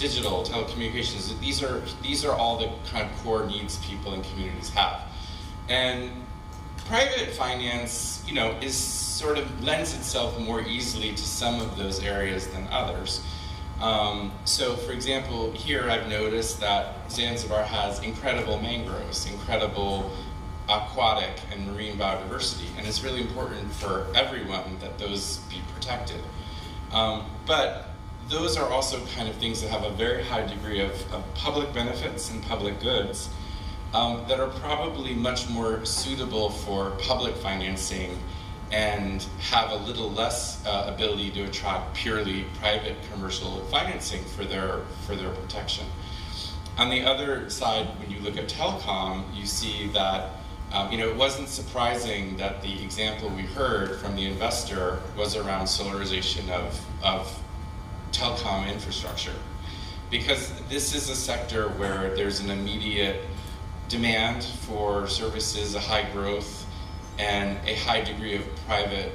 digital, telecommunications. These are all the kind of core needs people and communities have. And private finance, is sort of lends itself more easily to some of those areas than others. So for example, here I've noticed that Zanzibar has incredible mangroves, incredible aquatic and marine biodiversity, and it's really important for everyone that those be protected. But those are also kind of things that have a very high degree of public benefits and public goods that are probably much more suitable for public financing and have a little less ability to attract purely private commercial financing for their protection. On the other side, when you look at telecom, you see that it wasn't surprising that the example we heard from the investor was around solarization of telecom infrastructure, because this is a sector where there's an immediate demand for services, a high growth, and a high degree of private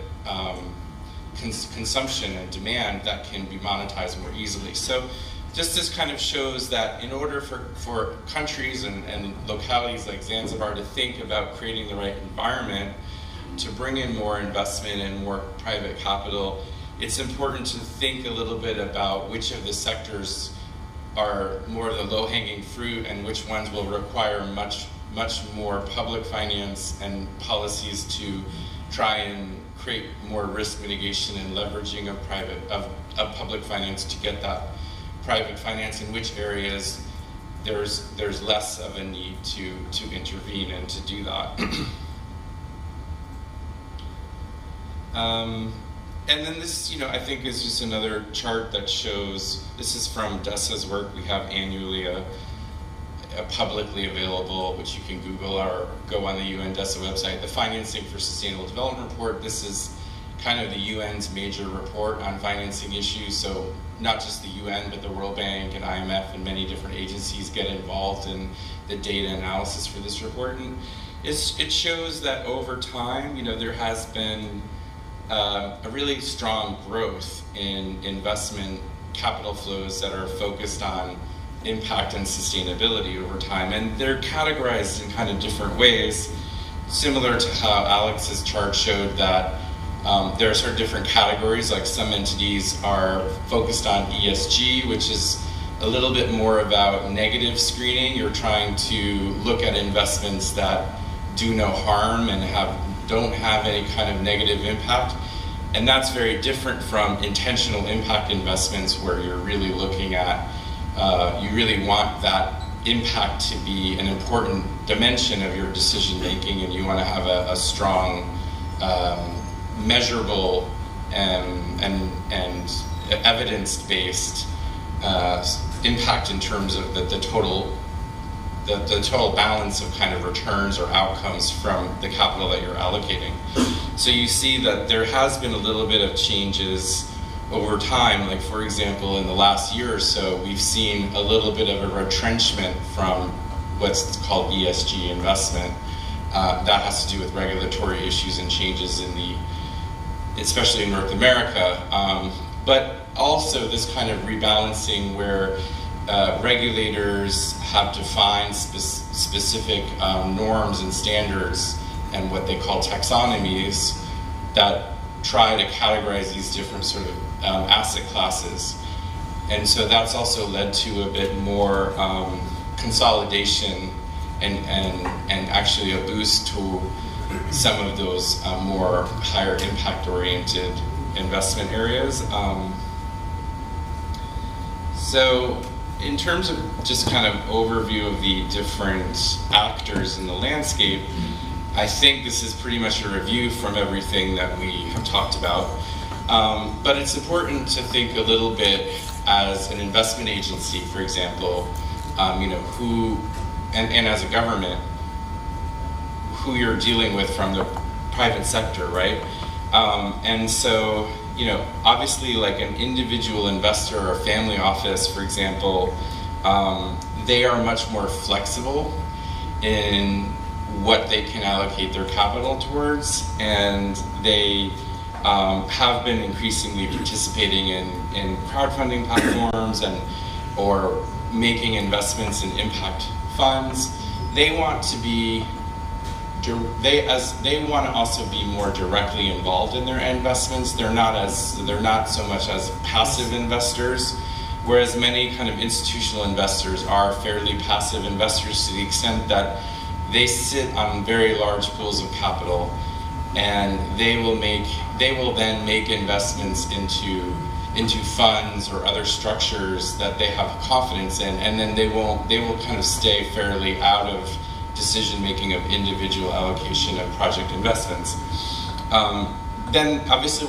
consumption and demand that can be monetized more easily. So just this kind of shows that in order for countries and localities like Zanzibar to think about creating the right environment to bring in more investment and more private capital, it's important to think a little bit about which of the sectors are more of the low-hanging fruit and which ones will require much more public finance and policies to try and create more risk mitigation and leveraging of public finance to get that private finance, in which areas there's less of a need to intervene and to do that. And then this, I think is just another chart that shows, this is from DESA's work. We have annually a publicly available, which you can Google or go on the UN DESA website, the Financing for Sustainable Development Report. This is kind of the UN's major report on financing issues. So not just the UN, but the World Bank and IMF and many different agencies get involved in the data analysis for this report. And it shows that over time, there has been a really strong growth in investment capital flows that are focused on impact and sustainability over time. And they're categorized in kind of different ways, similar to how Alex's chart showed that there are sort of different categories, like some entities are focused on ESG, which is a little bit more about negative screening. You're trying to look at investments that do no harm and don't have any kind of negative impact. And that's very different from intentional impact investments, where you're really looking at, you really want that impact to be an important dimension of your decision making, and you want to have a strong, measurable and evidence-based impact in terms of the total balance of kind of returns or outcomes from the capital that you're allocating. So you see that there has been a little bit of changes over time. Like, for example, in the last year or so, we've seen a little bit of a retrenchment from what's called ESG investment. That has to do with regulatory issues and changes especially in North America, but also this kind of rebalancing where regulators have defined specific norms and standards and what they call taxonomies that try to categorize these different sort of asset classes. And so that's also led to a bit more consolidation and actually a boost to some of those more higher impact oriented investment areas. So in terms of just kind of overview of the different actors in the landscape, I think this is pretty much a review from everything that we have talked about. But it's important to think a little bit as an investment agency, for example, who, and as a government, who you're dealing with from the private sector, right? And so, obviously, like an individual investor or family office, for example, they are much more flexible in what they can allocate their capital towards, and they have been increasingly participating in crowdfunding platforms and or making investments in impact funds, they want to be they want to also be more directly involved in their investments. They're not so much as passive investors, whereas many kind of institutional investors are fairly passive investors to the extent that they sit on very large pools of capital, and they will then make investments into funds or other structures that they have confidence in, and then they will kind of stay fairly out of decision making of individual allocation of project investments. Then obviously,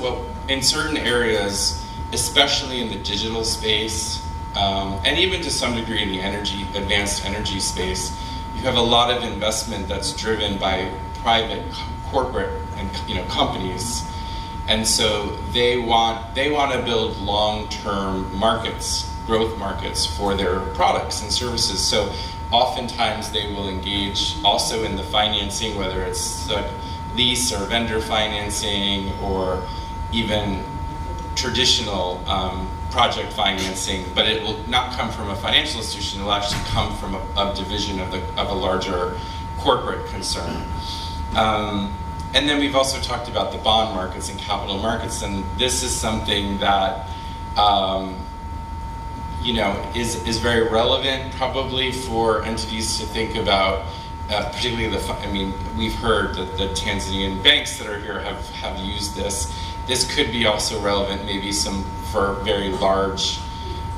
in certain areas, especially in the digital space, and even to some degree in the advanced energy space, you have a lot of investment that's driven by private, corporate, and companies, and so they want to build long-term markets, growth markets for their products and services. So oftentimes they will engage also in the financing, whether it's lease or vendor financing, or even traditional project financing, but it will not come from a financial institution. It will actually come from a division of a larger corporate concern. And then we've also talked about the bond markets and capital markets, and this is something that is very relevant probably for entities to think about, particularly we've heard that the Tanzanian banks that are here have used this. This could be also relevant maybe for very large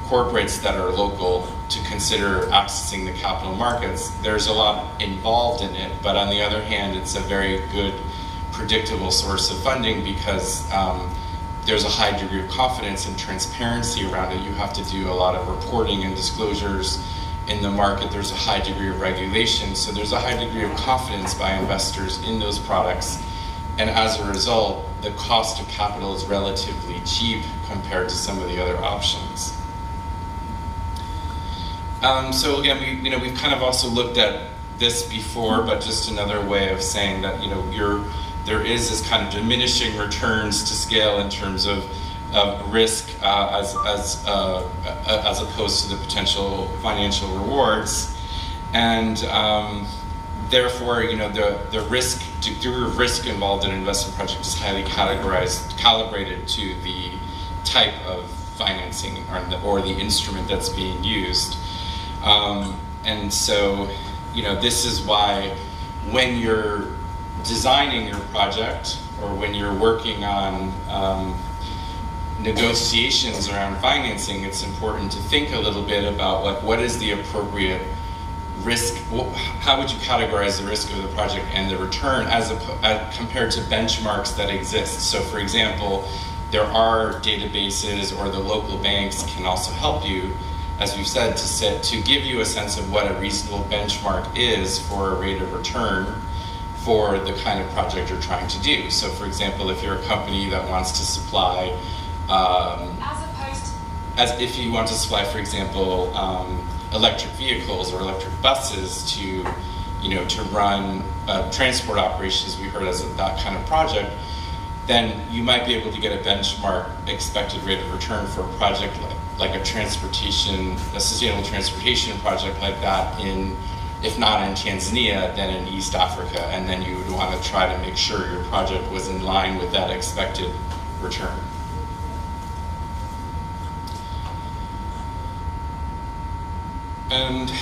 corporates that are local to consider accessing the capital markets. There's a lot involved in it, but on the other hand, it's a very good, predictable source of funding because there's a high degree of confidence and transparency around it. You have to do a lot of reporting and disclosures in the market. There's a high degree of regulation, so there's a high degree of confidence by investors in those products. And as a result, the cost of capital is relatively cheap compared to some of the other options. So again, we've kind of also looked at this before, but just another way of saying that there is this kind of diminishing returns to scale in terms of risk as opposed to the potential financial rewards, and therefore the risk degree of risk involved in an investment project is highly calibrated to the type of financing or the instrument that's being used. And so, this is why when you're designing your project or when you're working on negotiations around financing, it's important to think a little bit about what is the appropriate risk, how would you categorize the risk of the project and the return as compared to benchmarks that exist. So for example, there are databases, or the local banks can also help you, as we've said, to give you a sense of what a reasonable benchmark is for a rate of return for the kind of project you're trying to do. So for example, if you're a company that wants to supply, if you want to supply, for example, electric vehicles or electric buses to run transport operations, we heard as that kind of project, then you might be able to get a benchmark expected rate of return for a project like a sustainable transportation project like that if not in Tanzania, then in East Africa, and then you would want to try to make sure your project was in line with that expected return. And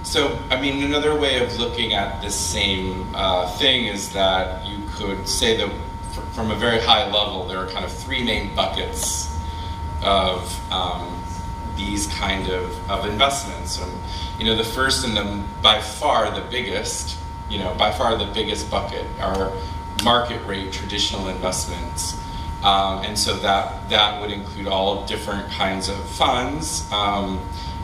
so, another way of looking at this same thing is that you could say that from a very high level, there are kind of three main buckets of these kind of investments. And, the first and by far the biggest bucket are market rate traditional investments. And so that would include all different kinds of funds,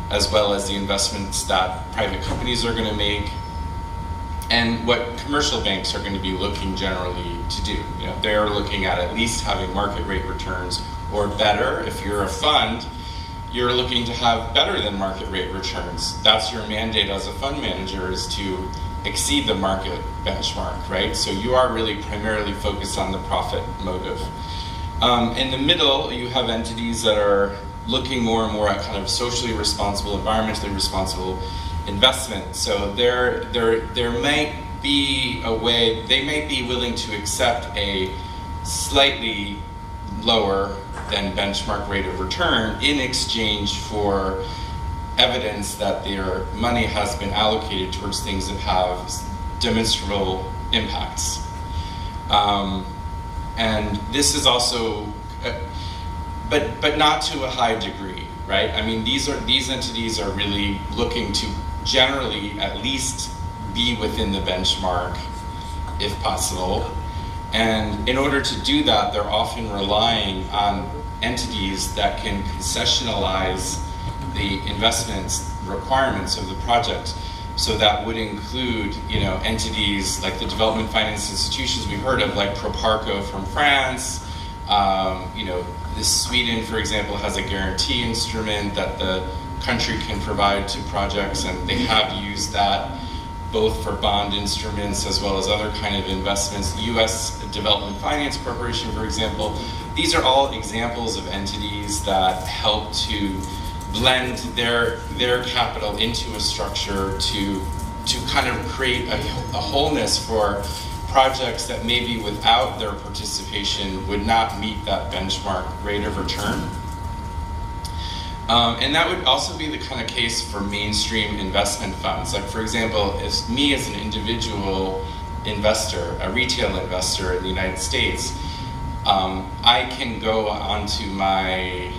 as well as the investments that private companies are going to make, and what commercial banks are going to be looking generally to do. They're looking at least having market rate returns or better. If you're a fund, you're looking to have better than market rate returns. That's your mandate as a fund manager, is to exceed the market benchmark, right? So you are really primarily focused on the profit motive. In the middle, you have entities that are looking more and more at kind of socially responsible, environmentally responsible investment. So there might be a way, they may be willing to accept a slightly lower than benchmark rate of return in exchange for evidence that their money has been allocated towards things that have demonstrable impacts. And this is also, but not to a high degree, right? I mean, these entities are really looking to generally at least be within the benchmark, if possible. And in order to do that, they're often relying on entities that can concessionalize the investment requirements of the project. So that would include, entities like the development finance institutions we've heard of, like Proparco from France. Sweden, for example, has a guarantee instrument that the country can provide to projects, and they have used that both for bond instruments as well as other kind of investments. U.S. Development Finance Corporation, for example. These are all examples of entities that help to blend their capital into a structure to kind of create a wholeness for projects that maybe without their participation would not meet that benchmark rate of return. And that would also be the kind of case for mainstream investment funds. Like, for example, as me as an individual investor, a retail investor in the United States, I can go onto my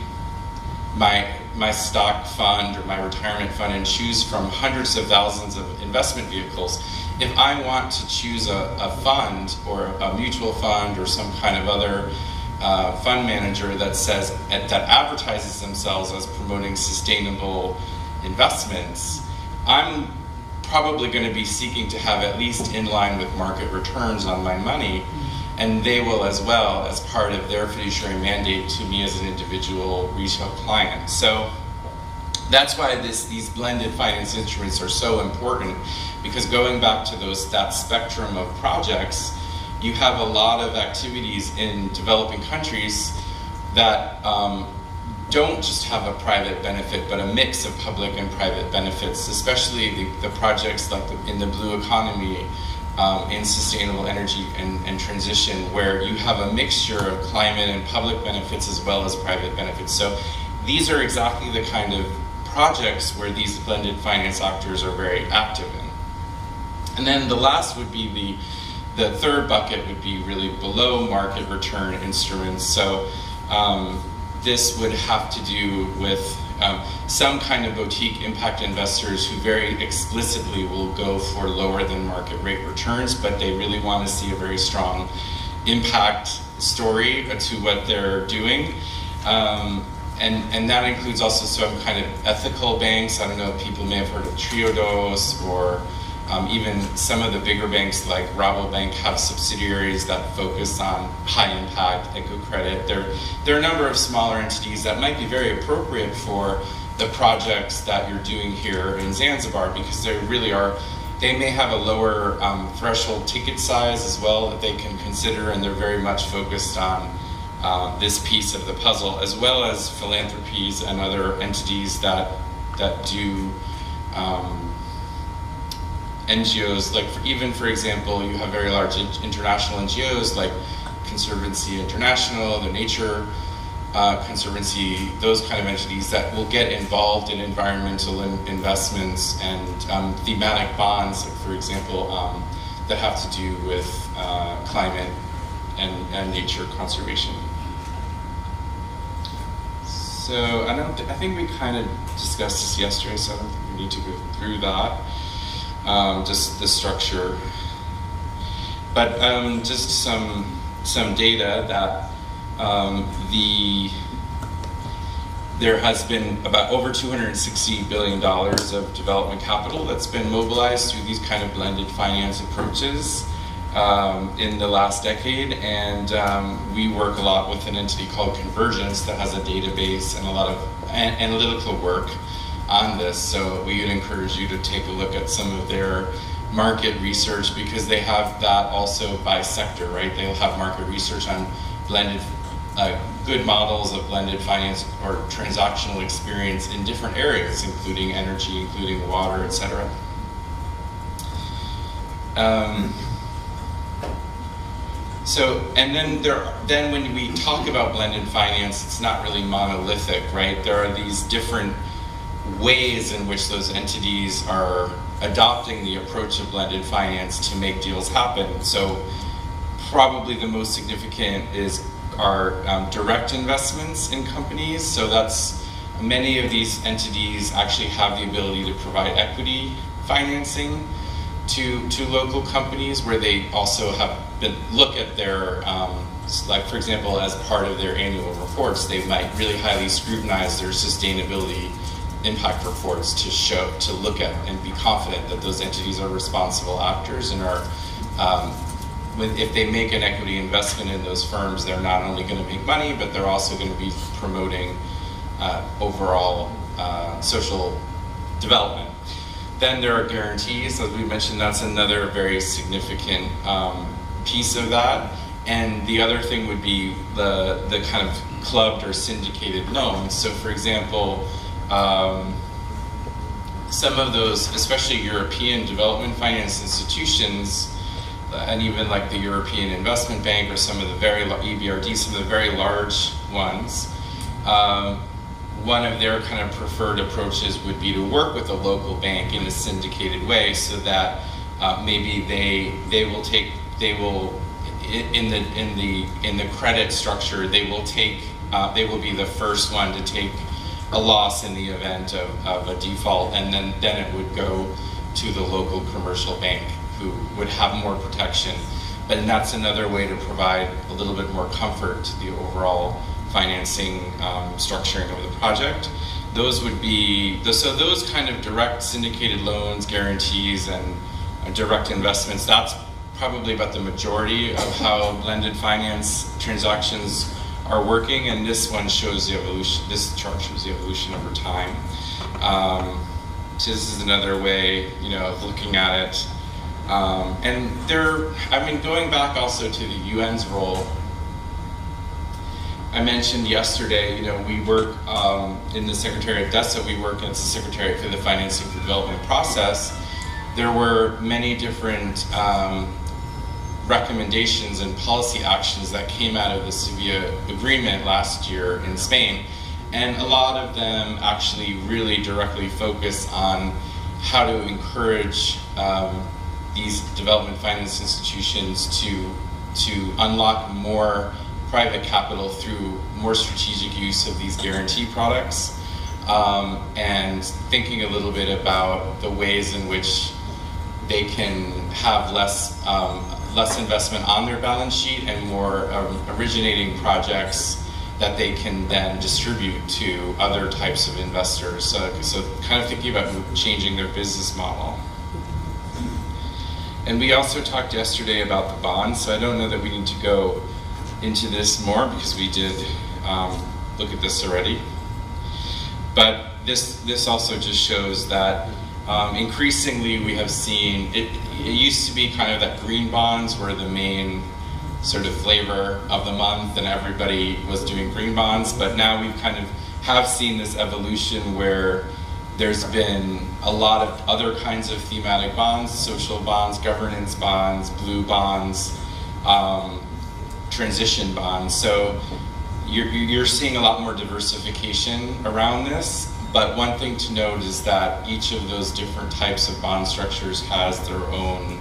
stock fund or my retirement fund and choose from hundreds of thousands of investment vehicles. If I want to choose a fund or a mutual fund or some kind of other fund manager that advertises themselves as promoting sustainable investments, I'm probably going to be seeking to have at least in line with market returns on my money, and they will as well as part of their fiduciary mandate to me as an individual retail client. So that's why these blended finance instruments are so important, because going back to that spectrum of projects, you have a lot of activities in developing countries that don't just have a private benefit, but a mix of public and private benefits, especially the projects like in the blue economy, in sustainable energy and transition, where you have a mixture of climate and public benefits as well as private benefits. So these are exactly the kind of projects where these blended finance actors are very active in. And then the last would be the third bucket would be really below market return instruments. So this would have to do with some kind of boutique impact investors who very explicitly will go for lower than market rate returns, but they really want to see a very strong impact story to what they're doing. And that includes also some kind of ethical banks. I don't know if people may have heard of P.o.box, or even some of the bigger banks like Rabobank have subsidiaries that focus on high impact, eco credit. There are a number of smaller entities that might be very appropriate for the projects that you're doing here in Zanzibar, because they really are, they may have a lower threshold ticket size as well that they can consider, and they're very much focused on this piece of the puzzle, as well as philanthropies and other entities that do NGOs, like even for example, you have very large international NGOs like Conservancy International, the Nature Conservancy, those kind of entities that will get involved in environmental investments and thematic bonds, like for example, that have to do with climate and nature conservation. So I think we kind of discussed this yesterday, so I don't think we need to go through that. Just the structure, but just some data that there has been about over $260 billion of development capital that's been mobilized through these kind of blended finance approaches in the last decade, and we work a lot with an entity called Convergence that has a database and a lot of analytical work on this. So we would encourage you to take a look at some of their market research, because they have that also by sector, right? They'll have market research on blended good models of blended finance or transactional experience in different areas, including energy, including water, etc. Then when we talk about blended finance, it's not really monolithic, right? There are these different ways in which those entities are adopting the approach of blended finance to make deals happen. So probably the most significant are direct investments in companies. So that's, many of these entities actually have the ability to provide equity financing to local companies, where they also have look at their, like for example, as part of their annual reports, they might really highly scrutinize their sustainability impact reports to look at and be confident that those entities are responsible actors and are, if they make an equity investment in those firms, they're not only going to make money, but they're also going to be promoting overall social development. Then there are guarantees, as we mentioned. That's another very significant piece of that. And the other thing would be the kind of clubbed or syndicated loans. So for example, some of those, especially European development finance institutions, and even like the European Investment Bank or some of the EBRD, some of the very large ones, one of their kind of preferred approaches would be to work with a local bank in a syndicated way, so that maybe they will in the credit structure, they will be the first one to take a loss in the event of a default, and then it would go to the local commercial bank, who would have more protection. But that's another way to provide a little bit more comfort to the overall financing structuring of the project. Those would be, so those kind of direct syndicated loans, guarantees, and direct investments, that's probably about the majority of how blended finance transactions are working, and this one shows the evolution, this chart shows the evolution over time. So this is another way, of looking at it. And going back also to the UN's role, I mentioned yesterday, we work in the Secretariat DESA, we work as the Secretariat for the Financing for Development process. There were many different recommendations and policy actions that came out of the Sevilla Agreement last year in Spain. And a lot of them actually really directly focus on how to encourage these development finance institutions to unlock more private capital through more strategic use of these guarantee products, and thinking a little bit about the ways in which they can have less investment on their balance sheet and more originating projects that they can then distribute to other types of investors. So kind of thinking about changing their business model. And we also talked yesterday about the bonds, so I don't know that we need to go into this more because we did look at this already. But this also just shows that increasingly we have seen, it used to be kind of that green bonds were the main sort of flavor of the month and everybody was doing green bonds, but now we kind of have seen this evolution where there's been a lot of other kinds of thematic bonds, social bonds, governance bonds, blue bonds, transition bonds. So you're seeing a lot more diversification around this, but one thing to note is that each of those different types of bond structures has their own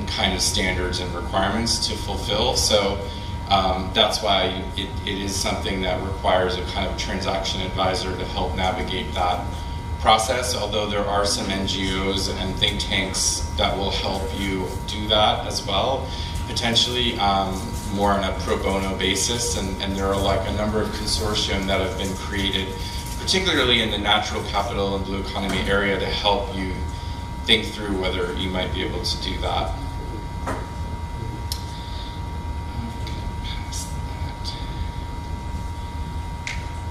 kind of standards and requirements to fulfill. So that's why it is something that requires a kind of transaction advisor to help navigate that process, although there are some NGOs and think tanks that will help you do that as well, potentially more on a pro bono basis, and there are like a number of consortium that have been created, particularly in the natural capital and blue economy area, to help you think through whether you might be able to do that.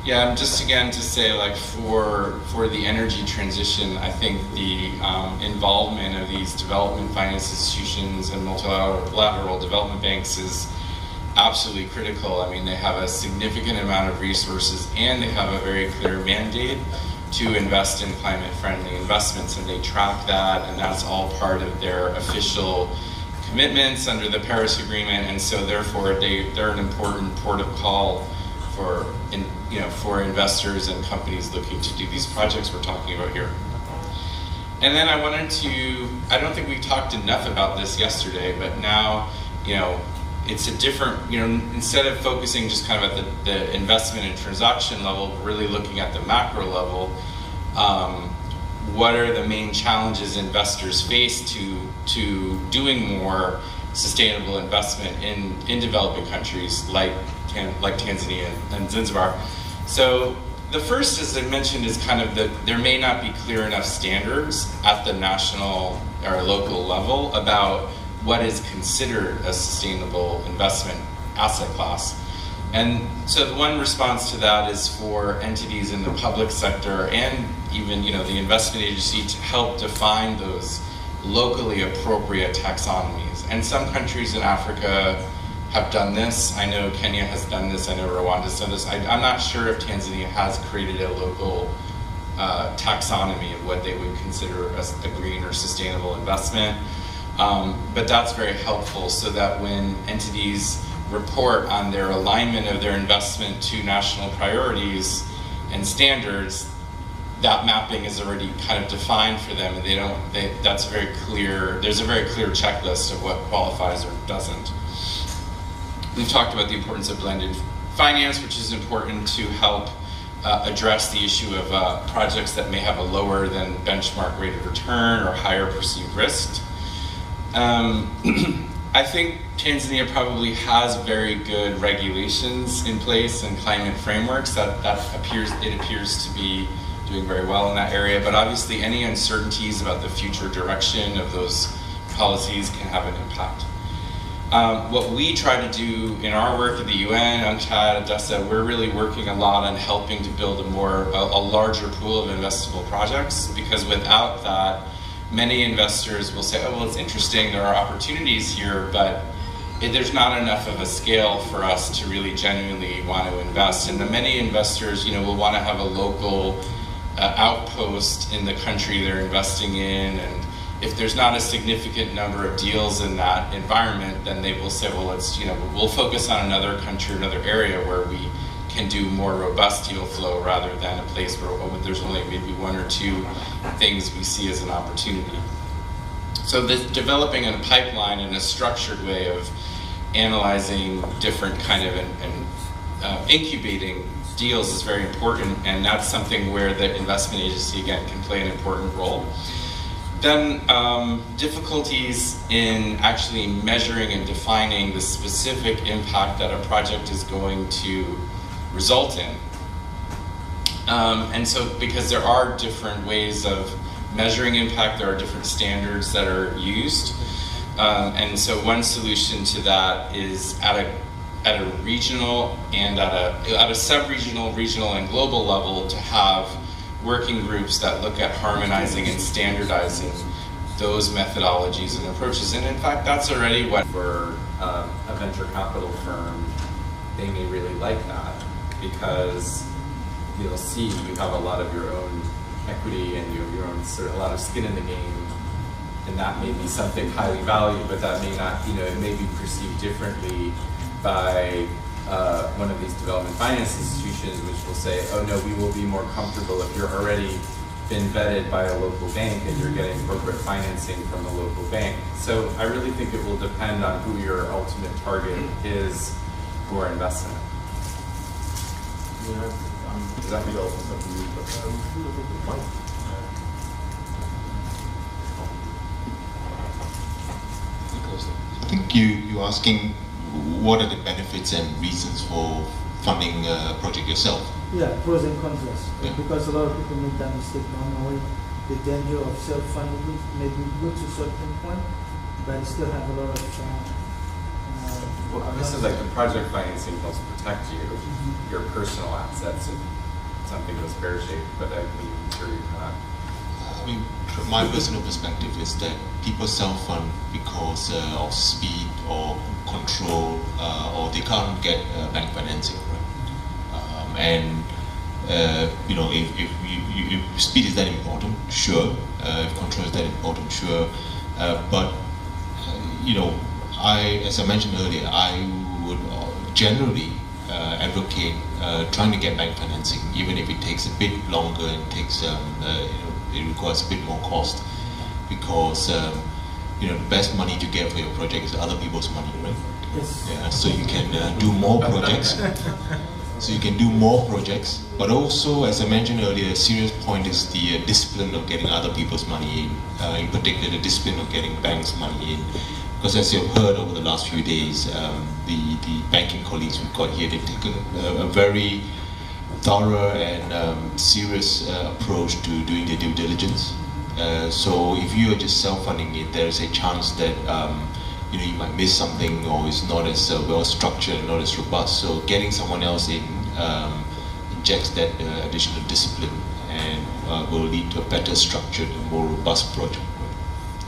Yeah, just again to say, like for the energy transition, I think the involvement of these development finance institutions and multilateral development banks absolutely critical. I mean, they have a significant amount of resources and they have a very clear mandate to invest in climate-friendly investments, and they track that, and that's all part of their official commitments under the Paris Agreement, and so therefore they're an important port of call for investors and companies looking to do these projects we're talking about here. And then I don't think we talked enough about this yesterday, but now, it's a different, instead of focusing just kind of at the investment and transaction level, really looking at the macro level, what are the main challenges investors face to doing more sustainable investment in developing countries like Tanzania and Zanzibar? So the first, as I mentioned, is kind of that there may not be clear enough standards at the national or local level about what is considered a sustainable investment asset class. And so the one response to that is for entities in the public sector and even the investment agency to help define those locally appropriate taxonomies. And some countries in Africa have done this. I know Kenya has done this. I know Rwanda's done this. I'm not sure if Tanzania has created a local taxonomy of what they would consider as a green or sustainable investment. But that's very helpful so that when entities report on their alignment of their investment to national priorities and standards, that mapping is already kind of defined for them, and that's very clear. There's a very clear checklist of what qualifies or doesn't. We've talked about the importance of blended finance, which is important to help address the issue of projects that may have a lower than benchmark rate of return or higher perceived risk. I think Tanzania probably has very good regulations in place and climate frameworks it appears to be doing very well in that area, but obviously any uncertainties about the future direction of those policies can have an impact. What we try to do in our work at the UN, UNCTAD, DESA, we're really working a lot on helping to build a larger pool of investable projects, because without that, many investors will say, oh, well, it's interesting, there are opportunities here, but there's not enough of a scale for us to really genuinely want to invest. And many investors, will want to have a local outpost in the country they're investing in, and if there's not a significant number of deals in that environment, then they will say, well, we'll focus on another country, another area where we can do more robust deal flow rather than a place where there's only maybe one or two things we see as an opportunity. So this developing a pipeline in a structured way of analyzing different kind of and incubating deals is very important, and that's something where the investment agency, again, can play an important role. Then difficulties in actually measuring and defining the specific impact that a project is going to result in. And so because there are different ways of measuring impact, there are different standards that are used. And so one solution to that is at a regional and at a sub-regional, regional, and global level to have working groups that look at harmonizing and standardizing those methodologies and approaches. And in fact, that's already what for a venture capital firm, they may really like that, because you'll see you have a lot of your own equity and you have your own a lot of skin in the game, and that may be something highly valued, but that may not, it may be perceived differently by one of these development finance institutions, which will say, oh no, we will be more comfortable if you're already been vetted by a local bank and you're getting corporate financing from the local bank. So I really think it will depend on who your ultimate target is for investment. Yeah, exactly also something, but I think you're asking what are the benefits and reasons for funding a project yourself? Yeah, pros and cons. Yeah. Because a lot of people make that mistake not knowing the danger of self-funding may be good to a certain point, but it still have a lot of well, this is like the project financing helps protect you, your personal assets if something goes pear-shaped, but I mean, sure you're not. I mean, from my personal perspective is that people self-fund because of speed or control control or they can't get bank financing, right? You know, if speed is that important, sure. If control is that important, sure. But you know, as I mentioned earlier, I would generally advocate trying to get bank financing, even if it takes a bit longer and takes you know, it requires a bit more cost, because you know, the best money to get for your project is other people's money, right? Yes. Yeah, so you can do more projects. So you can do more projects, but also, as I mentioned earlier, a serious point is the discipline of getting other people's money in particular the discipline of getting banks' money in. Because as you've heard over the last few days, the banking colleagues we've got here, they've taken a very thorough and serious approach to doing their due diligence. So if you are just self-funding it, there is a chance that you know, you might miss something, or it's not as well structured and not as robust. So getting someone else in injects that additional discipline and will lead to a better structured and more robust project.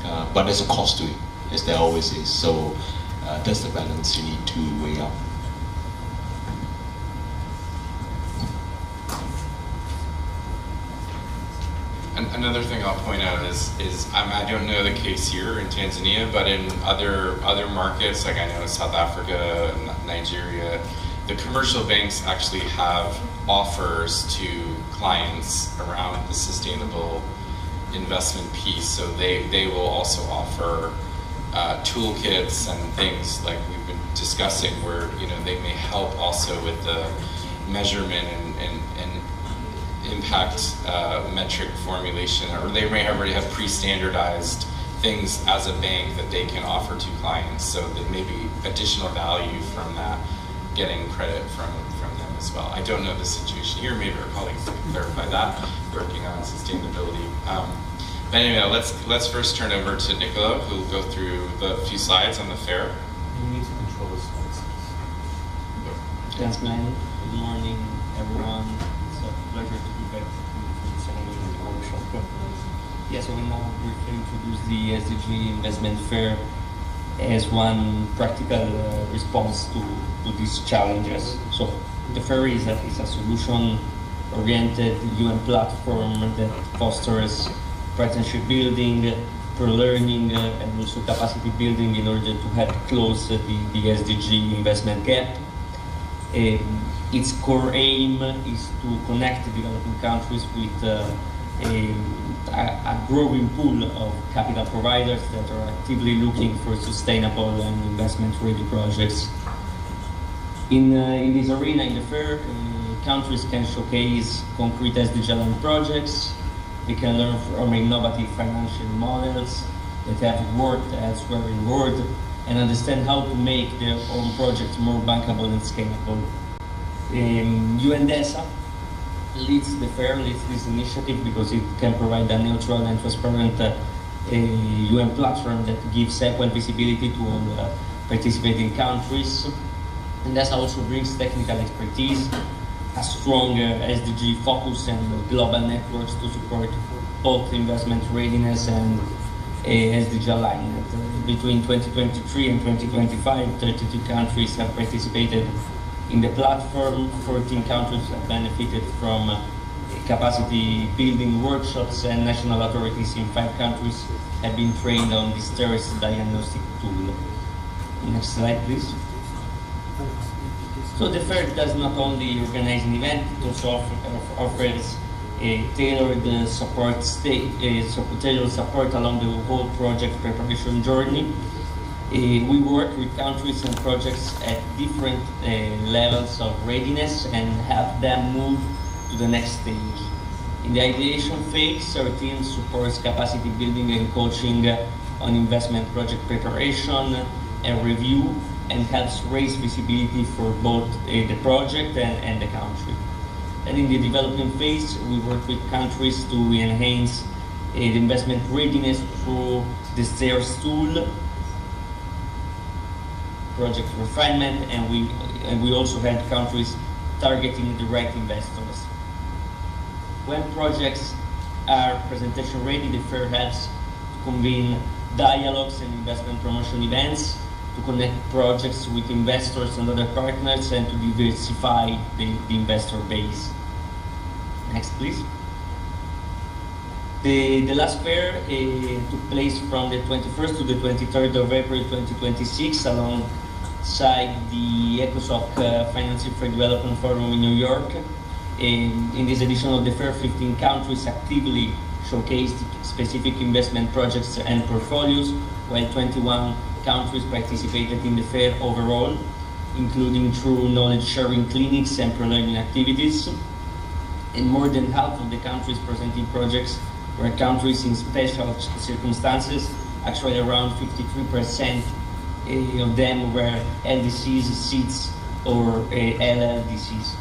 But there's a cost to it, as there always is. So that's the balance you need to weigh up. Another thing I'll point out is I don't know the case here in Tanzania, but in other markets, like I know in South Africa, Nigeria, the commercial banks actually have offers to clients around the sustainable investment piece. So they will also offer toolkits and things like we've been discussing, where you know they may help also with the measurement and impact metric formulation, or they may already have pre-standardized things as a bank that they can offer to clients, so that maybe additional value from that, getting credit from them as well. I don't know the situation here, maybe our colleagues can clarify that, working on sustainability. But anyway, let's first turn over to Niccolo, who will go through the few slides on the fair. You need to control the slides. Thanks, Glenn. Good morning, everyone. It's a pleasure to be back to the second workshop. Yes, I will now briefly introduce the SDG Investment Fair as one practical response to these challenges. So the fair is a solution-oriented UN platform that fosters partnership building, pro-learning, and also capacity building in order to help close the SDG investment gap. Its core aim is to connect developing countries with a growing pool of capital providers that are actively looking for sustainable and investment-ready projects. In this arena, in the fair, countries can showcase concrete SDG projects. They can learn from innovative financial models that have worked elsewhere in the world and understand how to make their own projects more bankable and scalable. UNDESA leads this initiative because it can provide a neutral and transparent UN platform that gives equal visibility to all participating countries. And that also brings technical expertise, a strong SDG focus, and global networks to support both investment readiness and SDG alignment. Between 2023 and 2025, 32 countries have participated in the platform. 14 countries have benefited from capacity building workshops, and national authorities in 5 countries have been trained on this terrorist diagnostic tool. Next slide, please. So the fair does not only organize an event, it also offers a tailored support along the whole project preparation journey. We work with countries and projects at different levels of readiness and help them move to the next stage. In the ideation phase, our team supports capacity building and coaching on investment project preparation and review, and helps raise visibility for both the project and the country. And in the development phase, we work with countries to enhance the investment readiness through the STAIRS tool, project refinement, and we also had countries targeting the right investors. When projects are presentation ready, the fair helps to convene dialogues and investment promotion events to connect projects with investors and other partners and to diversify the investor base. Next, please. The last fair took place from the 21st to the 23rd of April 2026 alongside the ECOSOC Financing for Development Forum in New York. In this edition of the fair, 15 countries actively showcased specific investment projects and portfolios, while 21 countries participated in the fair overall, including through knowledge-sharing clinics and pre-learning activities. And more than half of the countries presenting projects were countries in special circumstances. Actually, around 53% of them were LDCs, SIDS, or LLDCs.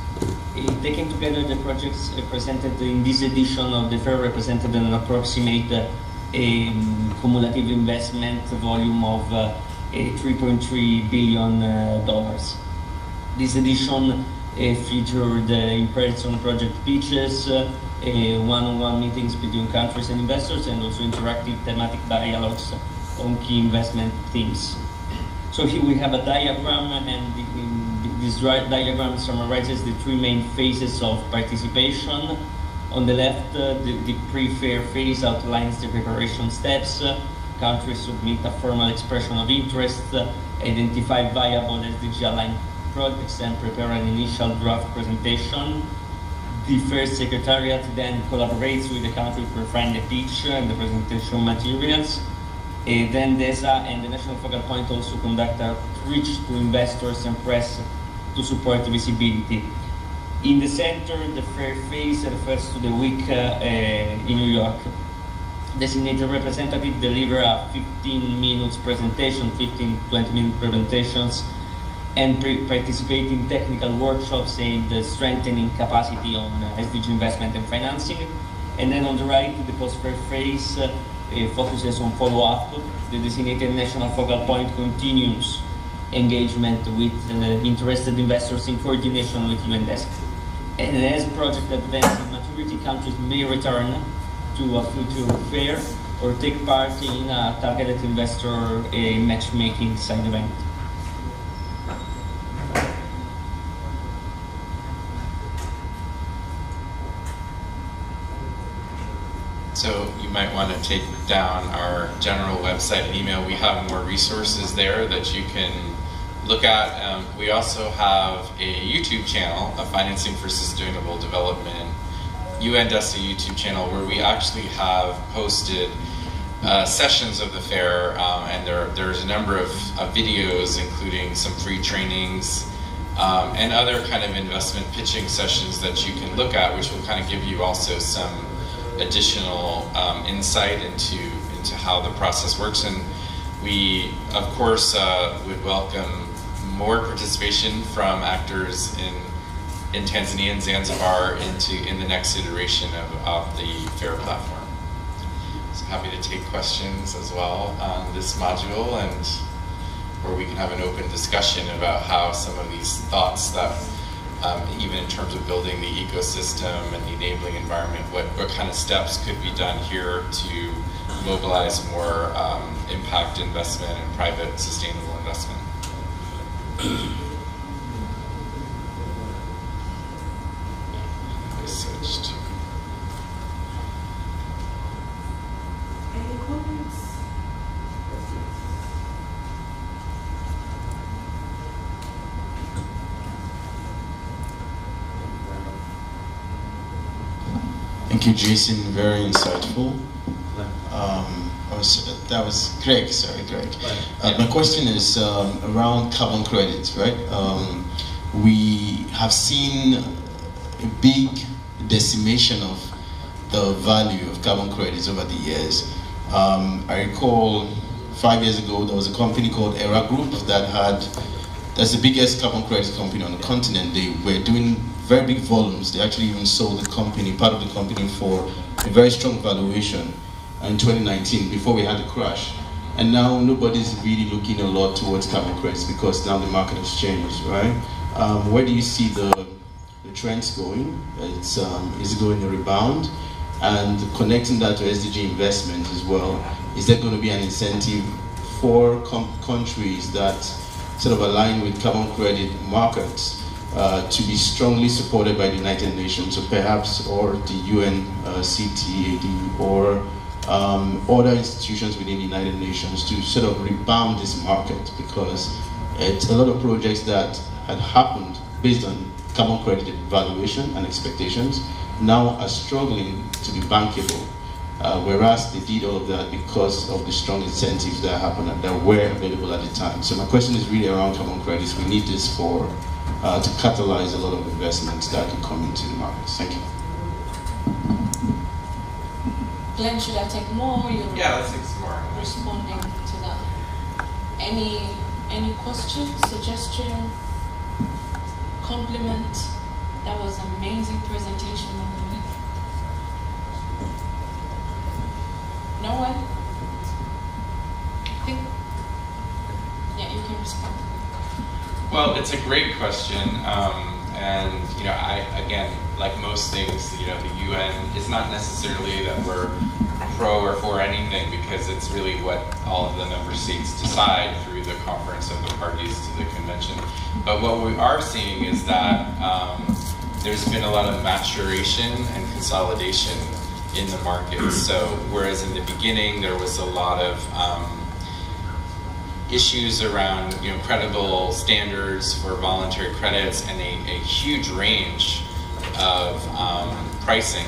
Taken together, the projects presented in this edition of the fair represented an approximate cumulative investment volume of $3.3 billion. This edition featured in-person project pitches, one-on-one meetings between countries and investors, and also interactive thematic dialogues on key investment themes. So here we have a diagram, and this diagram summarizes the three main phases of participation. On the left, the pre-fair phase outlines the preparation steps. Countries submit a formal expression of interest, identify viable SDG-aligned projects, and prepare an initial draft presentation. The fair secretariat then collaborates with the country to refine the pitch and the presentation materials. Then DESA and the National Focal Point also conduct outreach to investors and press to support visibility. In the center, the fair phase refers to the week in New York. Designated representative deliver a 15-minute presentation, 15-20-minute presentations, and participate in technical workshops aimed at strengthening capacity on SDG investment and financing. And then on the right, the post-fair phase focuses on follow-up. The designated National Focal Point continues engagement with interested investors in coordination with UN Desk. And as project advances in maturity, countries may return to a future fair or take part in a targeted investor matchmaking side event. So you might want to take down our general website and email. We have more resources there that you can look at. We also have a YouTube channel, a Financing for Sustainable Development, UNDESA YouTube channel, where we actually have posted sessions of the fair, and there's a number of videos, including some free trainings and other kind of investment pitching sessions that you can look at, which will kind of give you also some additional insight into how the process works. And we, of course, would welcome more participation from actors in Tanzania and Zanzibar in the next iteration of the fair platform. So happy to take questions as well on this module, and where we can have an open discussion about how some of these thoughts that even in terms of building the ecosystem and the enabling environment, what kind of steps could be done here to mobilize more impact investment and private sustainable investment. I switched. Any comments? Thank you, Jason. Very insightful. That was Greg. Sorry, Greg. My question is around carbon credits, right? We have seen a big decimation of the value of carbon credits over the years. I recall 5 years ago there was a company called Era Group that's the biggest carbon credits company on the continent. They were doing very big volumes. They actually even sold the company, part of the company, for a very strong valuation in 2019, before we had the crash. And now nobody's really looking a lot towards carbon credits because now the market has changed, right? Where do you see the trends going? Is it going to rebound? And connecting that to SDG investment as well, is there going to be an incentive 4 countries that sort of align with carbon credit markets to be strongly supported by the United Nations, so perhaps, or the UNCTAD, or other institutions within the United Nations to sort of rebound this market, because it's a lot of projects that had happened based on carbon credit valuation and expectations now are struggling to be bankable, whereas they did all of that because of the strong incentives that happened and that were available at the time. So my question is really around carbon credits. We need this for to catalyze a lot of investments that can come into the markets. Thank you. Glenn, should I take more? Yeah, let's take some more. Responding to that. Any question, suggestion, compliment? That was an amazing presentation. No one? I think, yeah, you can respond. Well, it's a great question, and you know, again, like most things, you know, the UN is not necessarily that we're pro or for anything, because it's really what all of the member states decide through the conference of the parties to the convention. But what we are seeing is that there's been a lot of maturation and consolidation in the market. So whereas in the beginning there was a lot of issues around, you know, credible standards for voluntary credits and a huge range of pricing,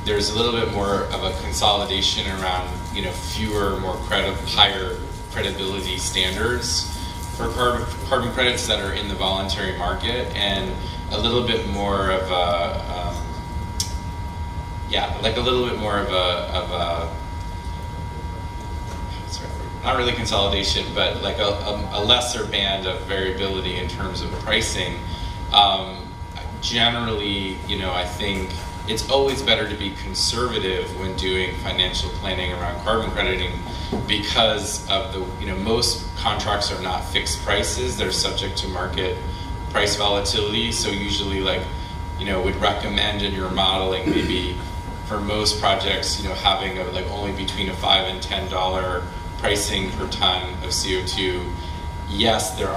there's a little bit more of a consolidation around, you know, fewer, more higher credibility standards for carbon credits that are in the voluntary market, and a little bit more of a like a little bit more of a not really consolidation, but like a lesser band of variability in terms of pricing. Generally, you know, I think it's always better to be conservative when doing financial planning around carbon crediting, because of the, you know, most contracts are not fixed prices, they're subject to market price volatility. So usually, like, you know, we'd recommend in your modeling maybe for most projects, you know, having like only between a $5 and $10 pricing per ton of CO2. Yes, there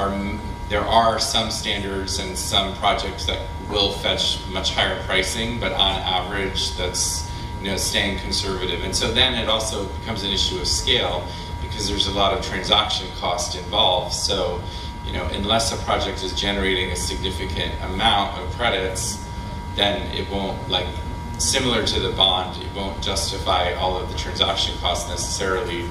are some standards and some projects that will fetch much higher pricing, but on average, that's, you know, staying conservative. And so then it also becomes an issue of scale, because there's a lot of transaction cost involved. So, you know, unless a project is generating a significant amount of credits, then it won't, like, similar to the bond, it won't justify all of the transaction costs necessarily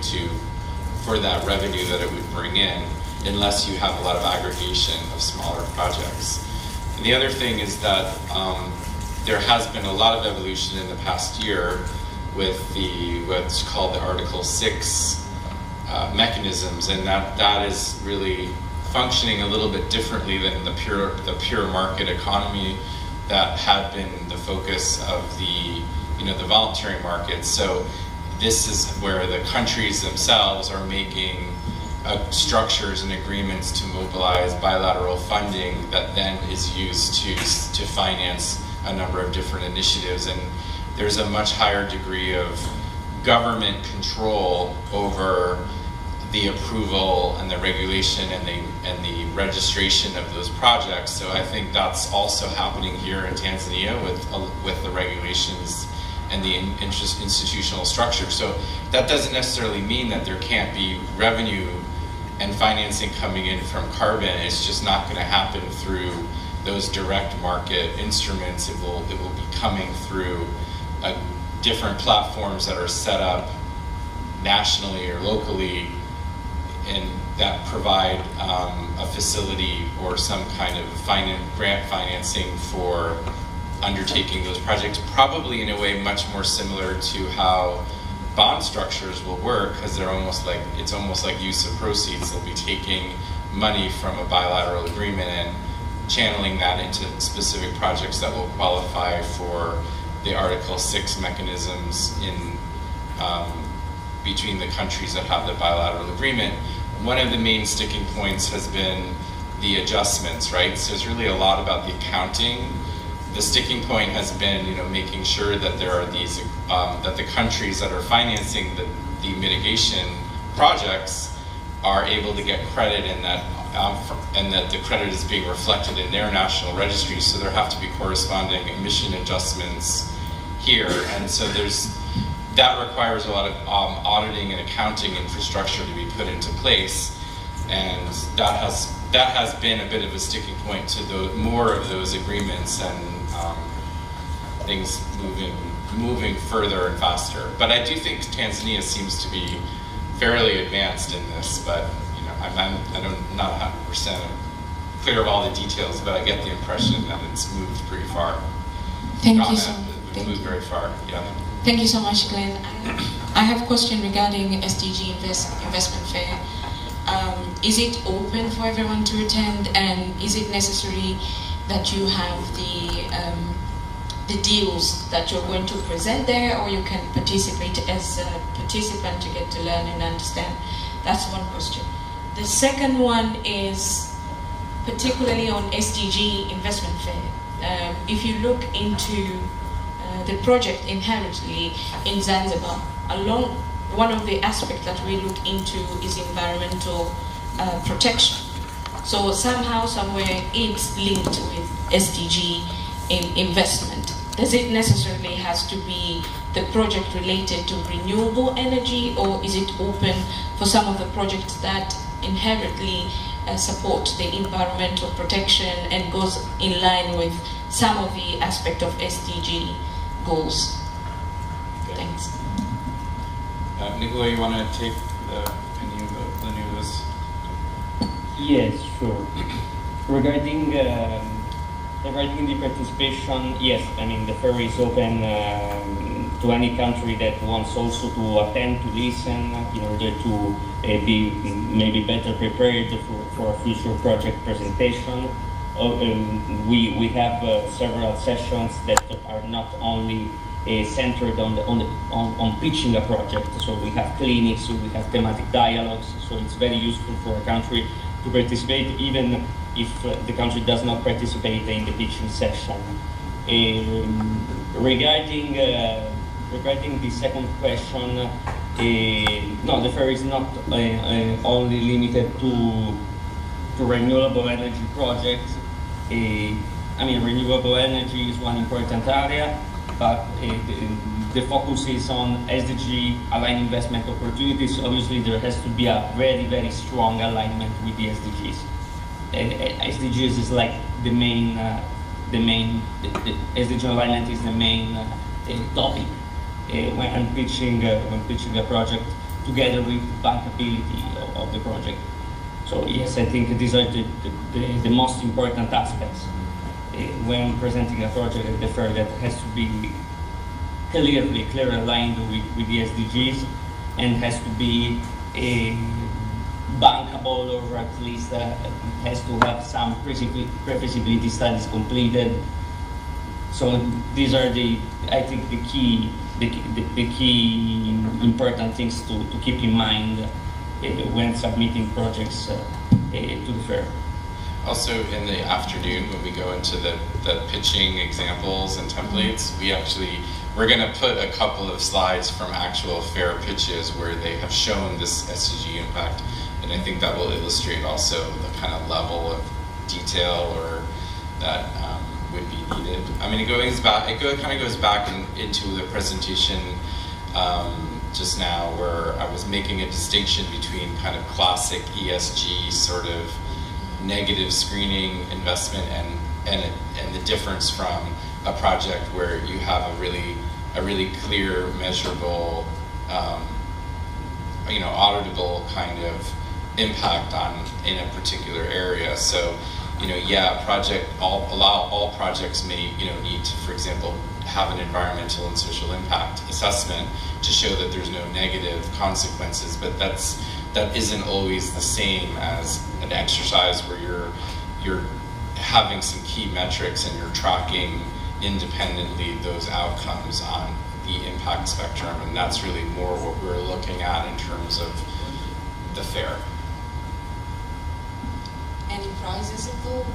for that revenue that it would bring in, unless you have a lot of aggregation of smaller projects. And the other thing is that there has been a lot of evolution in the past year with what's called the Article 6 mechanisms, and that is really functioning a little bit differently than the pure market economy that had been the focus of the, you know, the voluntary market. So this is where the countries themselves are making structures and agreements to mobilize bilateral funding that then is used to finance a number of different initiatives. And there's a much higher degree of government control over the approval and the regulation and the registration of those projects. So I think that's also happening here in Tanzania with the regulations and the institutional structure. So that doesn't necessarily mean that there can't be revenue and financing coming in from carbon. It's just not going to happen through those direct market instruments. It will be coming through different platforms that are set up nationally or locally, and that provide a facility or some kind of grant financing for undertaking those projects, probably in a way much more similar to how bond structures will work, because it's almost like use of proceeds. They'll be taking money from a bilateral agreement and channeling that into specific projects that will qualify for the Article 6 mechanisms in between the countries that have the bilateral agreement. One of the main sticking points has been the adjustments, right? So it's really a lot about the accounting. The sticking point has been, you know, making sure that there are these, that the countries that are financing the mitigation projects are able to get credit, and that the credit is being reflected in their national registry. So there have to be corresponding emission adjustments here, and so that requires a lot of auditing and accounting infrastructure to be put into place, and that has been a bit of a sticking point to more of those agreements and things moving further and faster. But I do think Tanzania seems to be fairly advanced in this, but I'm not 100% clear of all the details, but I get the impression that it's moved pretty far. Thank you so much. It's moved very far, yeah. Thank you so much, Glenn. I have a question regarding SDG investment fair. Is it open for everyone to attend, and is it necessary that you have the deals that you're going to present there, or you can participate as a participant to get to learn and understand? That's one question. The second one is particularly on SDG investment fair. If you look into the project inherently in Zanzibar, one of the aspects that we look into is environmental protection. So somehow, somewhere, it's linked with SDG investment. Does it necessarily has to be the project related to renewable energy, or is it open for some of the projects that inherently support the environmental protection and goes in line with some of the aspect of SDG goals? Okay. Thanks. Nicola, you want to take any of this? Yes, sure. Regarding the participation, yes, I mean the fair is open to any country that wants also to attend, to listen, in order to be maybe better prepared for a future project presentation. We have several sessions that are not only centered on pitching a project. So we have clinics, we have thematic dialogues. So it's very useful for a country to participate, even if the country does not participate in the pitching session. Regarding the second question, no, the fair is not only limited to renewable energy projects. I mean, renewable energy is one important area, but the focus is on SDG aligned investment opportunities. Obviously, there has to be a very, very strong alignment with the SDGs. SDGs is like the SDG alignment is the main topic when pitching a project, together with bankability of the project. So yes, I think these are the most important aspects when presenting a project at the fair, that has to be clearly aligned with the SDGs, and has to be bankable, or at least has to have some pre-feasibility studies completed. So these are I think the key important things to keep in mind when submitting projects to the fair. Also, in the afternoon, when we go into the pitching examples and templates, we're going to put a couple of slides from actual fair pitches where they have shown this SDG impact, and I think that will illustrate also the kind of level of detail or that would be needed. I mean, it kind of goes back into the presentation just now, where I was making a distinction between kind of classic ESG sort of negative screening investment and the difference from a project where you have a really clear, measurable, auditable kind of impact in a particular area. So, all projects may need to, for example, have an environmental and social impact assessment to show that there's no negative consequences, but that isn't always the same as an exercise where you're having some key metrics and you're tracking independently those outcomes on the impact spectrum, and that's really more what we're looking at in terms of the fair. Any prizes involved?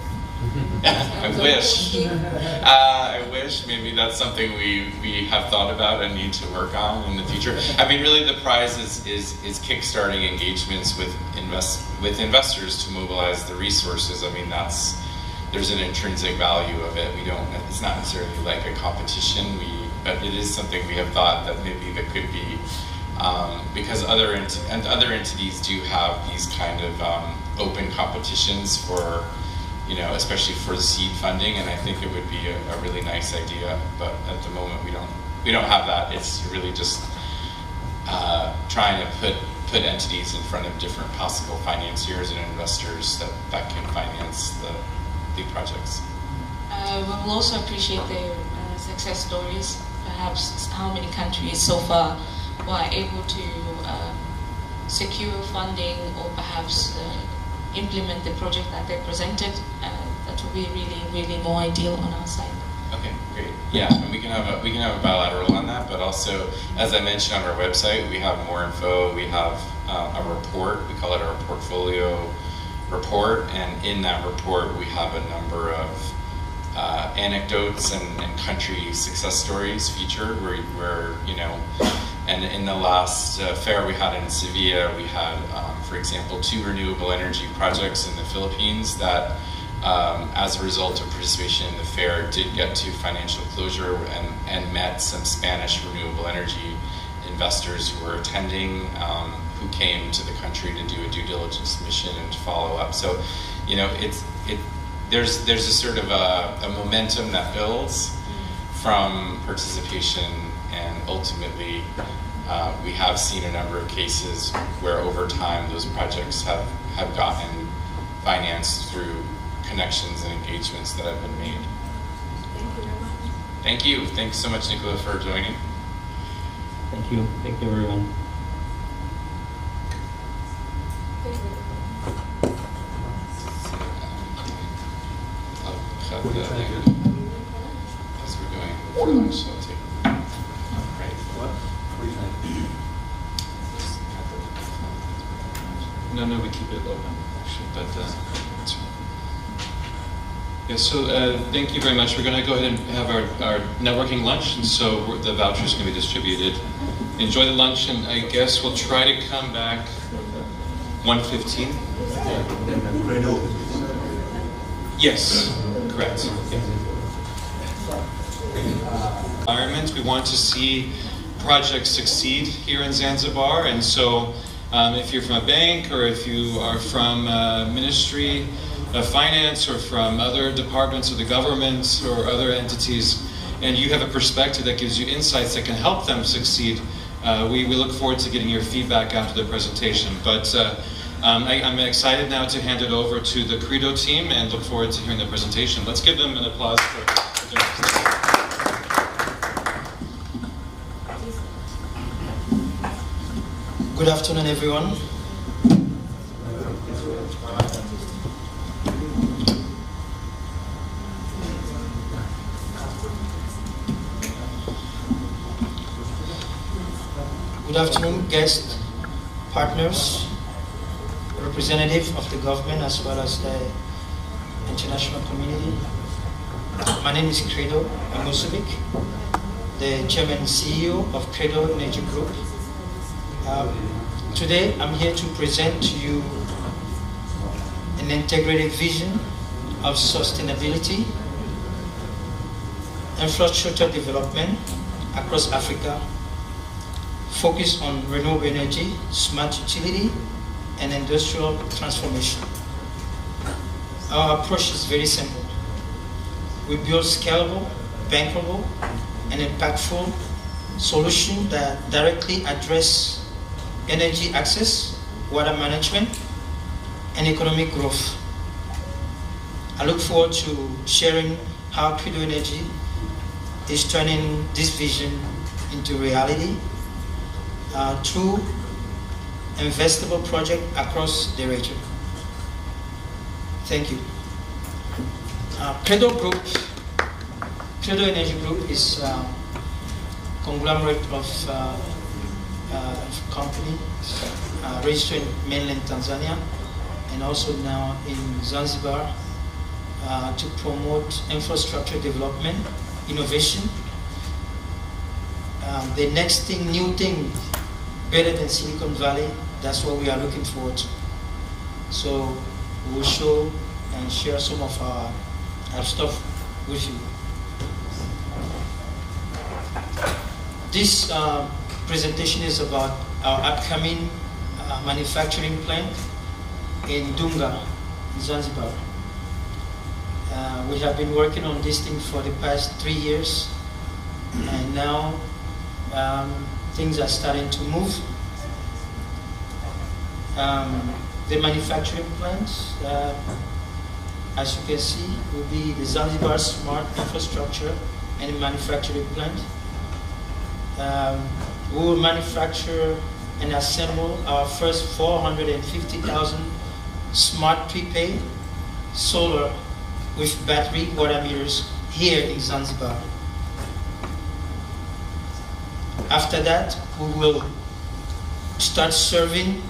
I wish. I wish. Maybe that's something we have thought about and need to work on in the future. I mean, really, the prize is kickstarting engagements with investors to mobilize the resources. I mean, there's an intrinsic value of it. It's not necessarily like a competition. But it is something we have thought that maybe that could be because other entities do have these kind of open competitions for, especially for the seed funding, and I think it would be a really nice idea. But at the moment, we don't have that. It's really just trying to put entities in front of different possible financiers and investors that can finance the projects. We will also appreciate the success stories. Perhaps how many countries so far were able to secure funding or perhaps implement the project that they presented. That would be really, really more ideal on our side. Okay, great. Yeah, and we can have a bilateral on that, but also, as I mentioned on our website, we have more info. We have a report. We call it our portfolio report, and in that report, we have a number of anecdotes and country success stories featured where and in the last fair we had in Sevilla, we had, for example, 2 renewable energy projects in the Philippines that, as a result of participation in the fair, did get to financial closure and met some Spanish renewable energy investors who were attending, who came to the country to do a due diligence mission and to follow up. So, there's a sort of a momentum that builds from participation, and ultimately we have seen a number of cases where over time those projects have gotten financed through connections and engagements that have been made. Thank you very much. Thank you. Thanks so much, Nicola, for joining. Thank you. Thank you, everyone. As we're going for lunch, so I'll take right. What? What do you think? No, we keep it open, actually, but that's fine. Yeah, so thank you very much. We're going to go ahead and have our networking lunch, and so the vouchers can be distributed. Enjoy the lunch, and I guess we'll try to come back 1:15. Yes. Correct. Yeah. Environment. We want to see projects succeed here in Zanzibar, and so if you're from a bank or if you are from Ministry of Finance or from other departments of the government or other entities, and you have a perspective that gives you insights that can help them succeed, we look forward to getting your feedback after the presentation. But I'm excited now to hand it over to the Credo team and look forward to hearing the presentation. Let's give them an applause for doing this. Good afternoon, everyone. Good afternoon, guests, partners, representative of the government as well as the international community. My name is Credo Amosovic, the Chairman and CEO of Credo Energy Group. Today I'm here to present to you an integrated vision of sustainability, infrastructure development across Africa, focus on renewable energy, smart utility, and industrial transformation. Our approach is very simple. We build scalable, bankable, and impactful solutions that directly address energy access, water management, and economic growth. I look forward to sharing how Credo Energy is turning this vision into reality through investable projects across the region. Thank you. Credo Energy Group is a conglomerate of company registered in mainland Tanzania and also now in Zanzibar, to promote infrastructure development, innovation. The next thing, new thing, better than Silicon Valley, that's what we are looking forward to. So we will show and share some of our stuff with you. This presentation is about our upcoming manufacturing plant in Dunga, Zanzibar. We have been working on this thing for the past 3 years, and now things are starting to move. The manufacturing plant, as you can see, will be the Zanzibar Smart Infrastructure and Manufacturing Plant. We will manufacture and assemble our first 450,000 smart prepaid solar with battery water meters here in Zanzibar. After that, we will start serving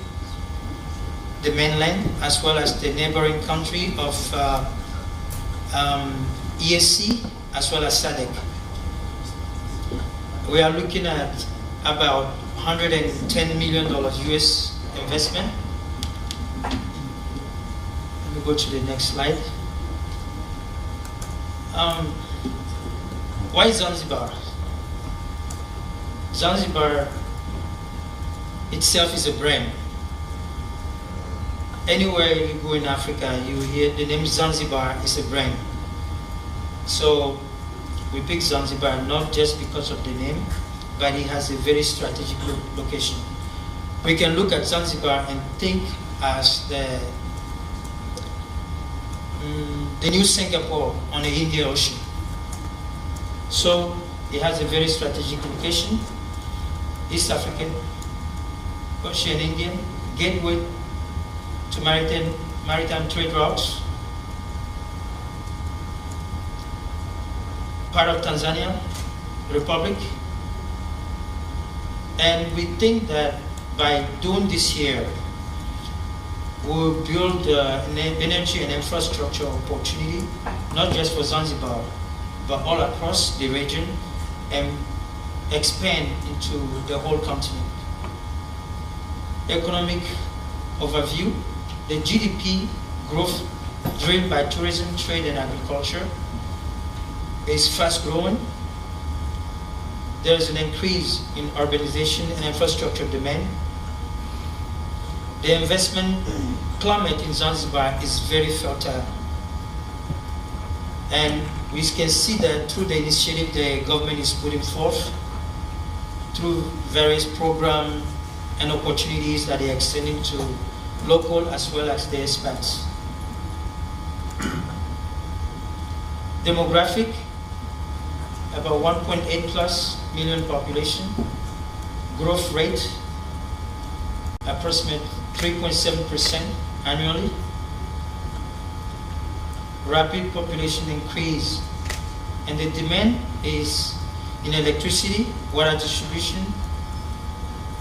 the mainland as well as the neighboring country of ESC as well as SADC. We are looking at about $110 million US investment. Let me go to the next slide. Why Zanzibar? Zanzibar itself is a brand. Anywhere you go in Africa, you hear the name Zanzibar is a brand. So we picked Zanzibar not just because of the name, but it has a very strategic location. We can look at Zanzibar and think as the new Singapore on the Indian Ocean. So it has a very strategic location. East African, Ocean Indian, gateway to maritime trade routes, part of Tanzania Republic. And we think that by doing this here, we'll build an energy and infrastructure opportunity, not just for Zanzibar, but all across the region, and expand into the whole continent. Economic overview. The GDP growth driven by tourism, trade, and agriculture is fast growing. There is an increase in urbanization and infrastructure demand. The investment climate in Zanzibar is very fertile. And we can see that through the initiative the government is putting forth, through various programs and opportunities that they are extending to local as well as the expats. Demographic, about 1.8+ million population. Growth rate, approximately 3.7% annually. Rapid population increase, and the demand is in electricity, water distribution.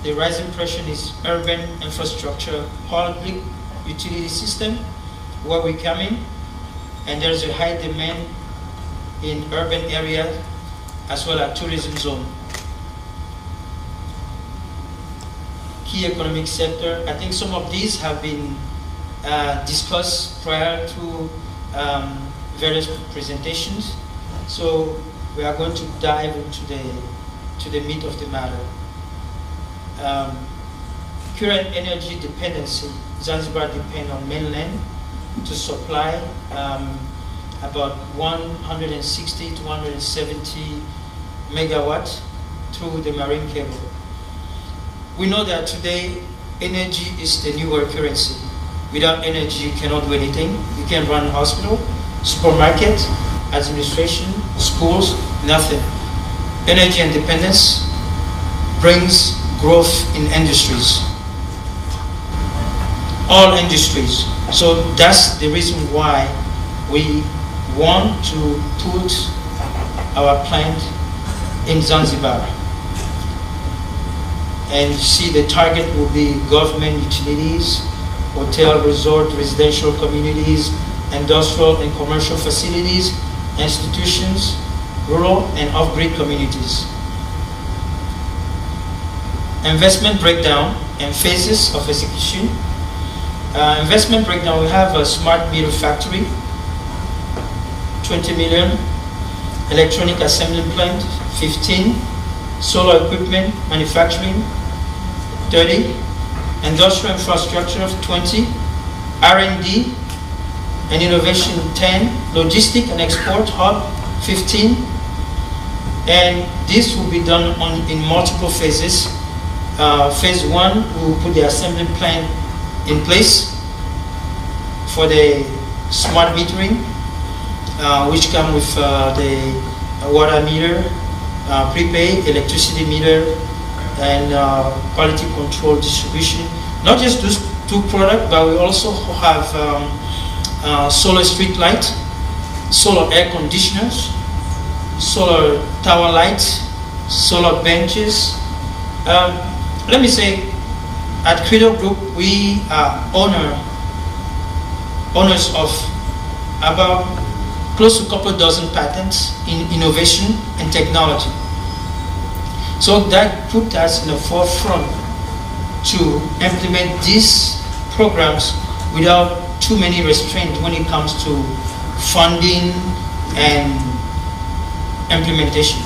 The rising pressure is urban infrastructure, public utility system, where we come in, and there's a high demand in urban areas as well as tourism zone. Key economic sector, I think some of these have been discussed prior to various presentations. So we are going to dive into the meat of the matter. Current energy dependency. Zanzibar depends on mainland to supply about 160 to 170 megawatts through the marine cable. We know that today energy is the newer currency. Without energy, you cannot do anything. You can't run a hospital, supermarket, administration, schools, nothing. Energy independence brings growth in industries. All industries. So that's the reason why we want to put our plant in Zanzibar. And see, the target will be government utilities, hotel, resort, residential communities, industrial and commercial facilities, institutions, rural and off-grid communities. Investment breakdown and phases of execution. Investment breakdown, we have a smart meter factory, 20 million, electronic assembly plant, 15, solar equipment manufacturing, 30, industrial infrastructure of 20, R&D and innovation 10, logistic and export hub 15, and this will be done in multiple phases. Phase 1, we will put the assembly plant in place for the smart metering, which come with the water meter, prepaid electricity meter, and quality control distribution. Not just those two products, but we also have solar street light, solar air conditioners, solar tower lights, solar benches. Let me say, at Credo Group, we are owners of about close to a couple dozen patents in innovation and technology. So that put us in the forefront to implement these programs without too many restraints when it comes to funding and implementation.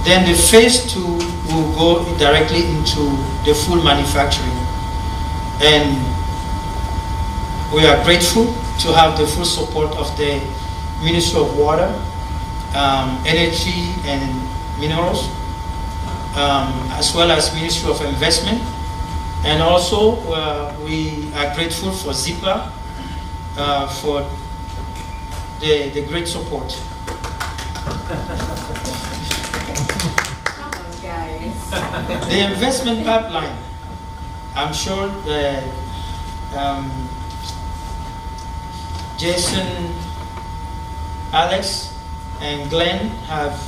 Then the phase 2 will go directly into the full manufacturing. And we are grateful to have the full support of the Ministry of Water, Energy and Minerals, as well as Ministry of Investment. And also we are grateful for ZIPA for the great support. The investment pipeline, I'm sure that Jason, Alex, and Glenn have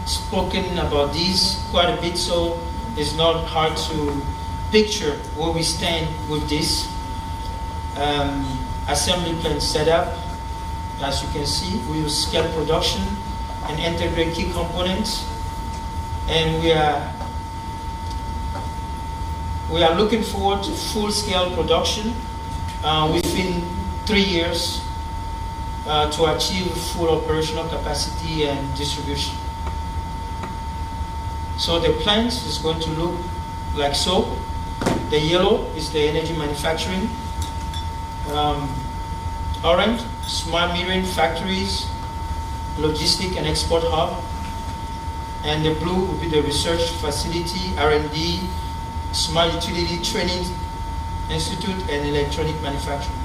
spoken about these quite a bit, so it's not hard to picture where we stand with this. Assembly plant setup, as you can see, we will scale production and integrate key components, and we are looking forward to full-scale production within 3 years to achieve full operational capacity and distribution. So the plant is going to look like so. The yellow is the energy manufacturing. Orange, smart metering factories, logistic and export hub. And the blue will be the research facility, R&D, smart utility training institute, and electronic manufacturing.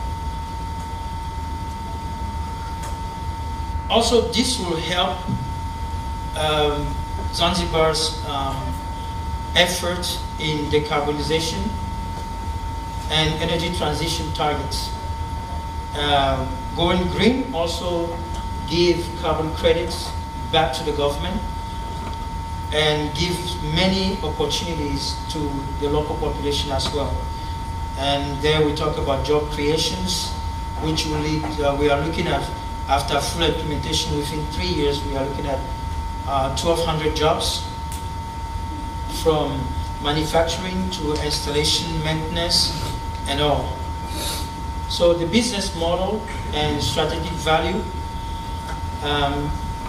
Also, this will help Zanzibar's effort in decarbonization and energy transition targets. Going green also give carbon credits back to the government and give many opportunities to the local population as well. And there we talk about job creations, which will lead, we are looking at, after full implementation within 3 years, we are looking at 1,200 jobs, from manufacturing to installation, maintenance, and all. So the business model and strategic value,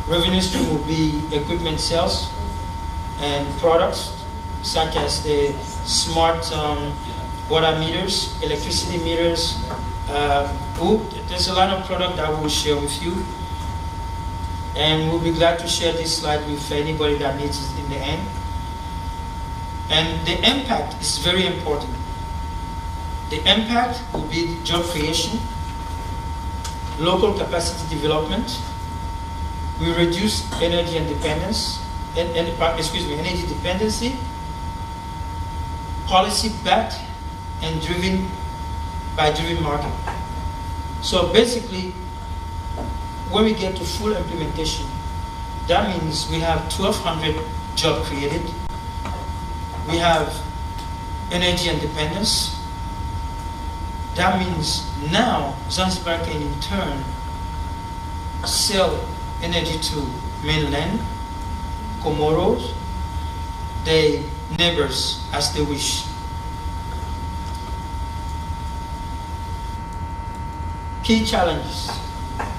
revenue stream will be equipment sales and products such as the smart water meters, electricity meters. There's a lot of product that we'll share with you, and we'll be glad to share this slide with anybody that needs it in the end. And the impact is very important. The impact will be job creation, local capacity development. We reduce energy independence, energy dependency, policy backed and driven by driven market. So basically, when we get to full implementation, that means we have 1,200 jobs created. We have energy independence. That means now Zanzibar can in turn sell energy to mainland, Comoros, their neighbors as they wish. Key challenges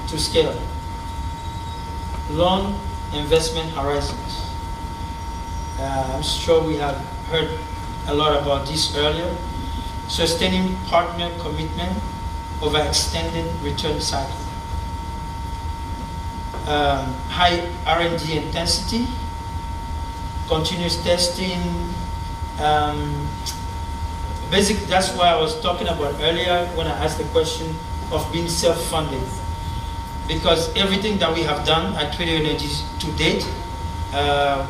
to scale. Long investment horizons. I'm sure we have heard a lot about this earlier. Sustaining partner commitment over extended return cycle. High R&D intensity, continuous testing. Basically, that's what I was talking about earlier when I asked the question of being self-funded. Because everything that we have done at Trader Energies to date,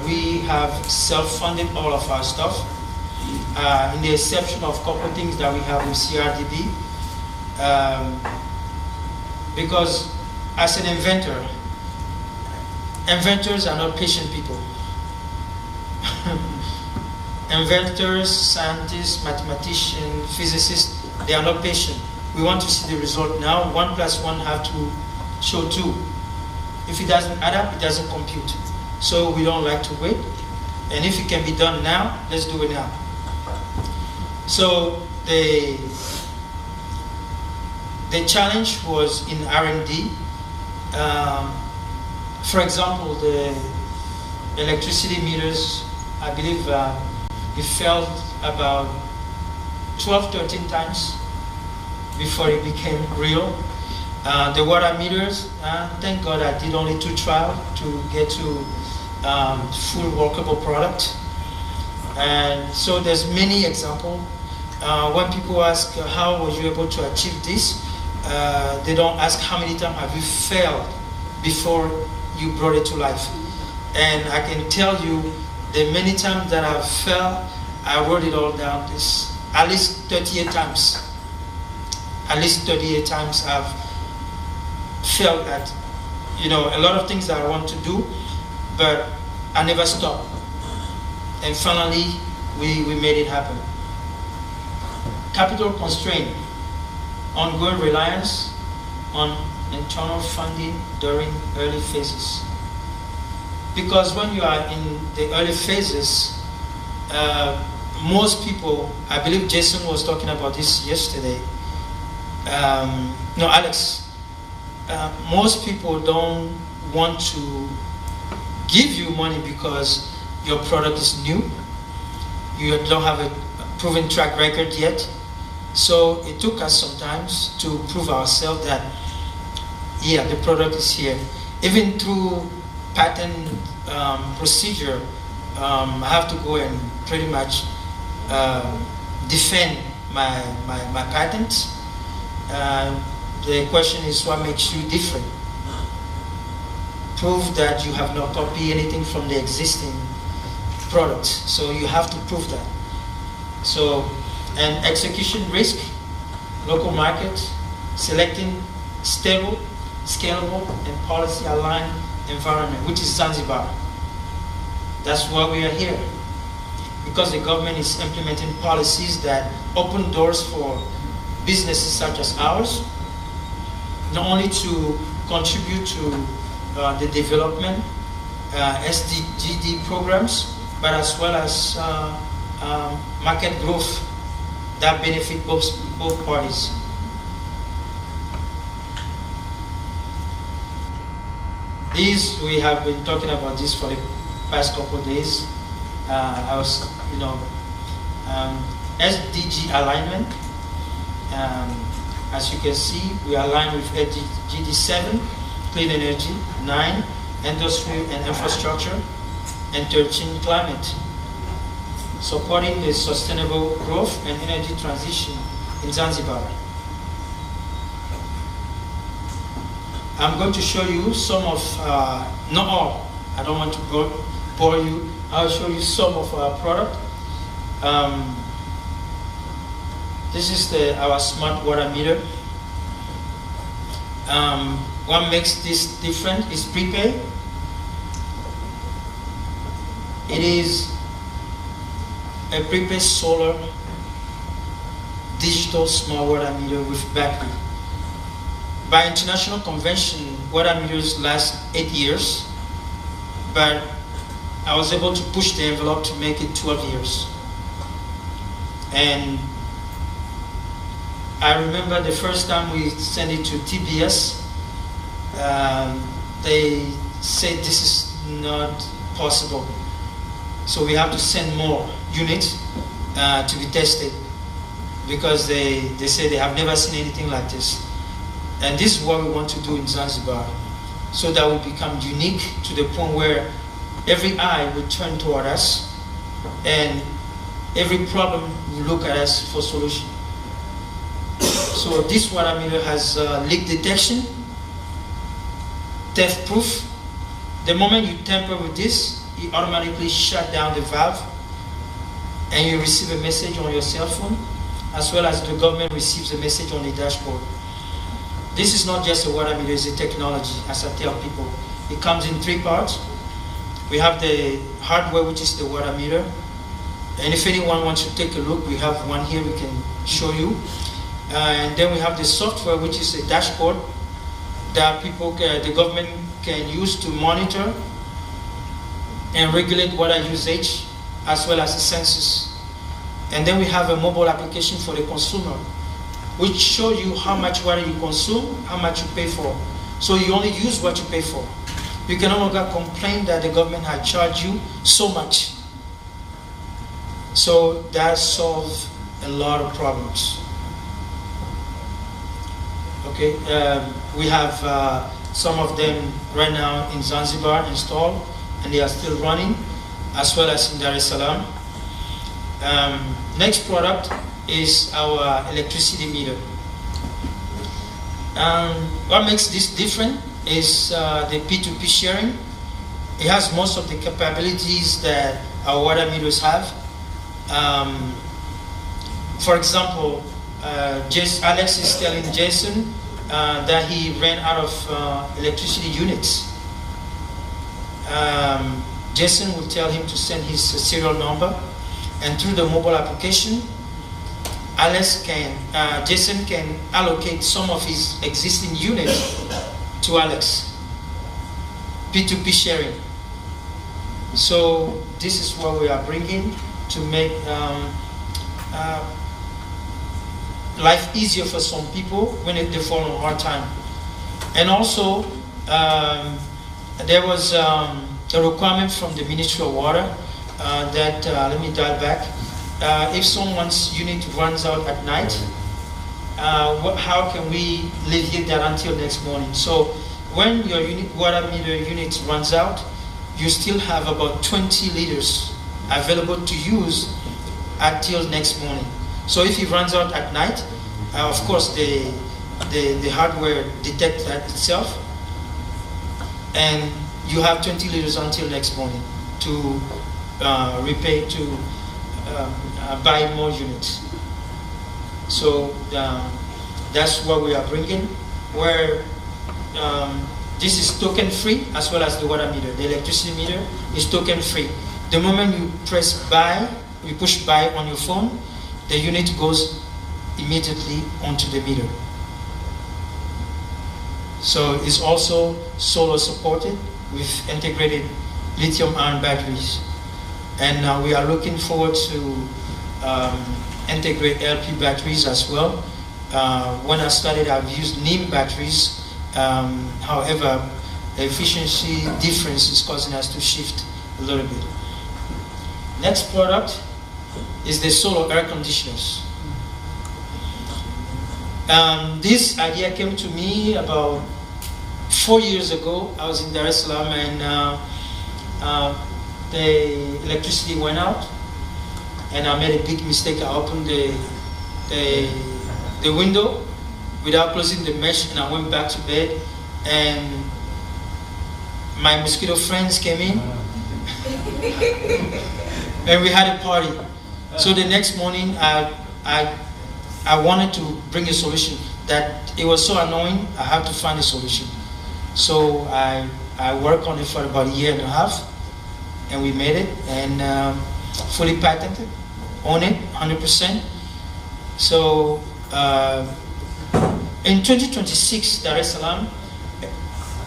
we have self-funded all of our stuff. In the exception of a couple things that we have with CRDB. Because as an inventor, inventors are not patient people. Inventors, scientists, mathematicians, physicists, they are not patient. We want to see the result now. 1 + 1 have to show 2. If it doesn't add up, it doesn't compute. So we don't like to wait. And if it can be done now, let's do it now. So the challenge was in R&D. For example, the electricity meters, I believe it failed about 12, 13 times before it became real. The water meters, thank God I did only 2 trials to get to full workable product. And so there's many examples. When people ask how were you able to achieve this, they don't ask how many times have you failed before you brought it to life. And I can tell you the many times that I've failed, I wrote it all down. This at least 38 times. At least 38 times I've failed at, a lot of things that I want to do, but I never stopped. And finally, we made it happen. Capital constraint, ongoing reliance on internal funding during early phases. Because when you are in the early phases, most people, I believe Jason was talking about this yesterday, no, Alex, most people don't want to give you money because your product is new, you don't have a proven track record yet. So it took us sometimes to prove ourselves that, yeah, the product is here. Even through patent procedure, I have to go and pretty much defend my patent. The question is, what makes you different? Prove that you have not copied anything from the existing product. So you have to prove that. So, and execution risk, local market, selecting stable, scalable, and policy-aligned environment, which is Zanzibar. That's why we are here. Because the government is implementing policies that open doors for businesses such as ours, not only to contribute to the development, SDGD programs, but as well as market growth that benefit both parties. We have been talking about this for the past couple of days. I was, SDG alignment. As you can see, we align with SDG 7, clean energy, 9, industry and infrastructure, and 13, climate. Supporting the sustainable growth and energy transition in Zanzibar. I'm going to show you some of, not all, I don't want to bore you, I'll show you some of our product. This is our smart water meter. What makes this different is prepaid. It is a prepaid solar digital small water meter with battery. By international convention, water meters last 8 years, but I was able to push the envelope to make it 12 years. And I remember the first time we sent it to TBS, they said this is not possible. So we have to send more units to be tested, because they say they have never seen anything like this. And this is what we want to do in Zanzibar, so that we become unique to the point where every eye will turn toward us and every problem will look at us for solution. So this water meter has leak detection, theft proof. The moment you tamper with this, it automatically shut down the valve and you receive a message on your cell phone, as well as the government receives a message on the dashboard. This is not just a water meter, it's a technology, as I tell people. It comes in 3 parts. We have the hardware, which is the water meter. And if anyone wants to take a look, we have one here we can show you. And then we have the software, which is a dashboard that the government can use to monitor and regulate water usage, as well as the census. And then we have a mobile application for the consumer, which shows you how much water you consume, how much you pay for. So you only use what you pay for. You can no longer complain that the government had charged you so much. So that solves a lot of problems. Okay, we have some of them right now in Zanzibar installed, and they are still running, as well as in Dar es Salaam. Next product is our electricity meter. What makes this different is the P2P sharing. It has most of the capabilities that our water meters have. For example, Alex is telling Jason that he ran out of electricity units. Jason will tell him to send his serial number, and through the mobile application, Jason can allocate some of his existing units to Alex. P2P sharing. So this is what we are bringing to make life easier for some people when they fall on hard time. And also, there was a requirement from the Ministry of Water that, let me dial back, if someone's unit runs out at night, how can we alleviate that until next morning? So when your water meter unit runs out, you still have about 20 liters available to use until next morning. So if it runs out at night, of course the hardware detects that itself, and you have 20 liters until next morning to buy more units. So that's what we are bringing, where this is token free, as well as the water meter. The electricity meter is token free. The moment you press buy, you push buy on your phone, the unit goes immediately onto the meter. So it's also solar supported with integrated lithium-ion batteries. And we are looking forward to integrate LP batteries as well. When I started, I've used NIM batteries. However, the efficiency difference is causing us to shift a little bit. Next product is the solar air conditioners. This idea came to me about 4 years ago. I was in Dar es Salaam, and the electricity went out, and I made a big mistake. I opened the window without closing the mesh, and I went back to bed, and my mosquito friends came in and we had a party. So the next morning I wanted to bring a solution. That it was so annoying, I had to find a solution. So I worked on it for about 1.5 years, and we made it, and fully patented, own it 100%. So in 2026, Dar es Salaam,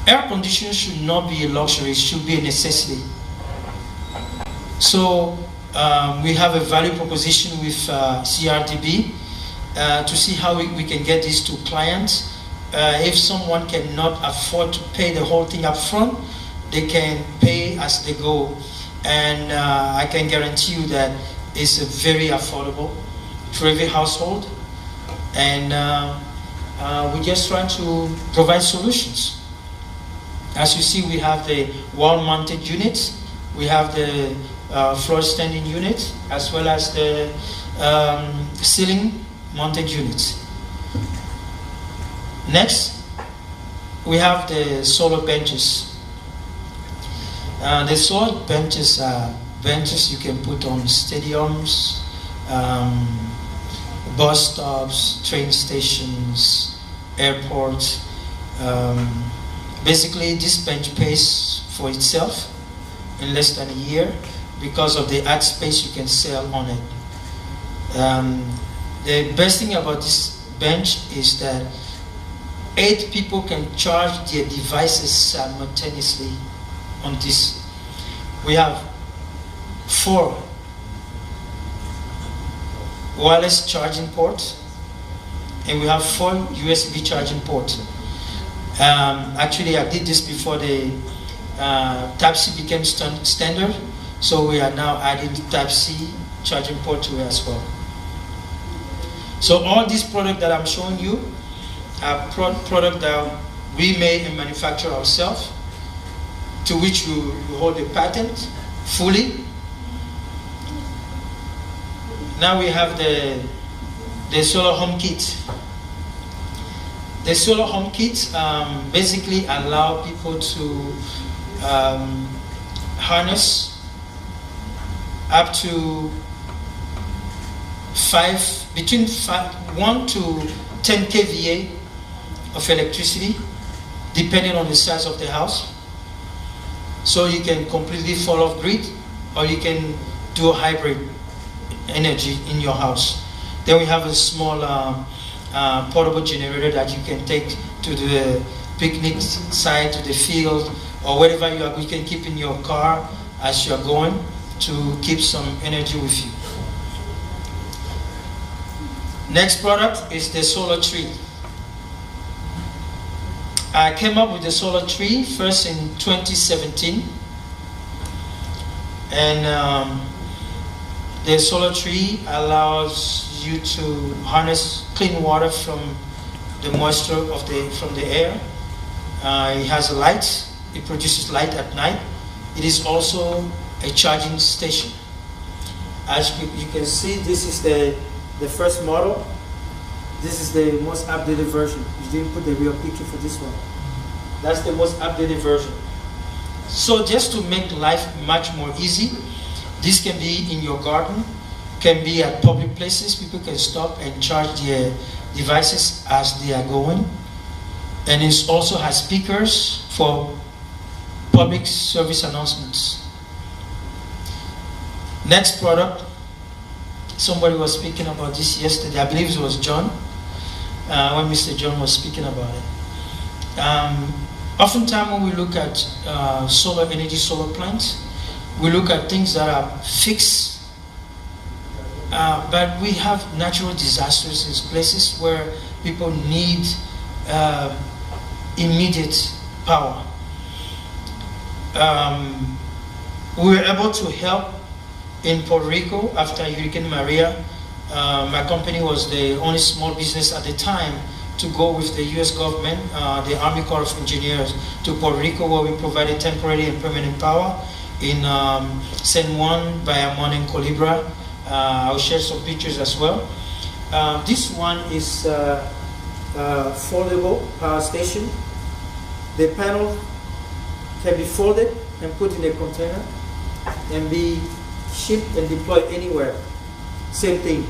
air conditioning should not be a luxury, it should be a necessity. So we have a value proposition with CRDB to see how we can get this to clients. If someone cannot afford to pay the whole thing up front, they can pay as they go. And I can guarantee you that it's very affordable for every household. And we're just trying to provide solutions. As you see, we have the wall-mounted units, we have the floor-standing unit, as well as the ceiling-mounted units. Next, we have the solar benches. The solar benches are benches you can put on stadiums, bus stops, train stations, airports. Basically, this bench pays for itself in less than a year because of the ad space you can sell on it. The best thing about this bench is that 8 people can charge their devices simultaneously on this. We have 4 wireless charging ports, and we have 4 USB charging ports. Actually, I did this before the Type-C became standard, so we are now adding Type-C charging port to it as well. So all these products that I'm showing you are products that we made and manufacture ourselves, to which we hold a patent fully. Now we have the solar home kit. The solar home kits basically allow people to harness up to between 1 to 10 kVA of electricity, depending on the size of the house. So you can completely fall off grid, or you can do a hybrid energy in your house. Then we have a small portable generator that you can take to the picnic side, to the field, or wherever you are. You can keep in your car as you are going to keep some energy with you. Next product is the solar tree. I came up with the solar tree first in 2017, and the solar tree allows you to harness clean water from the moisture from the air. It has a light. It produces light at night. It is also a charging station. As you can see, this is the first model. This is the most updated version. You didn't put the real picture for this one. That's the most updated version. So just to make life much more easy, this can be in your garden, can be at public places. People can stop and charge their devices as they are going. And it also has speakers for public service announcements. Next product, somebody was speaking about this yesterday. I believe it was John, when Mr. John was speaking about it. Oftentimes when we look at solar energy, solar plants, we look at things that are fixed, but we have natural disasters in places where people need immediate power. We were able to help in Puerto Rico after Hurricane Maria. My company was the only small business at the time to go with the US government, the Army Corps of Engineers, to Puerto Rico, where we provided temporary and permanent power in San Juan, Bayamon, and Colibra. I'll share some pictures as well. This one is a foldable power station. The panel can be folded and put in a container and be shipped and deployed anywhere. Same thing.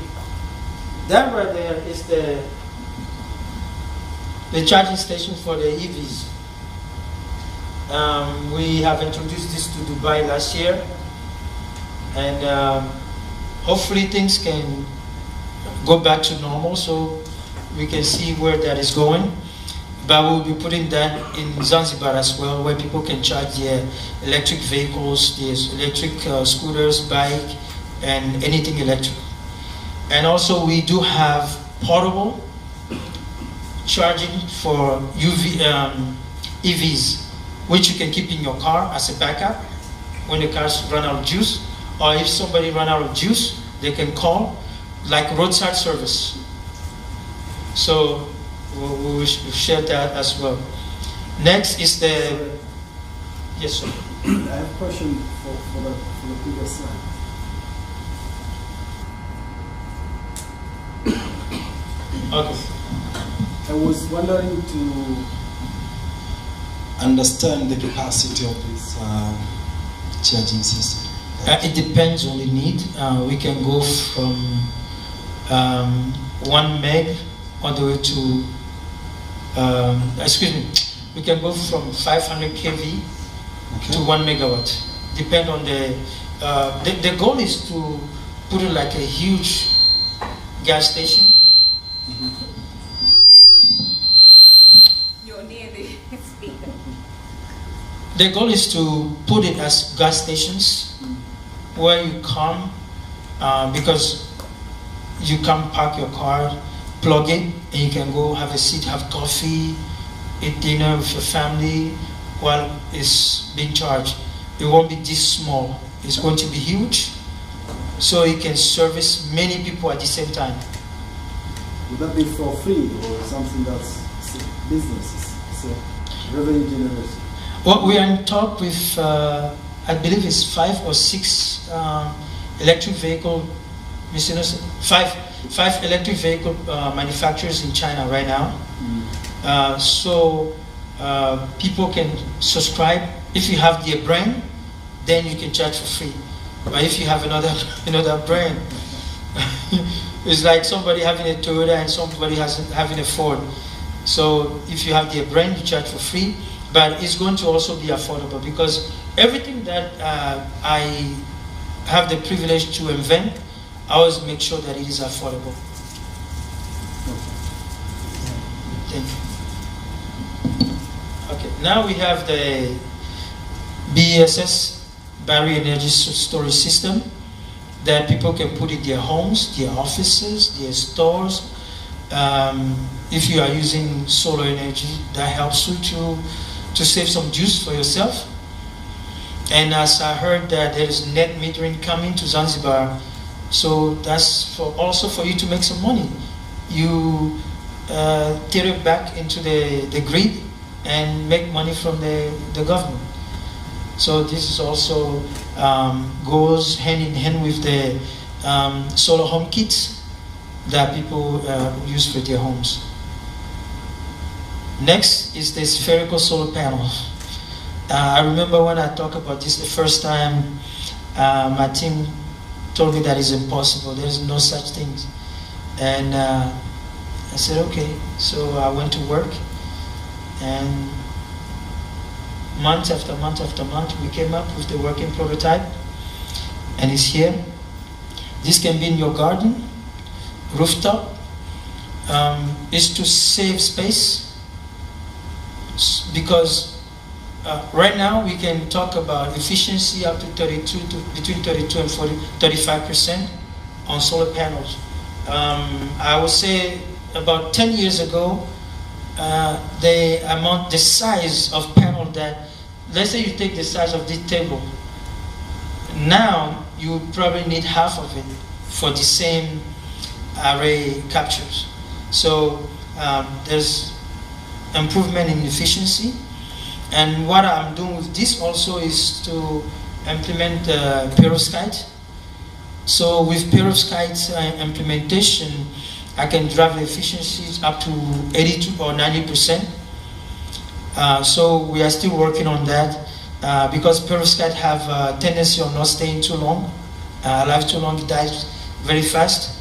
That right there is the charging station for the EVs. We have introduced this to Dubai last year, and hopefully things can go back to normal, so we can see where that is going. But we'll be putting that in Zanzibar as well, where people can charge their electric vehicles, their electric scooters, bike, and anything electric. And also we do have portable charging for EVs, which you can keep in your car as a backup when the cars run out of juice, or if somebody run out of juice, they can call, like roadside service. So we'll share that as well. Next is the, yes sir. I have a question for the previous slide. Okay. I was wondering to understand the capacity of this charging system. It depends on the need. We can go from 1 meg all the way to, we can go from 500 kV to 1 megawatt. Depend on the goal is to put it like a huge gas station. You're near the speaker. The goal is to put it as gas stations where you come, because you can park your car, plug it, and you can go have a seat, have coffee, eat dinner with your family while it's being charged. It won't be this small. It's going to be huge, so it can service many people at the same time. Would that be for free or something that's businesses, so revenue generation? Well, we are in talk with, I believe it's 5 or 6 electric vehicle, five electric vehicle manufacturers in China right now. So people can subscribe. If you have their brand, then you can charge for free. But if you have another brand, it's like somebody having a Toyota and somebody having a Ford. So if you have their brand, you charge for free. But it's going to also be affordable, because everything that I have the privilege to invent, I always make sure that it is affordable. Thank you. Okay, now we have the BESS, battery energy storage system, that people can put in their homes, their offices, their stores. If you are using solar energy, that helps you to save some juice for yourself. And as I heard that there is net metering coming to Zanzibar, so that's also for you to make some money. You get it back into the grid and make money from the government. So this is also goes hand in hand with the solar home kits that people use for their homes. Next is the spherical solar panel. I remember when I talked about this the first time, my team told me that it's impossible. There's no such thing. And I said, okay. So I went to work, and month after month after month, we came up with the working prototype, and it's here. This can be in your garden, rooftop. It's to save space, because right now we can talk about efficiency up to between 32 and 35% on solar panels. I would say about 10 years ago, the size of panel that, let's say you take the size of this table, now you probably need half of it for the same array captures. So there's improvement in efficiency. And what I'm doing with this also is to implement perovskite. So with perovskite implementation, I can drive the efficiencies up to 82 or 90%. So we are still working on that because perovskite have a tendency of not staying too long. Life too long, it dies very fast.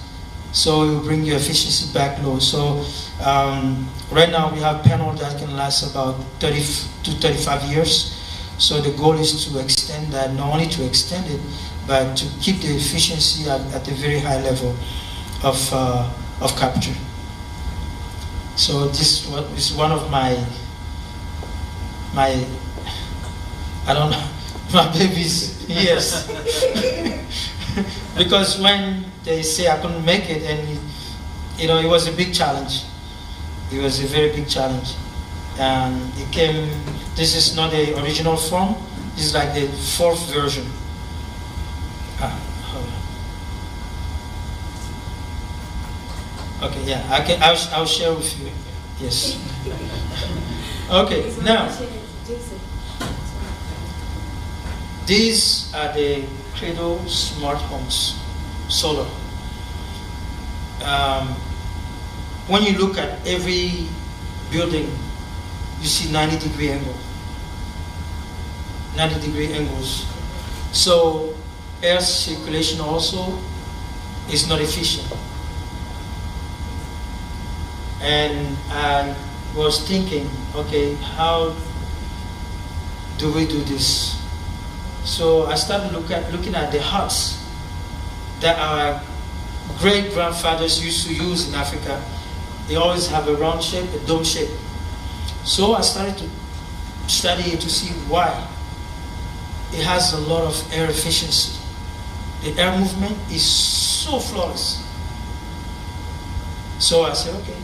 So it will bring your efficiency back low. So right now we have panels that can last about 30 to 35 years. So the goal is to extend that, not only to extend it, but to keep the efficiency at a very high level. of capture. So this is one of my I don't know, my baby's years. Because when they say I couldn't make it, and it was a big challenge. It was a very big challenge. And it came, this is not the original form, this is like the fourth version. Hold on. Okay, yeah, I'll share with you. Yes. Okay, now, these are the Credo smart homes, solar. When you look at every building, you see 90-degree angle. 90-degree angles. So air circulation also is not efficient. And I was thinking, okay, how do we do this? So I started looking at the huts that our great-grandfathers used to use in Africa. They always have a round shape, a dome shape. So I started to study it to see why. It has a lot of air efficiency. The air movement is so flawless. So I said, okay,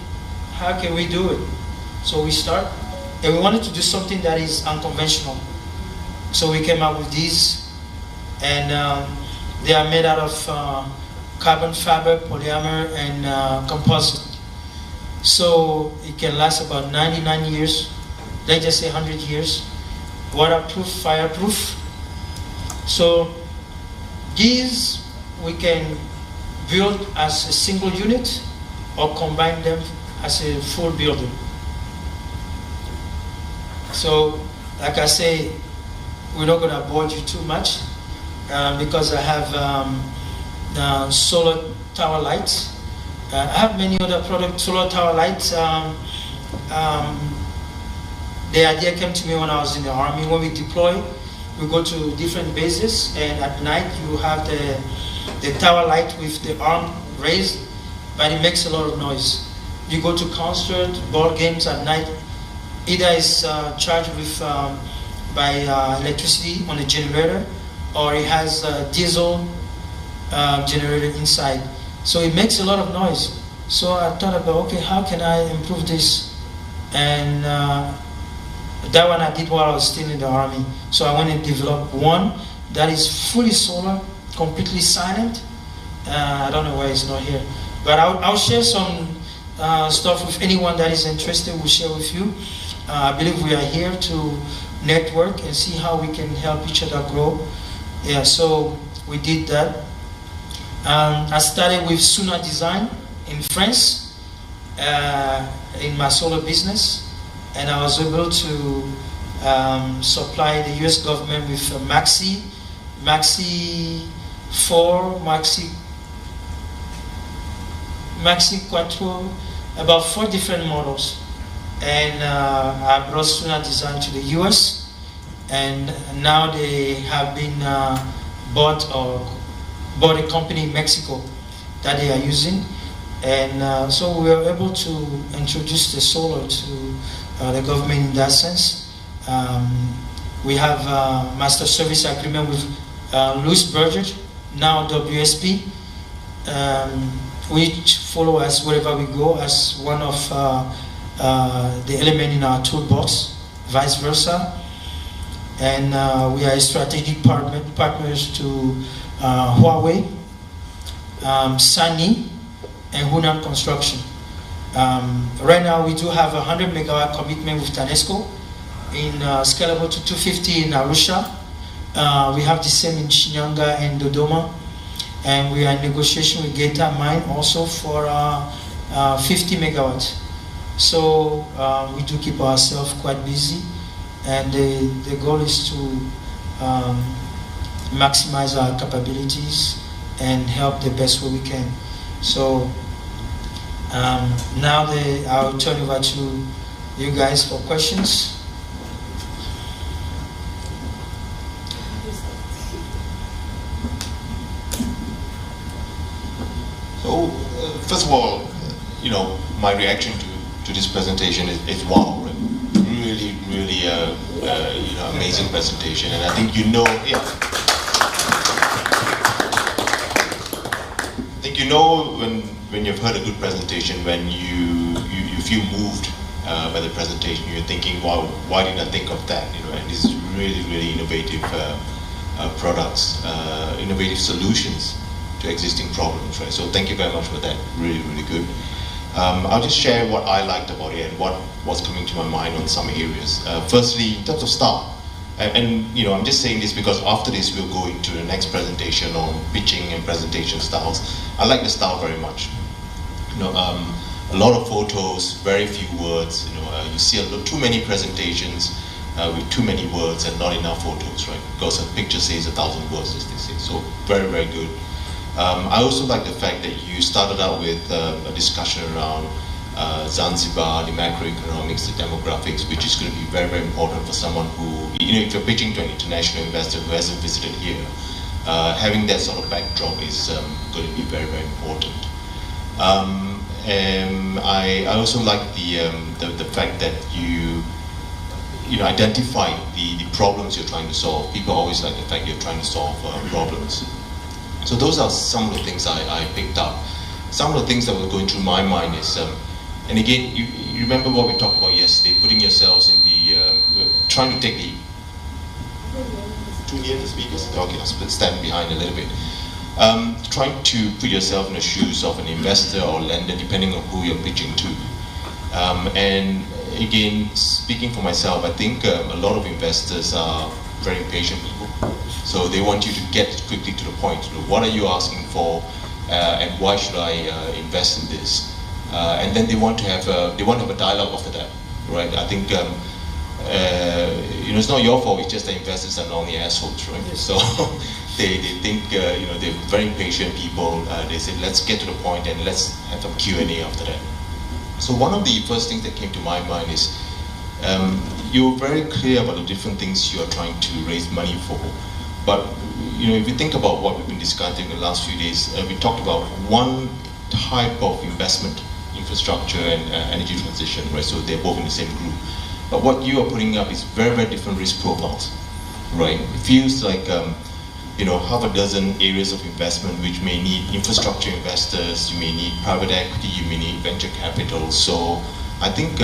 how can we do it? So we start, and we wanted to do something that is unconventional. So we came up with these, and they are made out of carbon fiber, polymer, and composite. So it can last about 99 years, let's just say 100 years, waterproof, fireproof. So these we can build as a single unit or combine them as a full building. So like I say, we're not going to bore you too much because I have solar tower lights. I have many other products, solar tower lights. The idea came to me when I was in the army. When we deploy, we go to different bases, and at night you have the tower light with the arm raised, but it makes a lot of noise. You go to concert, ball games at night, either it's charged with by electricity on a generator, or it has a diesel generator inside. So it makes a lot of noise. So I thought about, okay, how can I improve this? And that one I did while I was still in the army. So I went and developed one that is fully solar, completely silent. I don't know why it's not here. But I'll share some stuff with anyone that is interested. We'll share with you. I believe we are here to network and see how we can help each other grow. Yeah, so we did that. I started with Suna Design in France in my solar business, and I was able to supply the US government with Maxi 4, Maxi Quattro, about 4 different models. And I brought Suna Design to the US, and now they have been bought a company in Mexico that they are using. And so we were able to introduce the solar to the government in that sense. We have a master service agreement with Louis Berger, now WSP, which follow us wherever we go as one of the elements in our toolbox, vice versa. And we are strategic partners to Huawei, Sany, and Hunan Construction. Right now we do have a 100 megawatt commitment with TANESCO in scalable to 250 in Arusha. We have the same in Shinyanga and Dodoma, and we are in negotiation with Geita Mine also for 50 megawatts. So we do keep ourselves quite busy, and the goal is to maximize our capabilities and help the best way we can. So now I'll turn over to you guys for questions. So first of all, my reaction to this presentation is wow, right? Really, really, amazing presentation, and I think when you've heard a good presentation, when you feel moved by the presentation, you're thinking, wow, why didn't I think of that? And this is really, really innovative products, innovative solutions to existing problems, right? So thank you very much for that. Really, really good. I'll just share what I liked about it and what was coming to my mind on some areas. Firstly, in terms of style, and I'm just saying this because after this we'll go into the next presentation on pitching and presentation styles. I like the style very much. A lot of photos, very few words. You see too many presentations with too many words and not enough photos, right? Because a picture says 1,000 words, as they say. So very, very good. I also like the fact that you started out with a discussion around Zanzibar, the macroeconomics, the demographics, which is going to be very, very important for someone who, if you're pitching to an international investor who hasn't visited here, having that sort of backdrop is going to be very, very important. I also like the fact that you identify the problems you're trying to solve. People always like the fact you're trying to solve problems. So those are some of the things I picked up. Some of the things that were going through my mind is, and again, you remember what we talked about yesterday, putting yourselves in the, trying to take the, too near the speakers? Okay, I'll stand behind a little bit. Trying to put yourself in the shoes of an investor or lender, depending on who you're pitching to. And again, speaking for myself, I think a lot of investors are very impatient people. So they want you to get quickly to the point. What are you asking for, and why should I invest in this? And then they want to have a dialogue after that, right? I think it's not your fault. It's just that investors are normally assholes, right? Yes. So they think they're very impatient people. They say let's get to the point and let's have some Q&A after that. So one of the first things that came to my mind is you're very clear about the different things you are trying to raise money for. But if you think about what we've been discussing in the last few days, we talked about one type of investment, infrastructure and energy transition, right? So they're both in the same group. But what you are putting up is very, very different risk profiles, right? It feels like half a dozen areas of investment which may need infrastructure investors, you may need private equity, you may need venture capital. So I think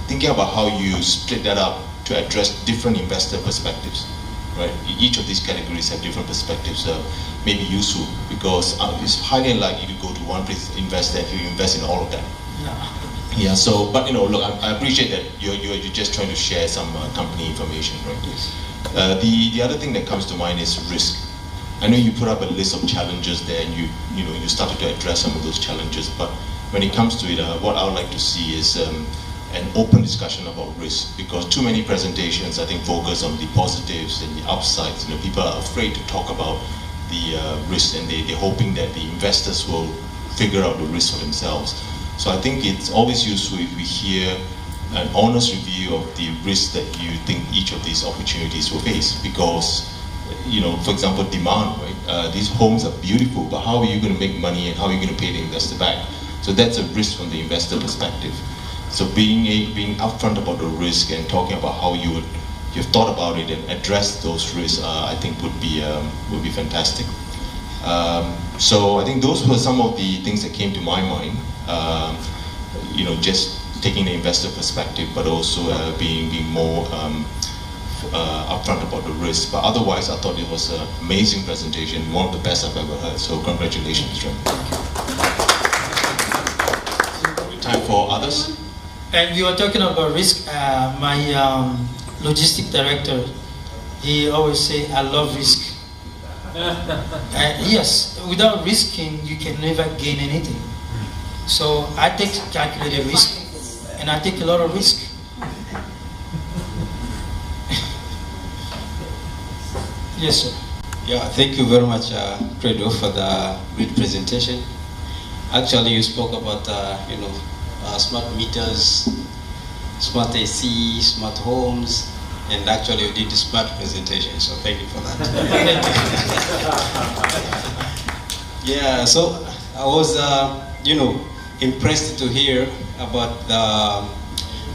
thinking about how you split that up to address different investor perspectives. Right? Each of these categories have different perspectives, may be useful because it's highly unlikely to go to one place invest that you invest in all of them. Yeah. So, but look, I appreciate that you're just trying to share some company information, right? Yes. The other thing that comes to mind is risk. I know you put up a list of challenges there, and you started to address some of those challenges. But when it comes to it, what I would like to see is an open discussion about risk, because too many presentations I think focus on the positives and the upsides. People are afraid to talk about the risk, and they're hoping that the investors will figure out the risk for themselves. So I think it's always useful if we hear an honest review of the risks that you think each of these opportunities will face, because for example, demand, right? These homes are beautiful, but how are you going to make money and how are you going to pay the investor back? So that's a risk from the investor perspective. So being upfront about the risk and talking about how you've thought about it and address those risks, I think would be fantastic. So I think those were some of the things that came to my mind. Just taking the investor perspective, but also being more upfront about the risk. But otherwise, I thought it was an amazing presentation, one of the best I've ever heard. So congratulations, John. Time for others. And we were talking about risk. My logistic director, he always say, I love risk. Yes, without risking, you can never gain anything. So I take calculated risk, and I take a lot of risk. Yes, sir. Yeah, thank you very much, Credo, for the great presentation. Actually, you spoke about, smart meters, smart AC, smart homes, and actually you did a smart presentation, so thank you for that. Yeah, so I was, impressed to hear about the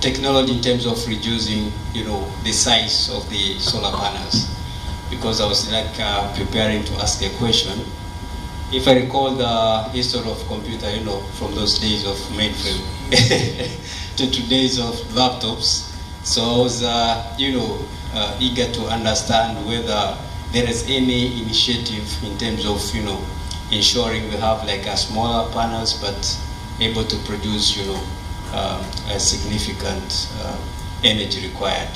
technology in terms of reducing, the size of the solar panels. Because I was preparing to ask a question. If I recall the history of computer, from those days of mainframe to today's of laptops, so I was, eager to understand whether there is any initiative in terms of, ensuring we have a smaller panels, but able to produce, a significant energy required.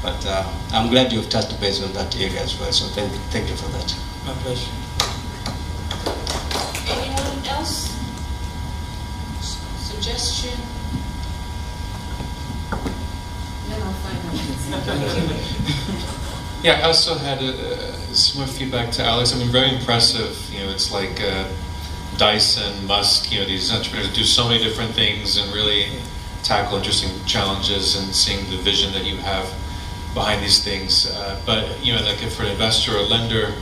But I'm glad you've touched base on that area as well, so thank you for that. My pleasure. Anyone else? Suggestion? Then I'll find out. Yeah, I also had similar feedback to Alex. I mean, very impressive. It's like Dyson, Musk, these entrepreneurs do so many different things and really tackle interesting challenges, and seeing the vision that you have behind these things. But like if for an investor or lender,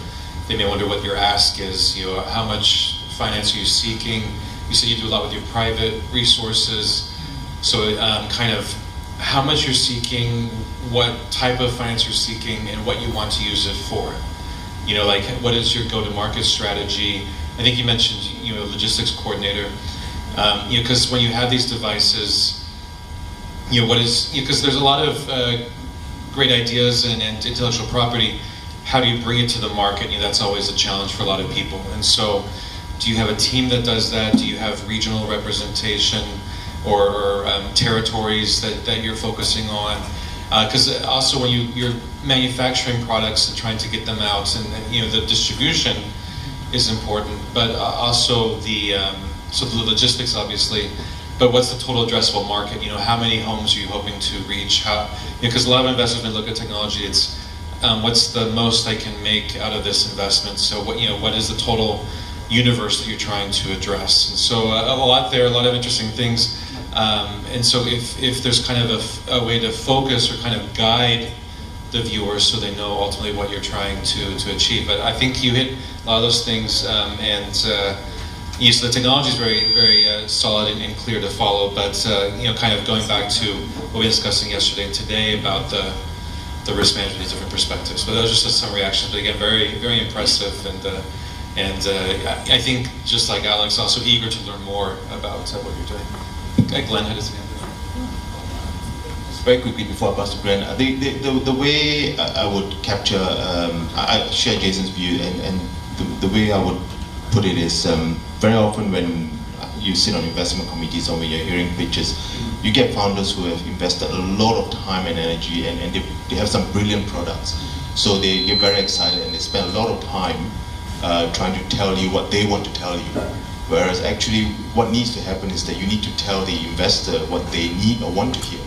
they may wonder what your ask is. How much finance are you seeking? You said you do a lot with your private resources. So kind of how much you're seeking, what type of finance you're seeking, and what you want to use it for. Like what is your go-to-market strategy? I think you mentioned, logistics coordinator. Because when you have these devices, because there's a lot of great ideas and intellectual property. How do you bring it to the market? That's always a challenge for a lot of people. And so, do you have a team that does that? Do you have regional representation or territories that you're focusing on? Because also when you're manufacturing products and trying to get them out, and the distribution is important, but also the logistics, obviously. But what's the total addressable market? How many homes are you hoping to reach? Because a lot of investors, when they look at technology, it's what's the most I can make out of this investment? So what is the total universe that you're trying to address? And so a lot of interesting things. And so if there's kind of a way to focus or kind of guide the viewers so they know ultimately what you're trying to achieve. But I think you hit a lot of those things, so the technology is very, very solid and clear to follow. But kind of going back to what we were discussing yesterday and today about the risk management, these different perspectives. But that was just some reactions. But again, very, very impressive, and I think just like Alex, also eager to learn more about what you're doing. Okay, Glenn had his hand. Very quickly before I pass to Glenn, the way I would capture, I share Jason's view, and the way I would put it is very often when you sit on investment committees or when you're hearing pitches, you get founders who have invested a lot of time and energy, and they have some brilliant products. So they get very excited and they spend a lot of time trying to tell you what they want to tell you. Whereas actually what needs to happen is that you need to tell the investor what they need or want to hear.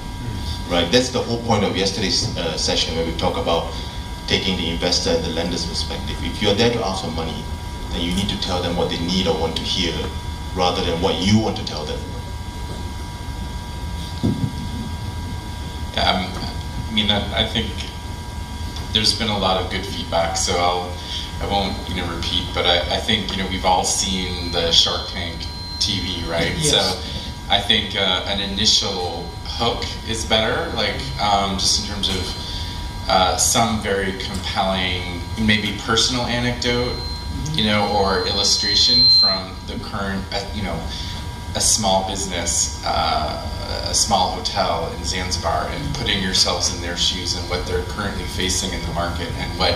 Right? That's the whole point of yesterday's session, where we talk about taking the investor and the lender's perspective. If you're there to ask for money, then you need to tell them what they need or want to hear, rather than what you want to tell them. I think there's been a lot of good feedback, so I won't repeat, but I think we've all seen the Shark Tank TV, right? Yes. So I think an initial hook is better, just in terms of some very compelling, maybe personal anecdote, or illustration from the current, a small business, a small hotel in Zanzibar, and putting yourselves in their shoes and what they're currently facing in the market and what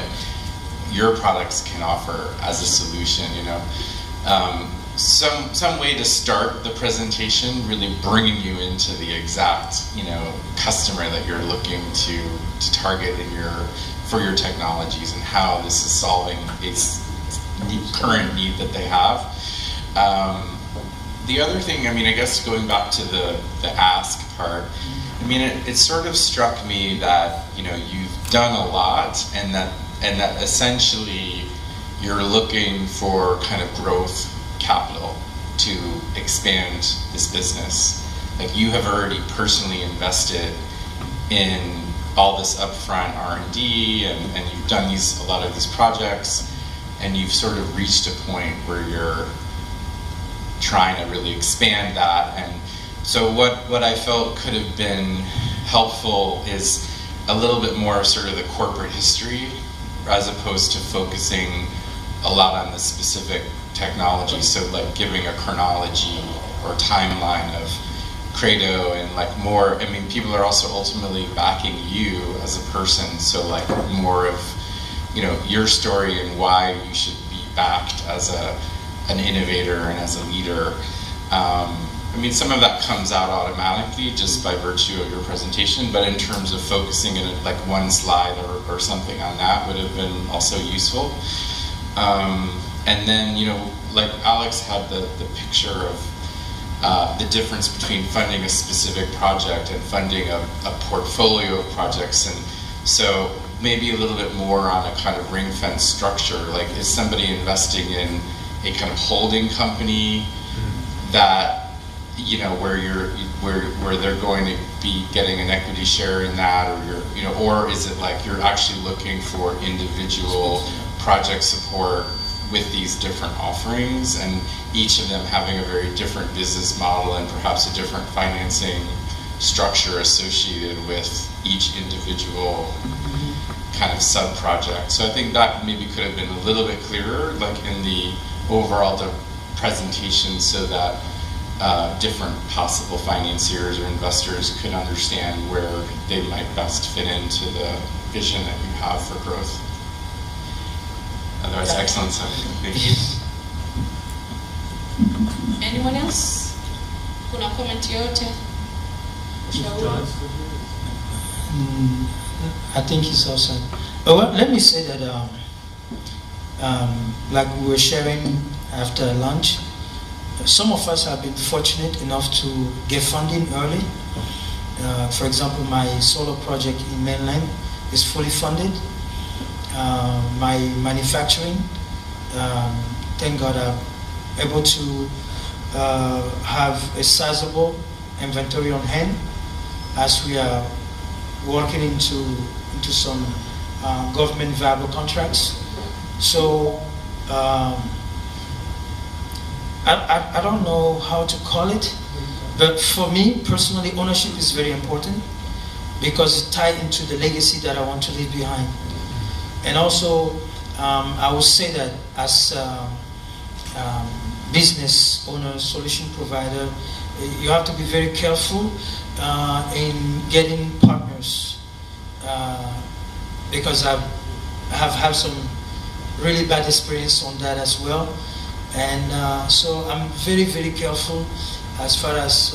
your products can offer as a solution. Some way to start the presentation, really bringing you into the exact customer that you're looking to target for your technologies, and how this is solving its current need that they have. The other thing, I guess going back to the ask part, it sort of struck me that you've done a lot, and that essentially you're looking for kind of growth capital to expand this business. Like, you have already personally invested in all this upfront R&D, and you've done a lot of these projects, and you've sort of reached a point where you're trying to really expand that. And so what I felt could have been helpful is a little bit more sort of the corporate history, as opposed to focusing a lot on the specific technology. So like giving a chronology or timeline of Credo, and like more, I mean, people are also ultimately backing you as a person, so like more of, you know, your story and why you should be backed as an innovator and as a leader. I mean, some of that comes out automatically just by virtue of your presentation, but in terms of focusing in like one slide or something on that would have been also useful. And then, you know, like Alex had the picture of the difference between funding a specific project and funding a portfolio of projects. And so maybe a little bit more on a kind of ring-fence structure. Like, is somebody investing in a kind of holding company that, you know, where they're going to be getting an equity share in that, or you're, you know, or is it like you're actually looking for individual project support with these different offerings, and each of them having a very different business model and perhaps a different financing structure associated with each individual kind of sub-project. So I think that maybe could have been a little bit clearer, like in the overall presentation, so that different possible financiers or investors could understand where they might best fit into the vision that you have for growth. Otherwise, excellent stuff. Thank you. Anyone else? Kuna comment yote? I think it's awesome. Well, let me say that, like we were sharing after lunch, some of us have been fortunate enough to get funding early. For example, my solar project in mainland is fully funded. My manufacturing, thank God I'm able to have a sizable inventory on hand as we are working into some government viable contracts. So I don't know how to call it, but for me personally, ownership is very important because it ties into the legacy that I want to leave behind. And also, I would say that as a business owner, solution provider, you have to be very careful in getting partners, because I have had some really bad experience on that as well. And so I'm very, very careful as far as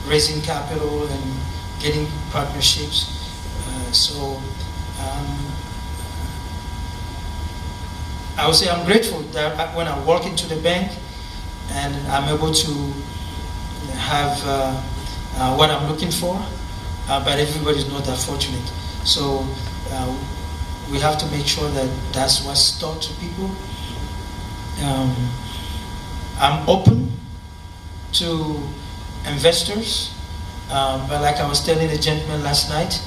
raising capital and getting partnerships. I would say I'm grateful that when I walk into the bank and I'm able to have what I'm looking for, but everybody's not that fortunate. So we have to make sure that that's what's taught to people. I'm open to investors, but like I was telling the gentleman last night,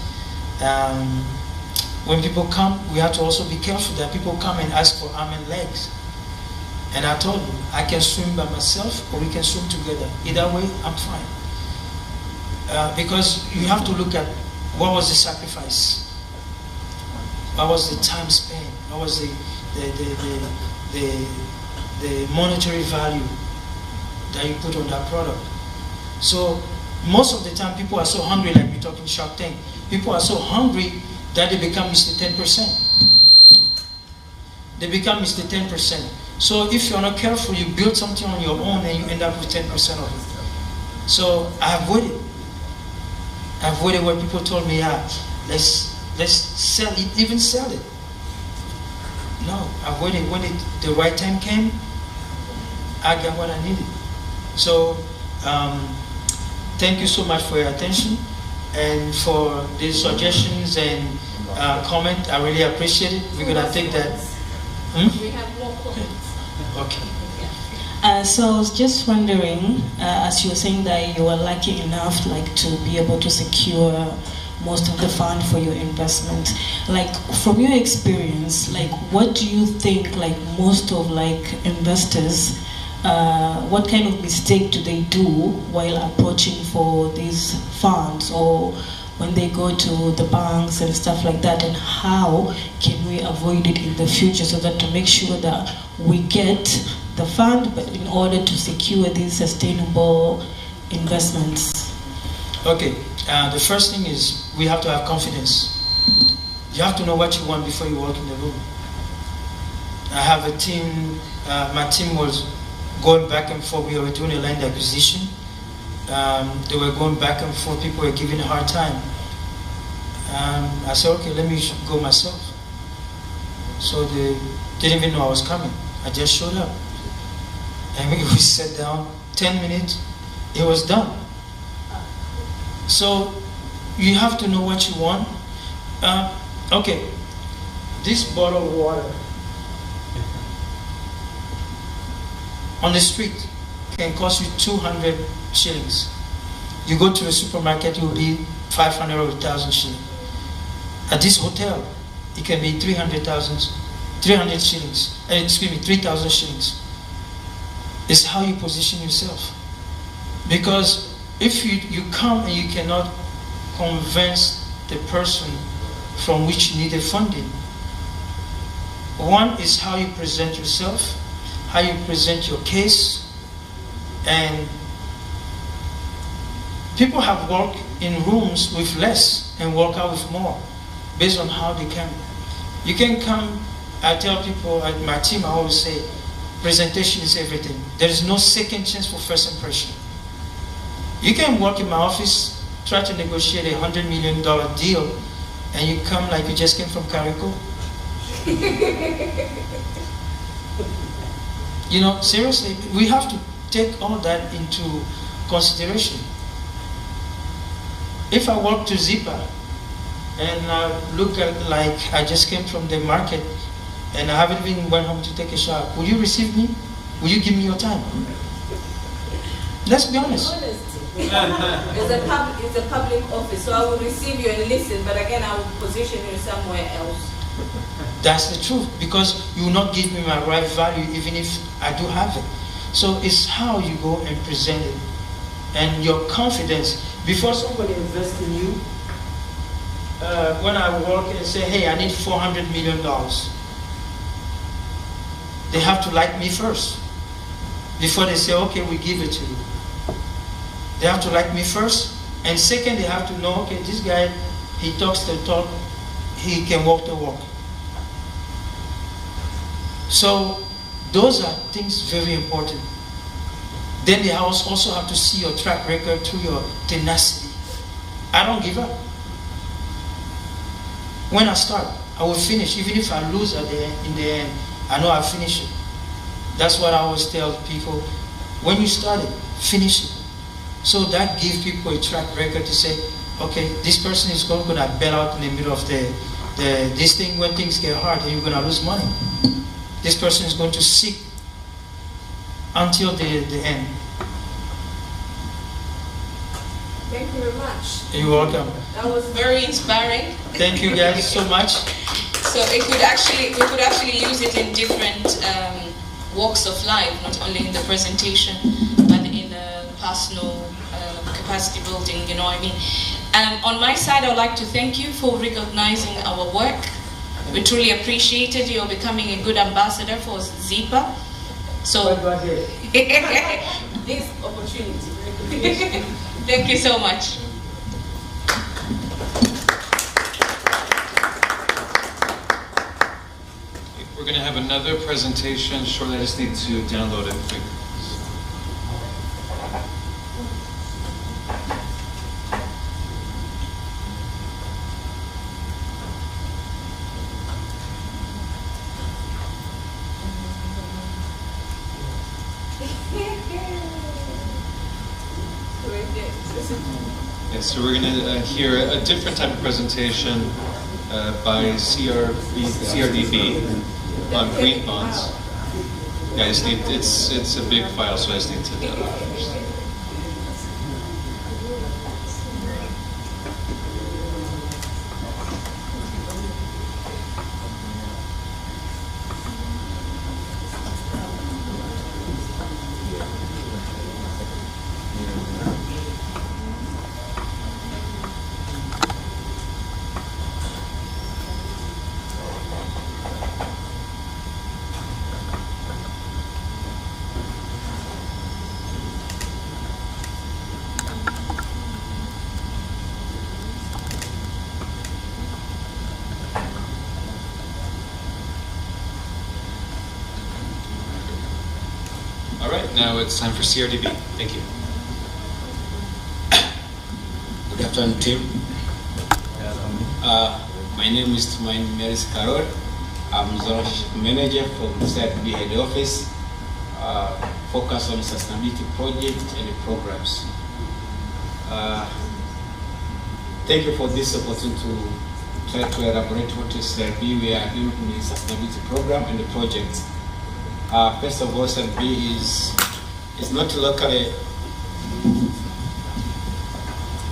when people come, we have to also be careful that people come and ask for arm and legs. And I told them, I can swim by myself or we can swim together. Either way, I'm fine. Because you have to look at what was the sacrifice, what was the time spent, what was the monetary value that you put on that product. So most of the time people are so hungry, like we're talking Shark Tank, people are so hungry that they become Mr. 10%. They become Mr. 10%. So if you're not careful, you build something on your own and you end up with 10% of it. So I avoided. I avoided when people told me, yeah, let's sell it, even sell it. No, I avoided. When the right time came, I got what I needed. So thank you so much for your attention and for the suggestions and comment. I really appreciate it. We're gonna take that. We have more comments. Okay. So I was just wondering, as you were saying that you were lucky enough, like, to be able to secure most of the fund for your investment, like, from your experience, like, what do you think, like, most of, like, investors what kind of mistake do they do while approaching for these funds, or when they go to the banks and stuff like that, and how can we avoid it in the future so that to make sure that we get the fund, but in order to secure these sustainable investments? Okay, the first thing is we have to have confidence. You have to know what you want before you walk in the room. I have a team, my team was going back and forth. We were doing a land acquisition. They were going back and forth. People were giving a hard time. I said, okay, let me go myself. So they didn't even know I was coming. I just showed up. And we sat down, 10 minutes, it was done. So you have to know what you want. Okay, this bottle of water on the street can cost you 200 shillings. You go to the supermarket, it will be 500 or 1,000 shillings. At this hotel, it can be 300 shillings. Excuse me, 3,000 shillings. It's how you position yourself. Because if you come and you cannot convince the person from which you need the funding, one is how you present yourself, how you present your case, and people have worked in rooms with less and work out with more based on how they come. You can come, I tell people at my team, I always say, presentation is everything. There is no second chance for first impression. You can work in my office, try to negotiate a $100 million deal, and you come like you just came from Carrico. You know, seriously, we have to take all that into consideration. If I walk to Zipa and I look at like I just came from the market and I haven't even went home to take a shower, will you receive me? Will you give me your time? Let's be honest. It's a public office, so I will receive you and listen, but again I will position you somewhere else. That's the truth, because you will not give me my right value even if I do have it. So it's how you go and present it. And your confidence, before somebody invests in you, when I walk and say, hey, I need $400 million, they have to like me first. Before they say, okay, we give it to you. They have to like me first. And second, they have to know, okay, this guy, he talks the talk, he can walk the walk. So those are things very important. Then they also have to see your track record through your tenacity. I don't give up. When I start, I will finish. Even if I lose in the end, I know I'll finish it. That's what I always tell people. When you start it, finish it. So that gives people a track record to say, okay, this person is going to bail out in the middle of this thing when things get hard and you're going to lose money. This person is going to seek until the end. Thank you very much. You're welcome. That was very inspiring. Thank you guys so much. So we could actually use it in different walks of life, not only in the presentation, but in the personal capacity building, you know what I mean? On my side, I would like to thank you for recognizing our work. We truly appreciate it. You're becoming a good ambassador for Zipa. So, this opportunity. Thank you so much. We're going to have another presentation shortly. I just need to download it quick. So we're going to hear a different type of presentation by CRDB on green bonds. Yeah, it's a big file, so I just need to download it first. now it's time for CRDB. Thank you. Good afternoon, team. My name is Tumaini Meris Karol. I'm the manager from CRDB head office, focus on sustainability projects and programs. Thank you for this opportunity to try to elaborate what is CRDB we are doing in the sustainability program and the project. First of all, CRDB is not locally.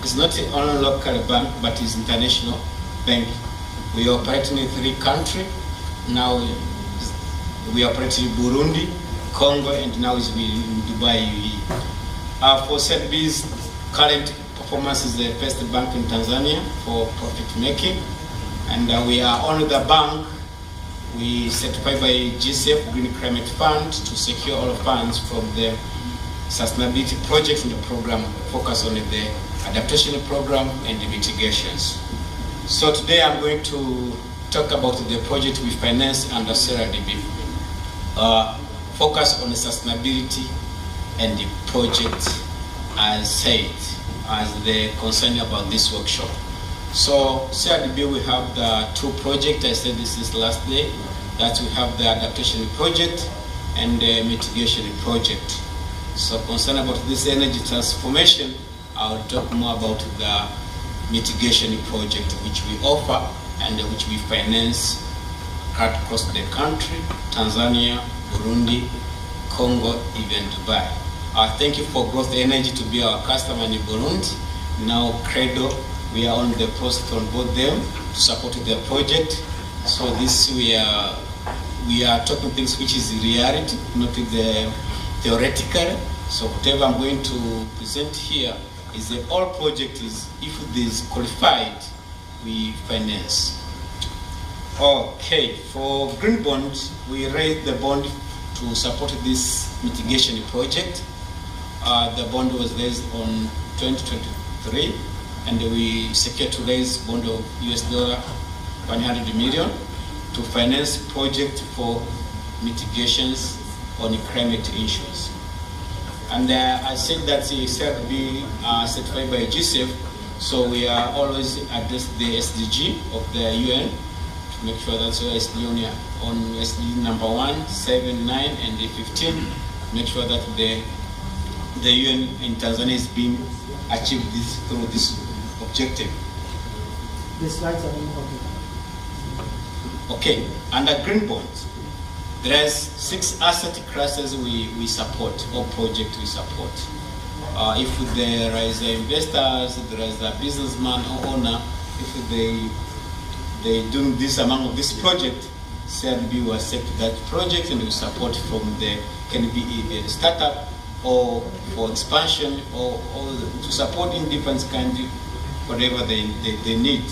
It's not only local bank, but it's international bank. We operate in 3 countries. Now we operate in Burundi, Congo, and now is in Dubai, UAE. For CRDB's current performance is the first bank in Tanzania for profit making, and we are only the bank we certified by GCF Green Climate Fund to secure all funds from the sustainability projects in the program, focus on the adaptation program and the mitigations. So today I'm going to talk about the project we finance under CRDB. Focus on the sustainability and the project as said, as the concern about this workshop. So CRDB, we have the 2 projects. I said this is last day, that we have the adaptation project and the mitigation project. So concern about this energy transformation, I'll talk more about the mitigation project which we offer and which we finance across the country, Tanzania, Burundi, Congo, even Dubai. Thank you for Growth Energy to be our customer in Burundi. Now Credo, we are on the process to onboard them to support their project. So this we are talking things which is reality, not the theoretical. So whatever I'm going to present here is that all project is, if it is qualified, we finance. Okay, for green bond, we raised the bond to support this mitigation project. The bond was raised on 2023, and we secured to raise bond of $100 million to finance project for mitigations on climate issues. And I said that CRDB certified by GCF, so we are always address the SDG of the UN to make sure that SDG on SDG number 1, 7, 9, and 15, make sure that the UN in Tanzania is being achieved through this objective. The slides are important. Okay, under green bonds, there is 6 asset classes we support, or project we support. If there is investors, there is a businessman or owner, if they doing this among this project, CRDB will accept that project and we support from the, can be either a startup or for expansion or to support in different countries, whatever they need.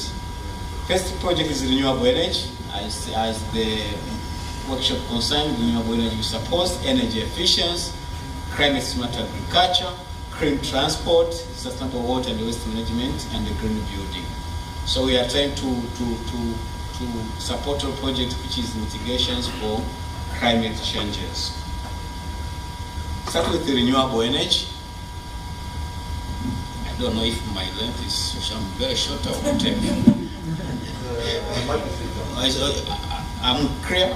First project is renewable energy, as the workshop concerned. Renewable energy supports energy efficiency, climate smart agriculture, clean transport, sustainable water and waste management, and the green building. So we are trying to support a project which is mitigations for climate changes. Start with the renewable energy. I don't know if my length is very short or whatever. I'm clear.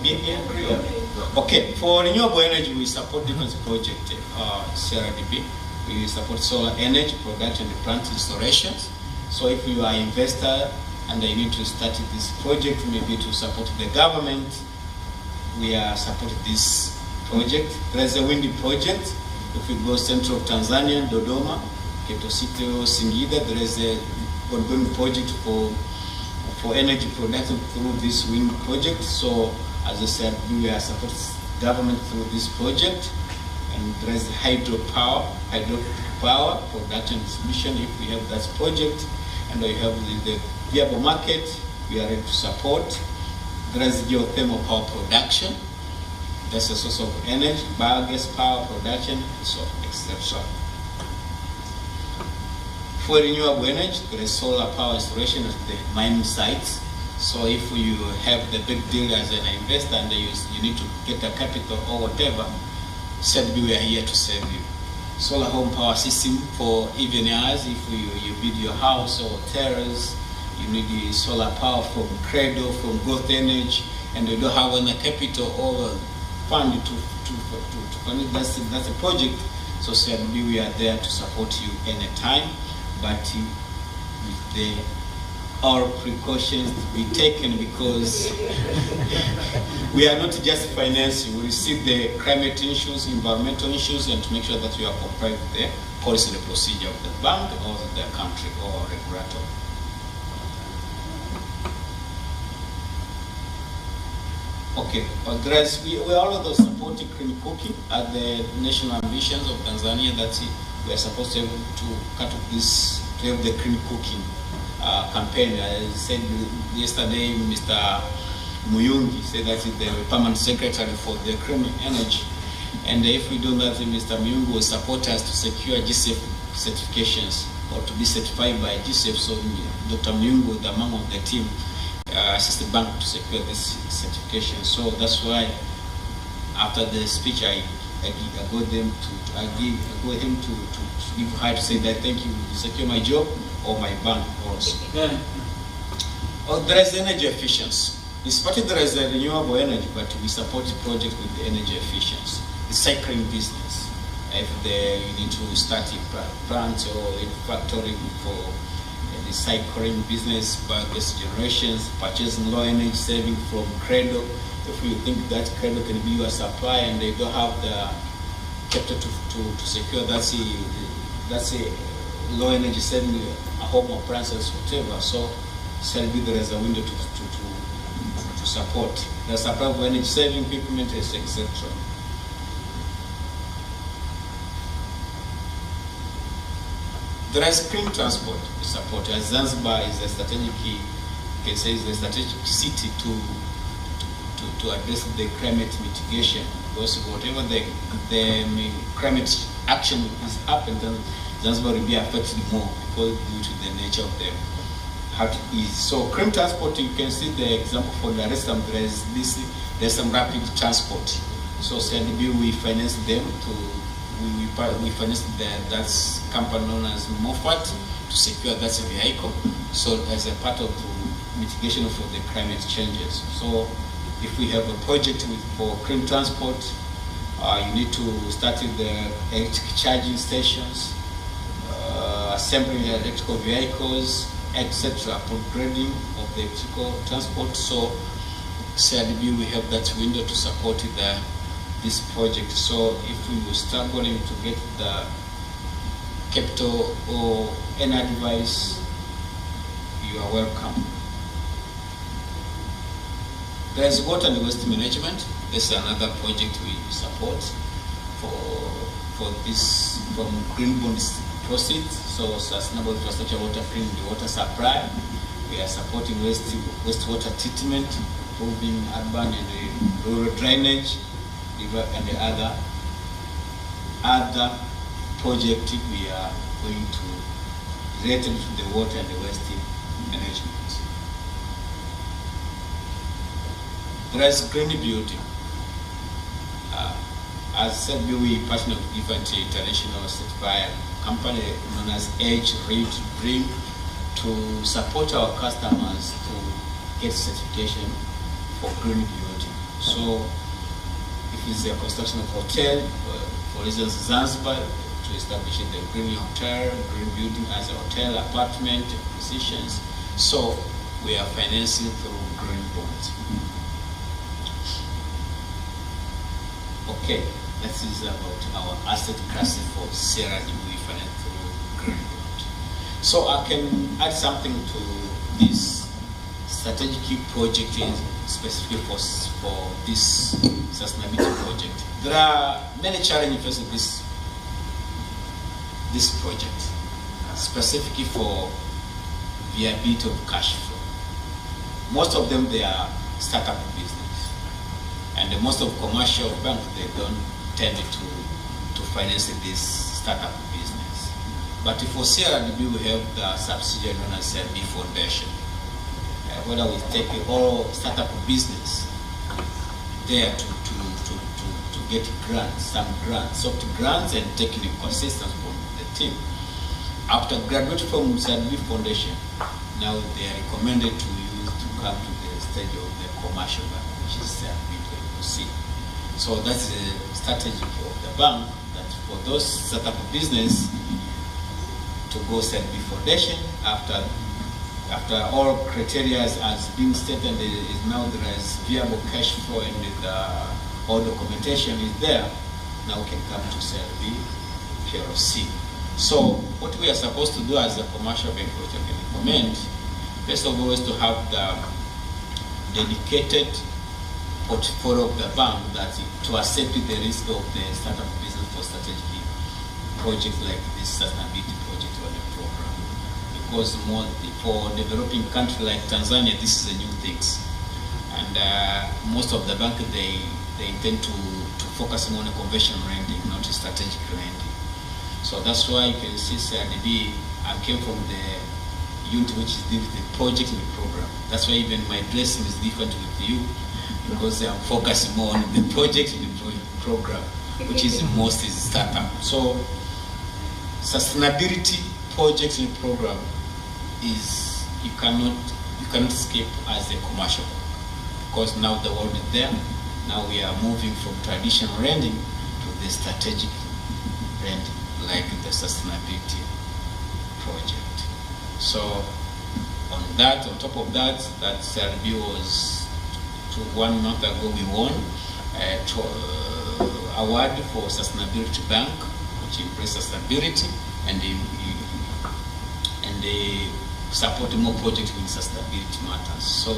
Clear. Okay, for renewable energy, we support different projects. CRDB, we support solar energy production and plant installations. So if you are an investor and you need to start this project, maybe to support the government, we are supporting this project. There is a windy project. If we go central of Tanzania, Dodoma, Ketosito, Singida, there is a ongoing project for energy production through this wind project. So as I said, we are supporting government through this project. And there is hydropower production distribution. If we have that project and we have the viable market, we are ready to support. There is geothermal power production. That's a source of energy, biogas power production, so etc. For renewable energy, there is solar power installation at the mining sites. So if you have the big deal as an investor and you need to get a capital or whatever, said we are here to serve you. Solar home power system for even us, if you build your house or terrace, you need the solar power from Credo, from Growth Energy, and you don't have any capital or fund to fund it. That's a project. So CRDB, we are there to support you anytime, but with all precautions to be taken, because we are not just financing. We receive the climate issues, environmental issues, and to make sure that we are compliant with the policy and the procedure of the bank or the country or regulator. Okay, we are also supporting clean cooking at the national ambitions of Tanzania. That we are supposed to cut off this, to have the clean cooking campaign. I said yesterday, Mr. Muyungi said that is the permanent secretary for the clean energy. And if we do that, Mr. Muyungi will support us to secure GSF certifications or to be certified by GSF. So Dr. Muyungi, the member of the team, assist the bank to secure this certification. So that's why after the speech I go him to give her to say that thank you, to secure my job or my bank also. Yeah. Oh, there is energy efficiency. In spite there is a renewable energy, but we support the project with the energy efficiency. Recycling business. If you need to start a plant or a factory for recycling business, biogas generations, purchasing low energy saving from Credo. If you think that Credo can be your supply and they don't have the capital to secure, that's a low energy saving, a home appliances, whatever. So CRDB, there is a window to support the supply of energy saving equipment, etc. There is clean transport support. As Zanzibar is a strategic, you can say, is a strategic city to address the climate mitigation. Because whatever the climate action is happening, then Zanzibar will be affected more because due to the nature of them. How it is. So clean transport, you can see the example for Dar es Salaam. There's some rapid transport. So CRDB, we finance them we financed that company known as Moffat to secure that vehicle. So as a part of the mitigation for the climate changes. So if we have a project for clean transport, you need to start with the electric charging stations, assembling electrical vehicles, etc. Upgrading of the electrical transport. So CRDB, we have that window to support this project. So if we were struggling to get the capital or any advice, you are welcome. There is water and waste management. This is another project we support for this from green bonds proceeds. So sustainable infrastructure, water, clean water supply. We are supporting wastewater treatment, improving urban and rural drainage, and the other project we are going to related to the water and the waste management. There is green building. As I said, we partner with different international certifier company known as Edge, Read, Dream to support our customers to get certification for green building. So if it's a construction of hotel, for instance, Zanzibar, to establish the green hotel, green building as a hotel, apartment, positions. So we are financing through green bonds. Okay, this is about our asset class for CRDB we finance through green bond. So I can add something to this strategic project specifically for this sustainability project. There are many challenges in this project, specifically for viability of cash flow. Most of them, they are startup business, and most of commercial banks, they don't tend to finance this startup business. But for CRDB, we have the subsidiary known as CRDB Foundation. Whether we take all startup business there to get grants, some grants, soft grants and technical assistance from the team. After graduating from CRDB Foundation, now they are recommended to come to the stage of the commercial bank, which is CRDB. So that's the strategy of the bank, that for those startup business to go CRDB Foundation, after all criteria has been stated, now there is viable cash flow and all documentation is there, now we can come to CRDB PLC. So what we are supposed to do as a commercial bank, which I can recommend, first of all, is to have the dedicated portfolio of the bank that to accept the risk of the startup business for strategic projects like this sustainability project or the program. Because for developing country like Tanzania, this is a new thing. And most of the bank, they intend to focus more on conventional lending, not strategic lending. So that's why you can see CRDB, I came from the unit which is the project and the program. That's why even my dressing is different with you, because I'm focusing more on the project and the program, which is mostly startup. So sustainability projects and program is you cannot skip as a commercial, because now the world is there. Now we are moving from traditional lending to the strategic lending, like the sustainability project. So on top of that CRDB was 1 month ago we won award for sustainability bank, which embraces sustainability and they support more projects in sustainability matters. So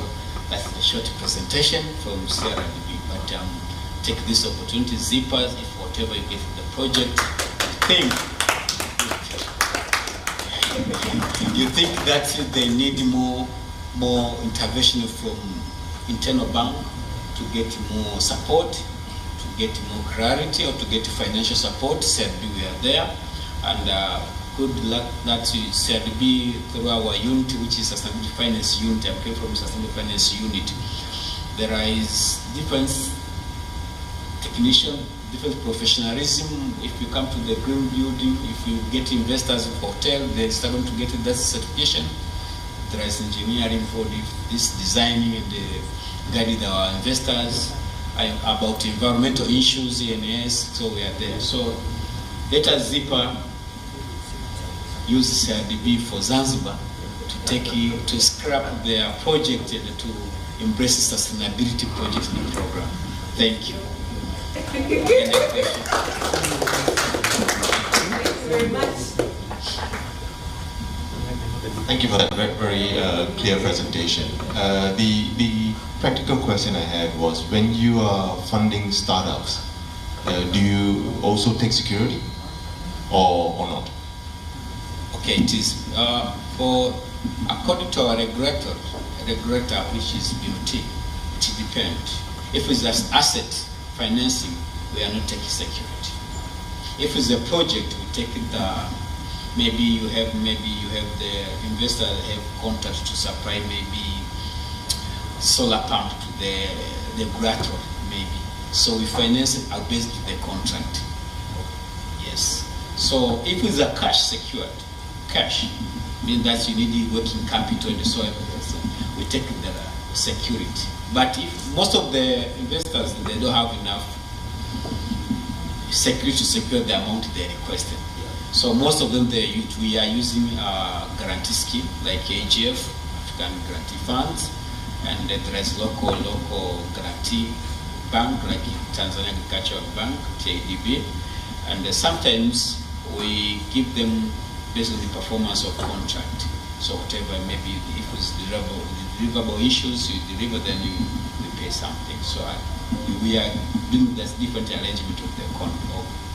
that's the short presentation from CRDB. But take this opportunity, zippers, if whatever you get in the project, you think that they need more intervention from internal bank to get more support, to get more clarity, or to get financial support. CRDB, we are there, and good luck that CRDB through our unit, which is Sustainability Finance Unit. I came from Sustainability Finance Unit. There is different technician, different professionalism. If you come to the green building, if you get investors in hotel, they start to get that certification. There is engineering for this designing and guiding our investors about environmental issues, ENS. So we are there. So let us zipper use CRDB for Zanzibar to scrap their project and to embrace the sustainability project in the program. Thank you. Thank you very much. Thank you for that very clear presentation. The practical question I had was, when you are funding startups, do you also take security or not? Okay, it is according to our regulator, which is BOT, it depends. If it's an asset financing, we are not taking security. If it's a project, we take maybe you have the investor have contract to supply maybe solar pump to the regulator maybe. So we finance it based on the contract. Yes. So if it's a cash secured, cash means that you need working capital and so on. We take the security. But if most of the investors, they don't have enough security to secure the amount they requested. So most of them, we are using a guarantee scheme like AGF, African Guarantee Funds, and there is local guarantee bank like Tanzania Agricultural Bank, TADB, and sometimes we give them based on the performance of contract. So whatever, maybe if it's deliverable issues, you deliver, then you pay something. So we are doing this different arrangement of the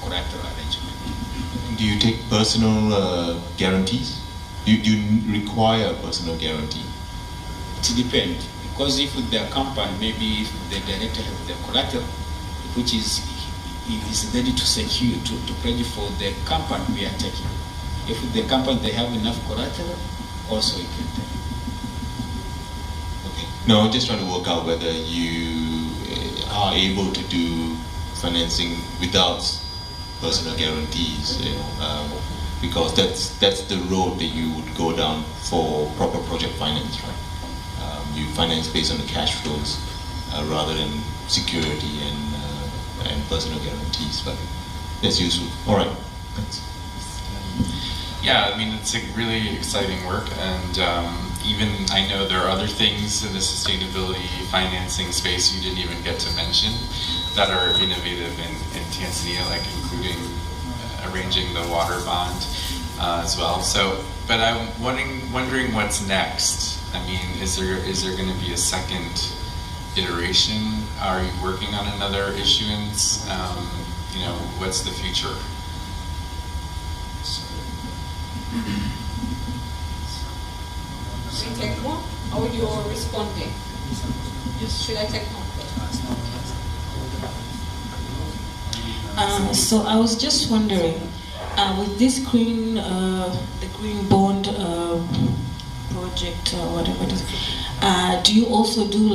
collateral arrangement. Do you take personal guarantees? Do you require a personal guarantee? It depends, because if the company, maybe if the director has the collateral, which is ready to secure, to pledge for the company, we are taking. If the company, they have enough collateral, also we can take. Okay. No, I'm just trying to work out whether you are able to do financing without personal guarantees, because that's the road that you would go down for proper project finance, right? You finance based on the cash flows rather than security and personal guarantees, but that's useful. All right, thanks. Yeah, I mean, it's a really exciting work, and even I know there are other things in the sustainability financing space you didn't even get to mention that are innovative in Tanzania, like including arranging the water bond as well. So, but I'm wondering what's next. I mean, is there going to be a second iteration? Are you working on another issuance? You know, what's the future? Should I take more, or you're responding? Yes. Should I take more? So I was just wondering, with this the green bond project or whatever it is, do you also do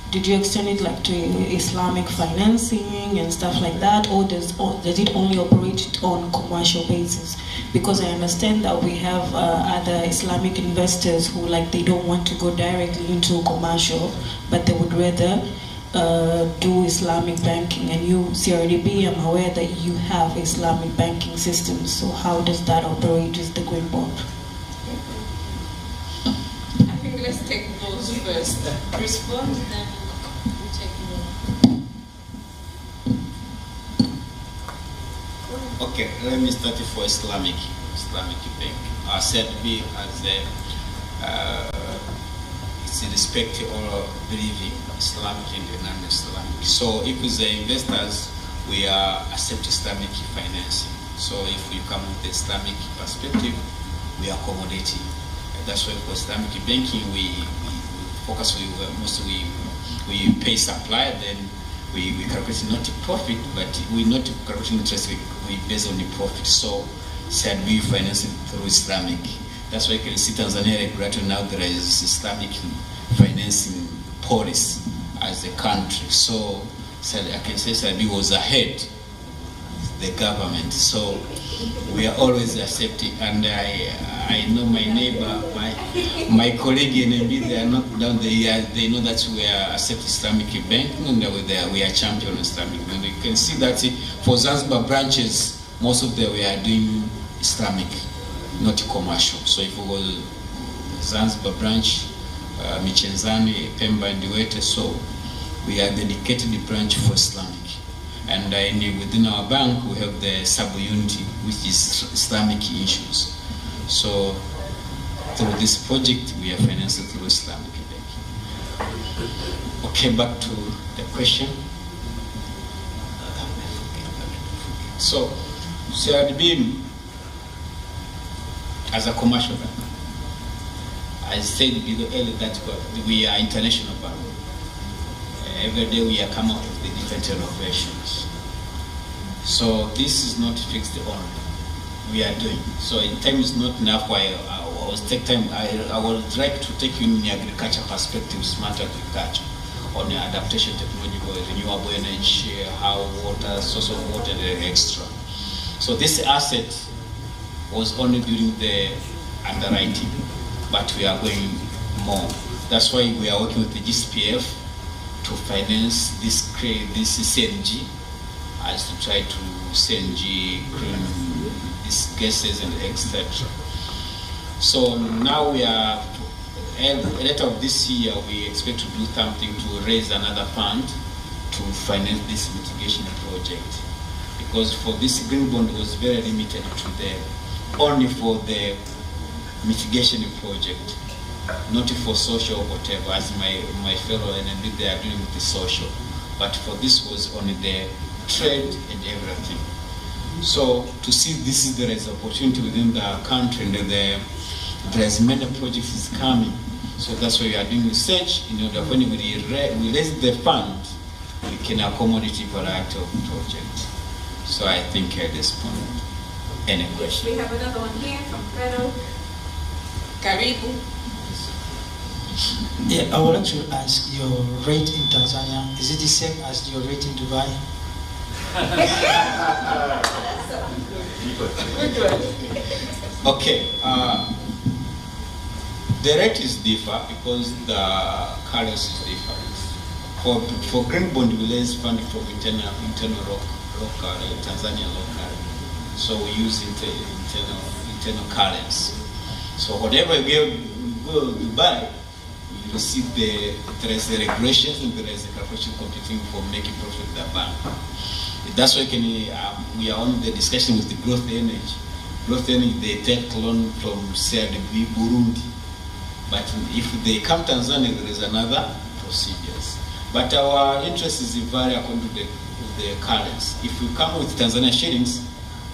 did you extend it to Islamic financing and stuff like that, or does it only operate on commercial basis? Because I understand that we have other Islamic investors who they don't want to go directly into commercial, but they would rather do Islamic banking. And you, CRDB, I'm aware that you have Islamic banking systems. So how does that operate with the green bond? I think let's take those first. Respond, then we take more. Okay, let me start for Islamic bank. CRDB as it's respect or believing Islamic and non-Islamic. So if the investors, we are accept Islamic financing. So if we come with the Islamic perspective, we are accommodating. That's why for Islamic banking, we focus, mostly we pay supply, then we calculate not profit, but we not calculating interest, we based on the profit. So said we finance it through Islamic. That's why you can see Tanzania regulator now there is Islamic financing policy as a country. So I can say SRB was ahead the government. So we are always accepting, and I know my neighbor, my colleague in NB, they are not down there. They know that we are accept Islamic banking, and we are champion of Islamic banking. You can see that for Zanzibar branches, most of them we are doing Islamic, not commercial. So if we go Zanzibar branch, Michenzani, Pemba and Diwete, so we are dedicated branch for Islamic. And within our bank, we have the sub-unit, which is Islamic issues. So through this project, we are financed through Islamic banking. Okay, back to the question. So CRDB as a commercial bank, I said earlier that we are international bank. Every day we are coming out with the different innovations. So this is not fixed only. We are doing. So in time is not enough. I was take time. I would like to take you in the agriculture perspective, smart agriculture, on the adaptation technology, renewable energy, how water, source of water, and extra. So this asset was only during the underwriting, but we are going more. That's why we are working with the GCPF to finance this CNG, as to try to CNG clean these gases and etc. So now we are, later of this year, we expect to do something to raise another fund to finance this mitigation project. Because for this green bond was very limited to only for the mitigation project, not for social or whatever, as my fellow NMB, they are doing with the social. But for this was only the trade and everything. So to see there is opportunity within the country, and there's many projects is coming. So that's why we are doing research in order when we raise the fund, we can accommodate a variety of projects. So I think at this point, any question? We have another one here from Pedro. Karibu. Yeah, I would like to ask, your rate in Tanzania, is it the same as your rate in Dubai? Okay. The rate is differ because the currency is different. For green bond, we raise fund from internal local Tanzanian local. So we use internal currency. So whatever we go to buy, we receive there is the regulations and there is the calculation computing for making profit with the bank. That's why we are on the discussion with the growth energy. Growth energy, they take loan from CRDB Burundi. But if they come Tanzania, there is another procedures. But our interest is vary according to the currency. If we come with Tanzania shillings,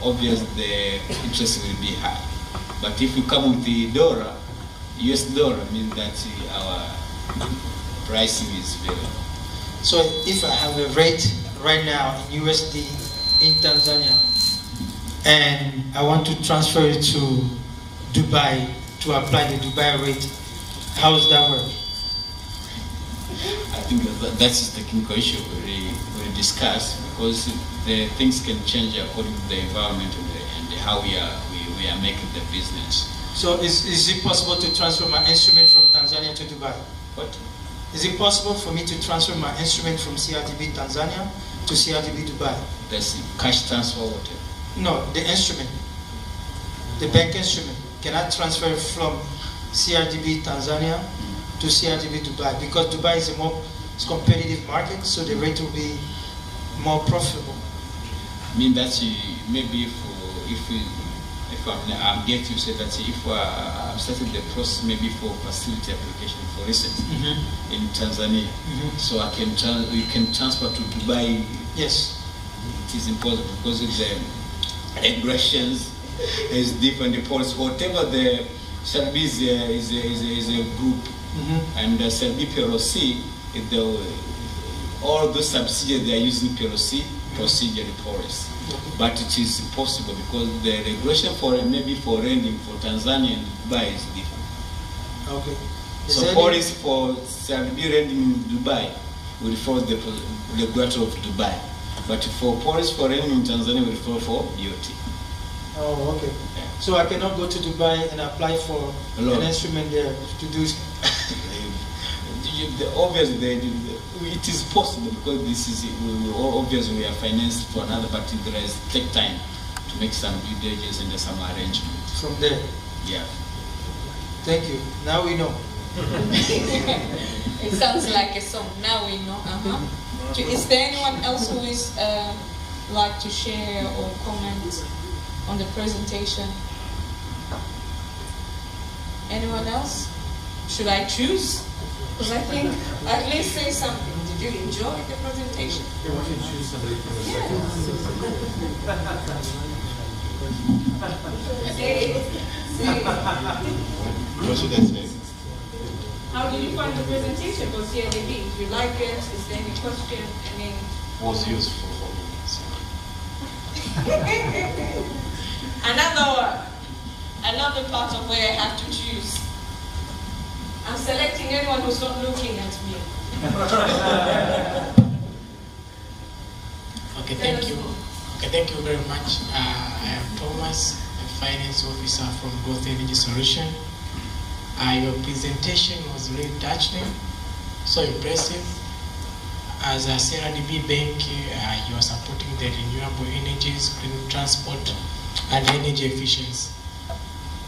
obviously the interest will be high. But if we come with the dollar, US dollar, means that our pricing is very low. So if I have a rate right now in USD in Tanzania, and I want to transfer it to Dubai to apply the Dubai rate, how does that work? I think that's the technical issue we discussed, because the things can change according to the environment and how we are making the business. So is it possible to transfer my instrument from Tanzania to Dubai? What? Is it possible for me to transfer my instrument from CRDB Tanzania to CRDB Dubai? That's cash transfer or whatever? No, the instrument, the bank instrument. Can I transfer from CRDB Tanzania to CRDB Dubai? Because Dubai is a more competitive market, so the rate will be more profitable. I mean that maybe if I'm getting you say that if I'm starting the process maybe for facility application for instance in Tanzania, so we can transfer to Dubai. Yes, it is impossible because of the regulations is different. The policy, whatever the Serbi is a group, and the Serbi PLC, all those subsidiaries they are using PLC procedure policy. But it is possible because the regulation for maybe for lending for Tanzania and Dubai is different. Okay. So policy for Serbi lending in Dubai will follow the regulator of Dubai. But for policy for lending in Tanzania will follow for BOT. Oh, okay. Yeah. So I cannot go to Dubai and apply for an instrument there to do. Obviously, it is possible because this is obviously we are financed for another, but there is take time to make some due diligence and some arrangement from there. Yeah. Thank you. Now we know. It sounds like a song. Now we know. Is there anyone else who is like to share or comment on the presentation? Anyone else? Should I choose? Because I think at least say something. Did you enjoy the presentation? Yeah, we can choose somebody from the How did you find the presentation for CRDB? Did you like it? Is there any question? Any? Was useful for me. Another part of where I have to choose. I'm selecting anyone who's not looking at me. Okay, thank you. Okay, thank you very much. I am Thomas, a finance officer from Growth Energy Solution. Your presentation was really touching, so impressive. As a CRDB bank, you are supporting the renewable energies, green transport, and energy efficiency.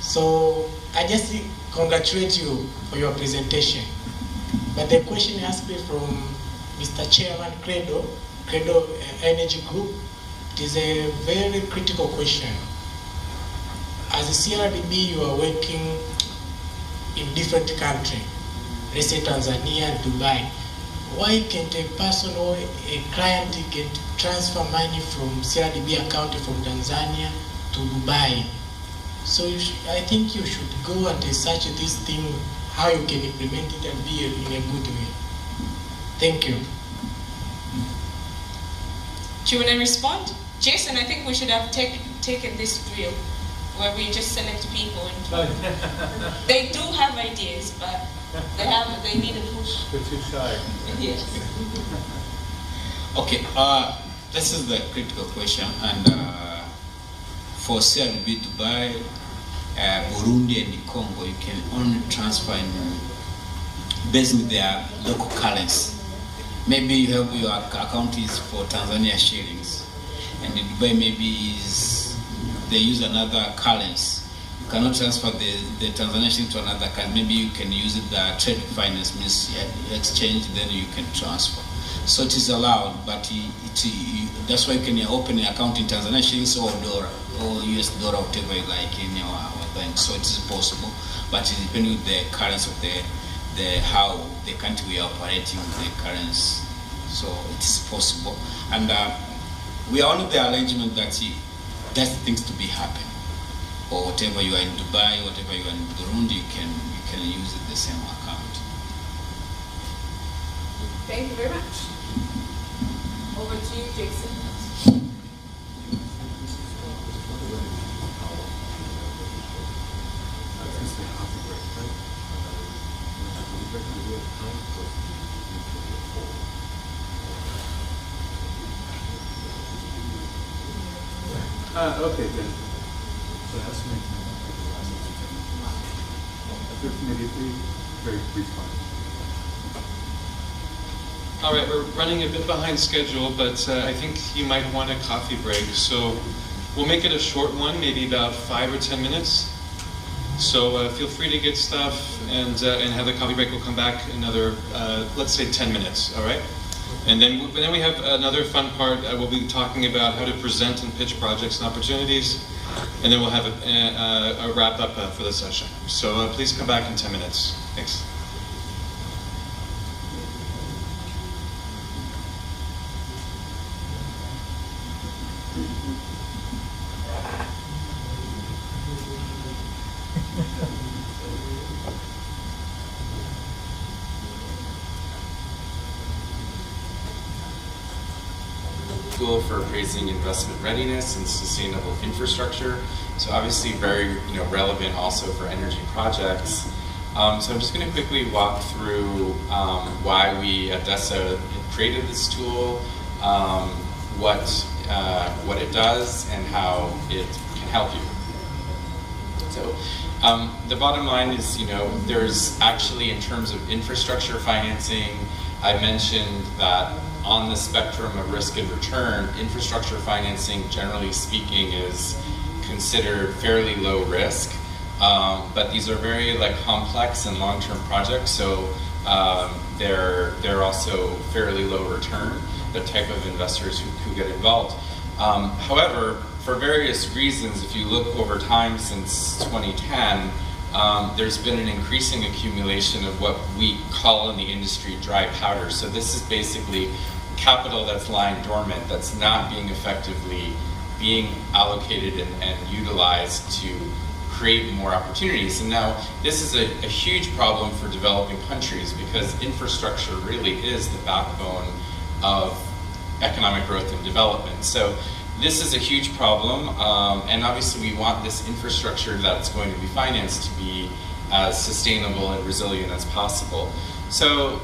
So I just congratulate you for your presentation. But the question asked me from Mr. Chairman Credo Energy Group, it is a very critical question. As a CRDB, you are working in different countries, let's say Tanzania and Dubai. Why can't a person or a client can transfer money from CRDB account from Tanzania to Dubai? So I think you should go and research this thing, how you can implement it and be in a good way. Thank you. Do you want to respond? Jason, I think we should have taken this drill where we just select people. And they do have ideas, but they need a push. They're too shy. Yes. Okay. this is the critical question, and for CRB Dubai, Burundi and Congo, you can only transfer in based on their local currency. Maybe you have your account is for Tanzania shillings, and in Dubai maybe they use another currency. You cannot transfer the Tanzania shilling to another currency. Maybe you can use the trade finance, means exchange, then you can transfer. So it is allowed, but that's why you can open an account in Tanzania shillings or dollar, or US dollar, whatever you like in our bank. So it is possible, but it depends on the currency of how the country we are operating the currency. So it is possible, and we are on the arrangement that that's things to be happen. Or whatever you are in Dubai, whatever you are in Burundi, you can use it the same account. Thank you very much. Over to you, Jason. Okay, then. So that's maybe very brief comments. All right, we're running a bit behind schedule, but I think you might want a coffee break. So we'll make it a short one, maybe about 5 or 10 minutes. So feel free to get stuff and have the coffee break. We'll come back another, let's say 10 minutes, all right? And then we have another fun part. We'll be talking about how to present and pitch projects and opportunities. And then we'll have a wrap up for the session. So please come back in 10 minutes. Thanks. Tool for appraising investment readiness and sustainable infrastructure. So obviously very relevant also for energy projects. So I'm just going to quickly walk through why we at DESA created this tool, what it does, and how it can help you. So the bottom line is, there's actually, in terms of infrastructure financing, I mentioned that on the spectrum of risk and return, infrastructure financing, generally speaking, is considered fairly low risk. But these are very complex and long-term projects, so they're also fairly low return, the type of investors who get involved. However, for various reasons, if you look over time since 2010, there's been an increasing accumulation of what we call in the industry dry powder. So this is basically capital that's lying dormant, that's not being effectively allocated and utilized to create more opportunities. And now this is a huge problem for developing countries, because infrastructure really is the backbone of economic growth and development. So this is a huge problem, and obviously we want this infrastructure that's going to be financed to be as sustainable and resilient as possible. So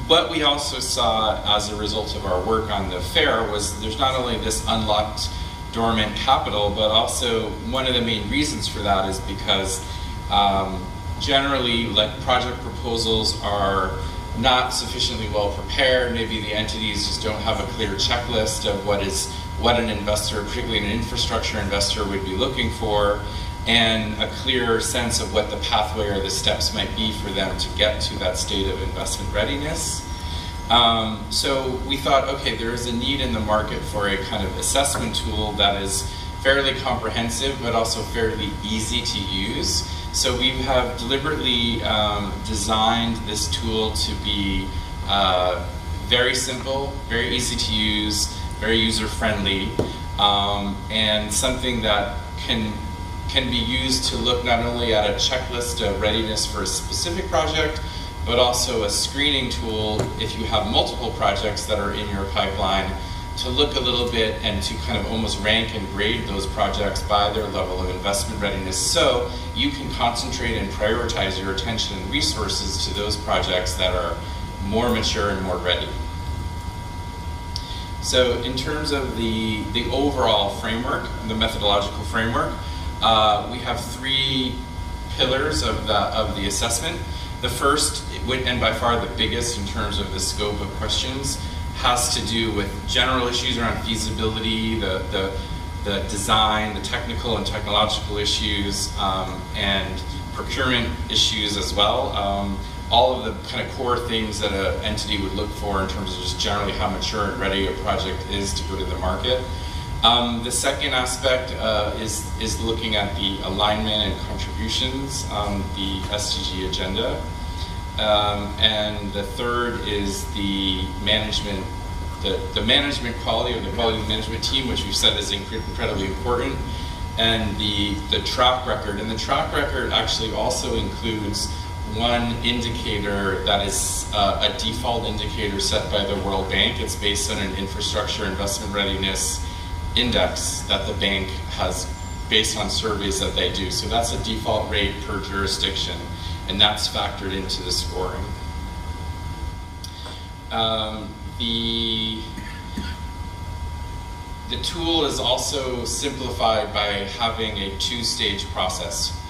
what we also saw as a result of our work on the fair was there's not only this unlocked dormant capital, but also one of the main reasons for that is because generally project proposals are not sufficiently well prepared. Maybe the entities just don't have a clear checklist of what an investor, particularly an infrastructure investor, would be looking for, and a clear sense of what the pathway or the steps might be for them to get to that state of investment readiness. So we thought, okay, there is a need in the market for a kind of assessment tool that is fairly comprehensive, but also fairly easy to use. So we have deliberately designed this tool to be very simple, very easy to use, very user-friendly, and something that can be used to look not only at a checklist of readiness for a specific project, but also a screening tool if you have multiple projects that are in your pipeline, to look a little bit and to kind of almost rank and grade those projects by their level of investment readiness, so you can concentrate and prioritize your attention and resources to those projects that are more mature and more ready. So in terms of the overall framework, the methodological framework, we have 3 pillars of the assessment. The first, and by far the biggest in terms of the scope of questions, has to do with general issues around feasibility, the design, the technical and technological issues, and procurement issues as well. All of the kind of core things that an entity would look for in terms of just generally how mature and ready a project is to go to the market. The second aspect is looking at the alignment and contributions on the SDG agenda. And the third is the management, the management quality, or the quality of the management team, which we've said is incredibly important, and the track record. And the track record actually also includes one indicator that is a default indicator set by the World Bank. It's based on an infrastructure investment readiness index that the bank has based on surveys that they do. So that's a default rate per jurisdiction, and that's factored into the scoring. The tool is also simplified by having a 2-stage process.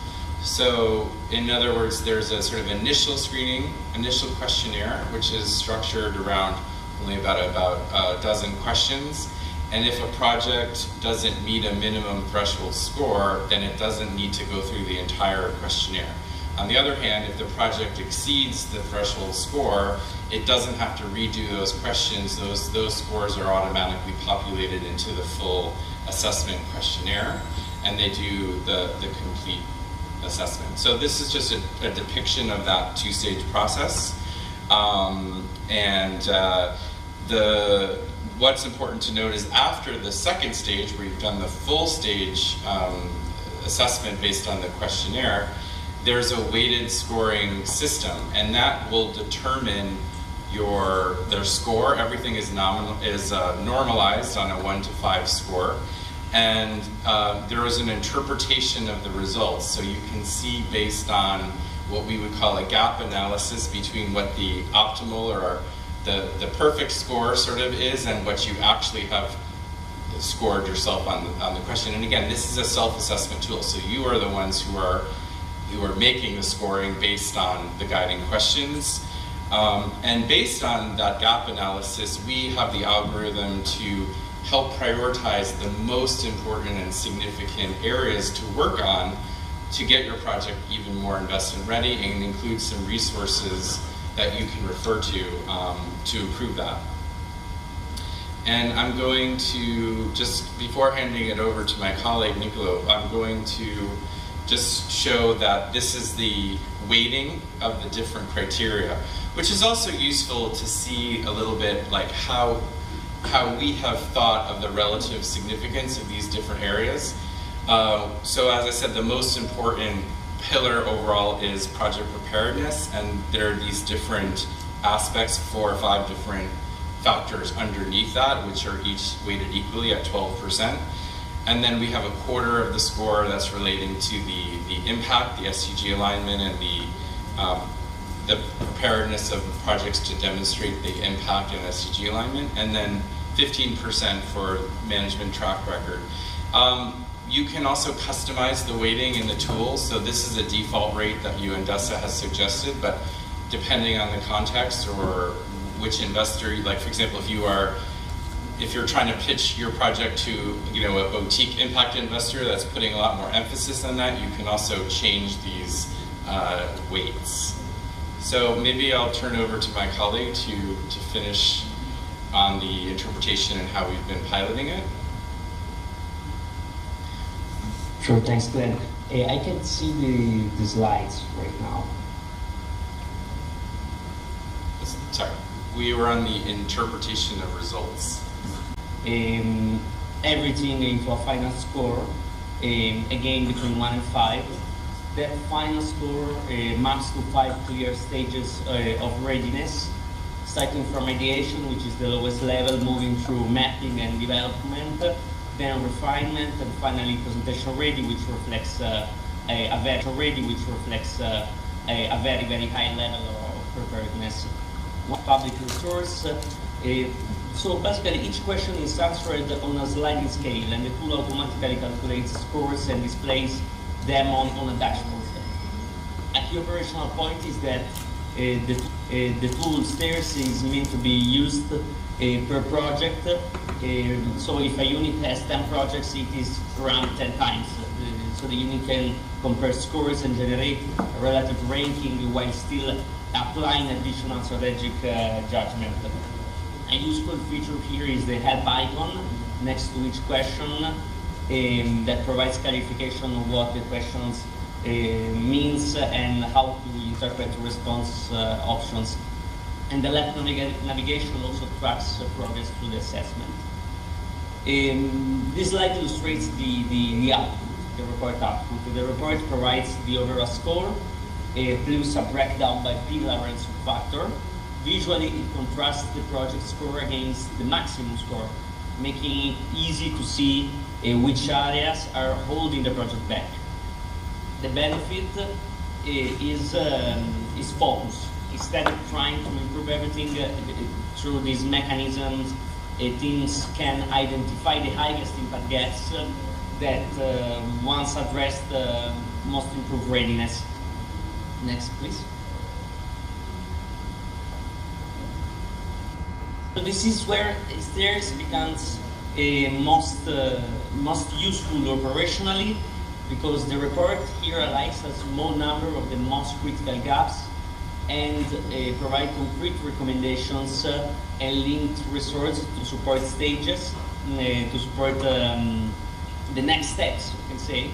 So in other words, there's a sort of initial screening, initial questionnaire, which is structured around only about a dozen questions. And if a project doesn't meet a minimum threshold score, then it doesn't need to go through the entire questionnaire. On the other hand, if the project exceeds the threshold score, it doesn't have to redo those questions. Those scores are automatically populated into the full assessment questionnaire, and they do the complete assessment. So this is just a depiction of that 2-stage process. What's important to note is after the second stage, where you've done the full stage assessment based on the questionnaire, there's a weighted scoring system, and that will determine their score. Everything is normalized on a 1 to 5 score, and there is an interpretation of the results. So you can see, based on what we would call a gap analysis between what the optimal or the perfect score sort of is and what you actually have scored yourself on the question. And again, this is a self-assessment tool, so you are the ones who are making the scoring based on the guiding questions. And based on that gap analysis, we have the algorithm to help prioritize the most important and significant areas to work on to get your project even more investment ready, and include some resources that you can refer to improve that. And I'm going to, just before handing it over to my colleague Nicolo, I'm going to just show that this is the weighting of the different criteria, which is also useful to see a little bit like how we have thought of the relative significance of these different areas. So as I said, the most important pillar overall is project preparedness, and there are these different aspects, 4 or 5 different factors underneath that, which are each weighted equally at 12%. And then we have a quarter of the score that's relating to the impact, the SDG alignment, and the preparedness of projects to demonstrate the impact and SDG alignment, and then 15% for management track record. You can also customize the weighting in the tool. So this is a default rate that UNDESA has suggested, but depending on the context or which investor, like for example, if you're trying to pitch your project to a boutique impact investor that's putting a lot more emphasis on that, you can also change these weights. So maybe I'll turn over to my colleague to finish on the interpretation and how we've been piloting it. Sure, thanks, Glenn. I can see the slides right now. Sorry, we were on the interpretation of results. Everything into a final score, again between 1 and 5. That final score maps to 5 clear stages of readiness, starting from ideation, which is the lowest level, moving through mapping and development, then refinement, and finally presentation ready, which reflects a very very high level of preparedness. Public resource, So basically, each question is answered on a sliding scale, and the tool automatically calculates scores and displays them on a dashboard. A key operational point is that the tool stairs is meant to be used per project. So if a unit has 10 projects, it is around 10 times. So the unit can compare scores and generate a relative ranking while still applying additional strategic judgment. A useful feature here is the help icon next to each question that provides clarification of what the questions means and how to interpret response options. And the left navigation also tracks progress through the assessment. This slide illustrates the output, the report output. The report provides the overall score, plus a breakdown by pillar and subfactor. Visually, it contrasts the project score against the maximum score, making it easy to see which areas are holding the project back. The benefit is focus. Instead of trying to improve everything through these mechanisms, teams can identify the highest impact gaps that once addressed must improve readiness. Next, please. So this is where stairs becomes most useful operationally, because the report here highlights a small number of the most critical gaps and provide concrete recommendations and linked resources to support stages, to support the next steps, you can say,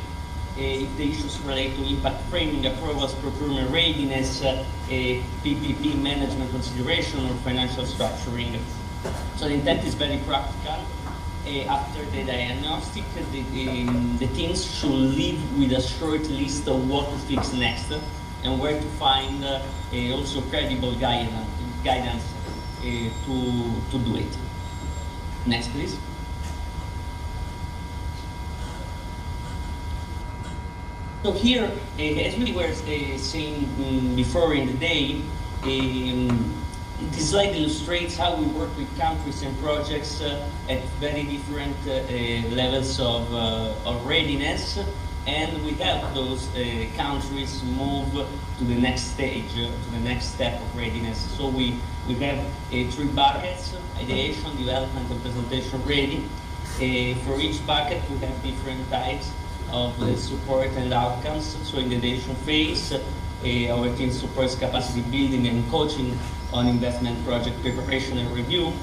if the issues relate to impact framing, approvals, procurement readiness, PPP management consideration, or financial structuring. So the intent is very practical. After the diagnostic, the teams should leave with a short list of what to fix next and where to find also credible guidance to do it. Next, please. So here, as we were saying before in the day, this slide illustrates how we work with countries and projects at very different levels of readiness, and we help those countries move to the next stage, to the next step of readiness. So we have 3 buckets: ideation, development, and presentation ready. For each bucket, we have different types of support and outcomes. So in the ideation phase, our team supports capacity building and coaching on investment project preparation and review.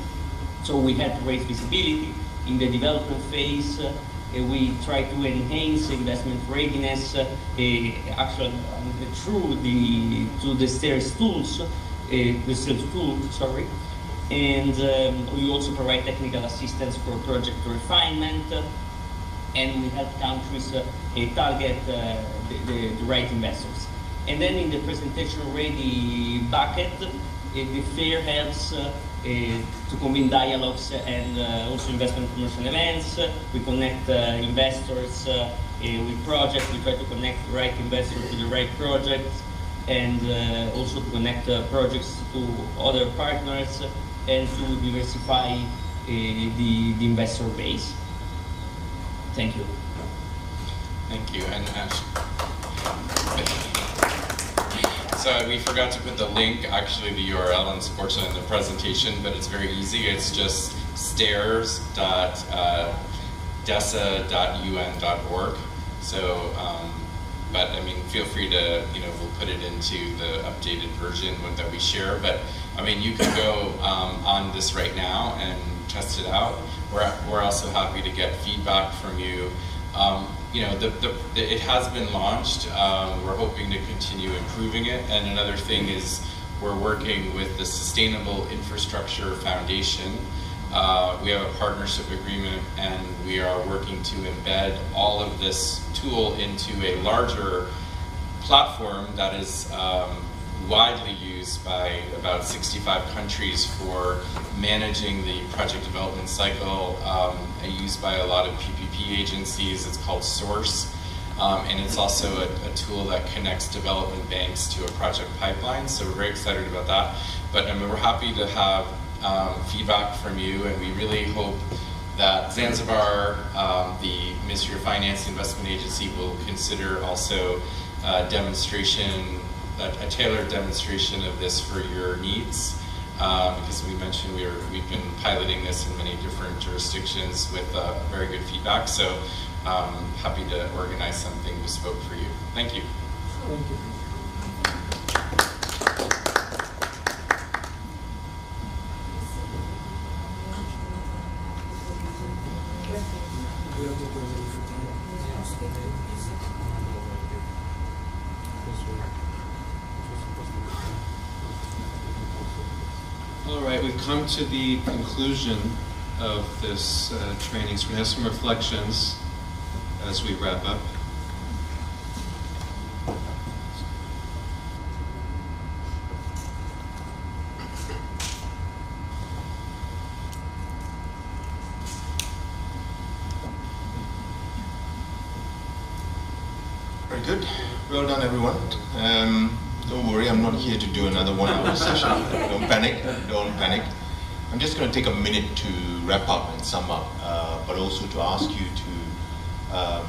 So we had to raise visibility. In the development phase, we try to enhance investment readiness actually through the stairs tools, and we also provide technical assistance for project refinement, and we help countries target the right investors. And then in the presentation ready bucket, the fair helps to convene dialogues and also investment promotion events. We connect investors with projects. We try to connect the right investor to the right projects, and also to connect projects to other partners and to diversify the investor base. Thank you. Thank you. And so we forgot to put the link, actually the URL, unfortunately, in the presentation, but it's very easy. It's just stairs.desa.un.org. So, but I mean, feel free to, we'll put it into the updated version that we share. But I mean, you can go on this right now and test it out. We're also happy to get feedback from you. It has been launched. We're hoping to continue improving it. And another thing is we're working with the Sustainable Infrastructure Foundation. We have a partnership agreement, and we are working to embed all of this tool into a larger platform that is widely used by about 65 countries for managing the project development cycle, used by a lot of PPP agencies. It's called Source, and it's also a tool that connects development banks to a project pipeline, so we're very excited about that. But we're happy to have feedback from you, and we really hope that Zanzibar, the Ministry of Finance Investment Agency, will consider also a demonstration, a tailored demonstration of this for your needs. Because we mentioned we've been piloting this in many different jurisdictions with very good feedback. So happy to organize something bespoke for you. Thank you. Thank you. All right, we've come to the conclusion of this training, so we have some reflections as we wrap up. Very good. Well done, everyone. Don't worry, I'm not here to do another 1 hour session. Don't panic, don't panic. I'm just going to take a minute to wrap up and sum up, but also to ask you to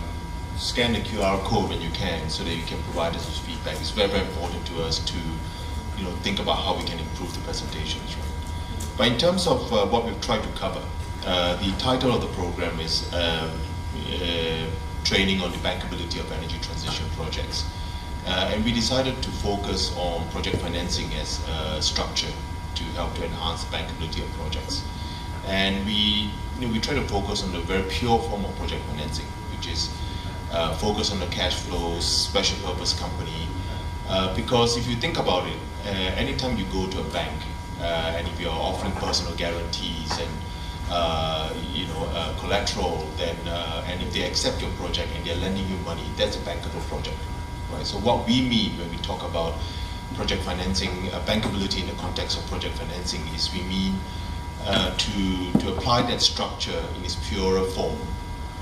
scan the QR code when you can, so that you can provide us with feedback. It's very, very important to us to, think about how we can improve the presentations. Right? But in terms of what we've tried to cover, the title of the program is Training on the Bankability of Energy Transition Projects. And we decided to focus on project financing as a structure to help to enhance the bankability of projects. And we try to focus on the very pure form of project financing, which is focus on the cash flows, special purpose company. Because if you think about it, anytime you go to a bank, and if you're offering personal guarantees and collateral, then and if they accept your project and they're lending you money, that's a bankable project. Right. So what we mean when we talk about project financing, bankability in the context of project financing, is we mean to apply that structure in its purer form,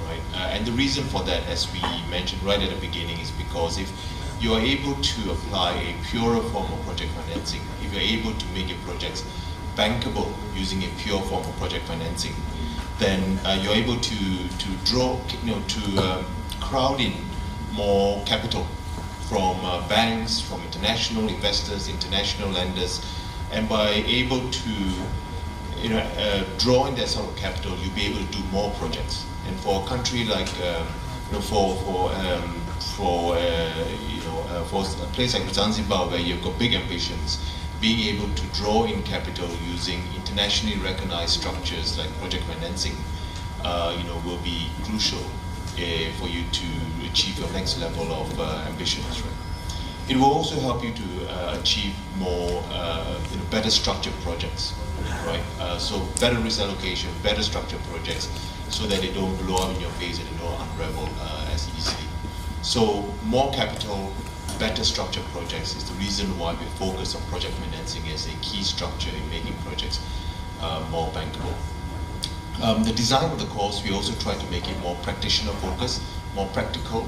right? And the reason for that, as we mentioned right at the beginning, is because if you are able to apply a purer form of project financing, if you're able to make your projects bankable using a pure form of project financing, then you're able to draw, crowd in more capital from banks, from international investors, international lenders, and by able to draw in that sort of capital, you'll be able to do more projects. And for a country like, for a place like Zanzibar, where you've got big ambitions, being able to draw in capital using internationally recognized structures like project financing, will be crucial for you to achieve your next level of ambitions. Right? It will also help you to achieve more, better structured projects, right? So better risk allocation, better structured projects, so that they don't blow up in your face and they don't unravel as easily. So more capital, better structured projects is the reason why we focus on project financing as a key structure in making projects more bankable. The design of the course, we also try to make it more practitioner focused, more practical,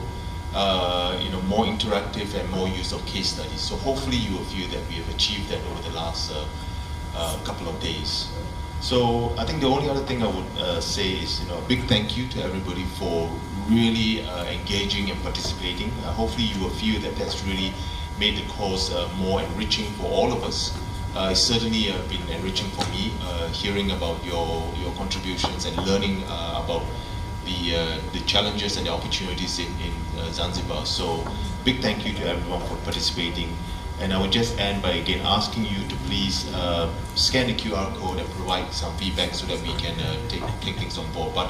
more interactive, and more use of case studies. So hopefully you will feel that we have achieved that over the last couple of days. So I think the only other thing I would say is, a big thank you to everybody for really engaging and participating. Hopefully you will feel that that's really made the course more enriching for all of us. It's certainly been enriching for me, hearing about your contributions and learning about the challenges and the opportunities in Zanzibar. So big thank you to everyone for participating. And I would just end by again asking you to please scan the QR code and provide some feedback so that we can take things on board. But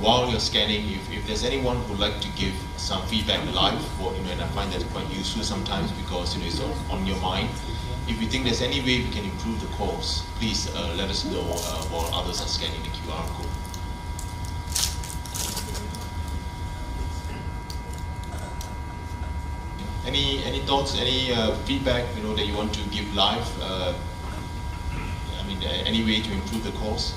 while you're scanning, if there's anyone who would like to give some feedback live, and I find that quite useful sometimes because it's on your mind. If you think there's any way we can improve the course, please let us know while others are scanning the QR code. Any thoughts, any feedback that you want to give live? Any way to improve the course?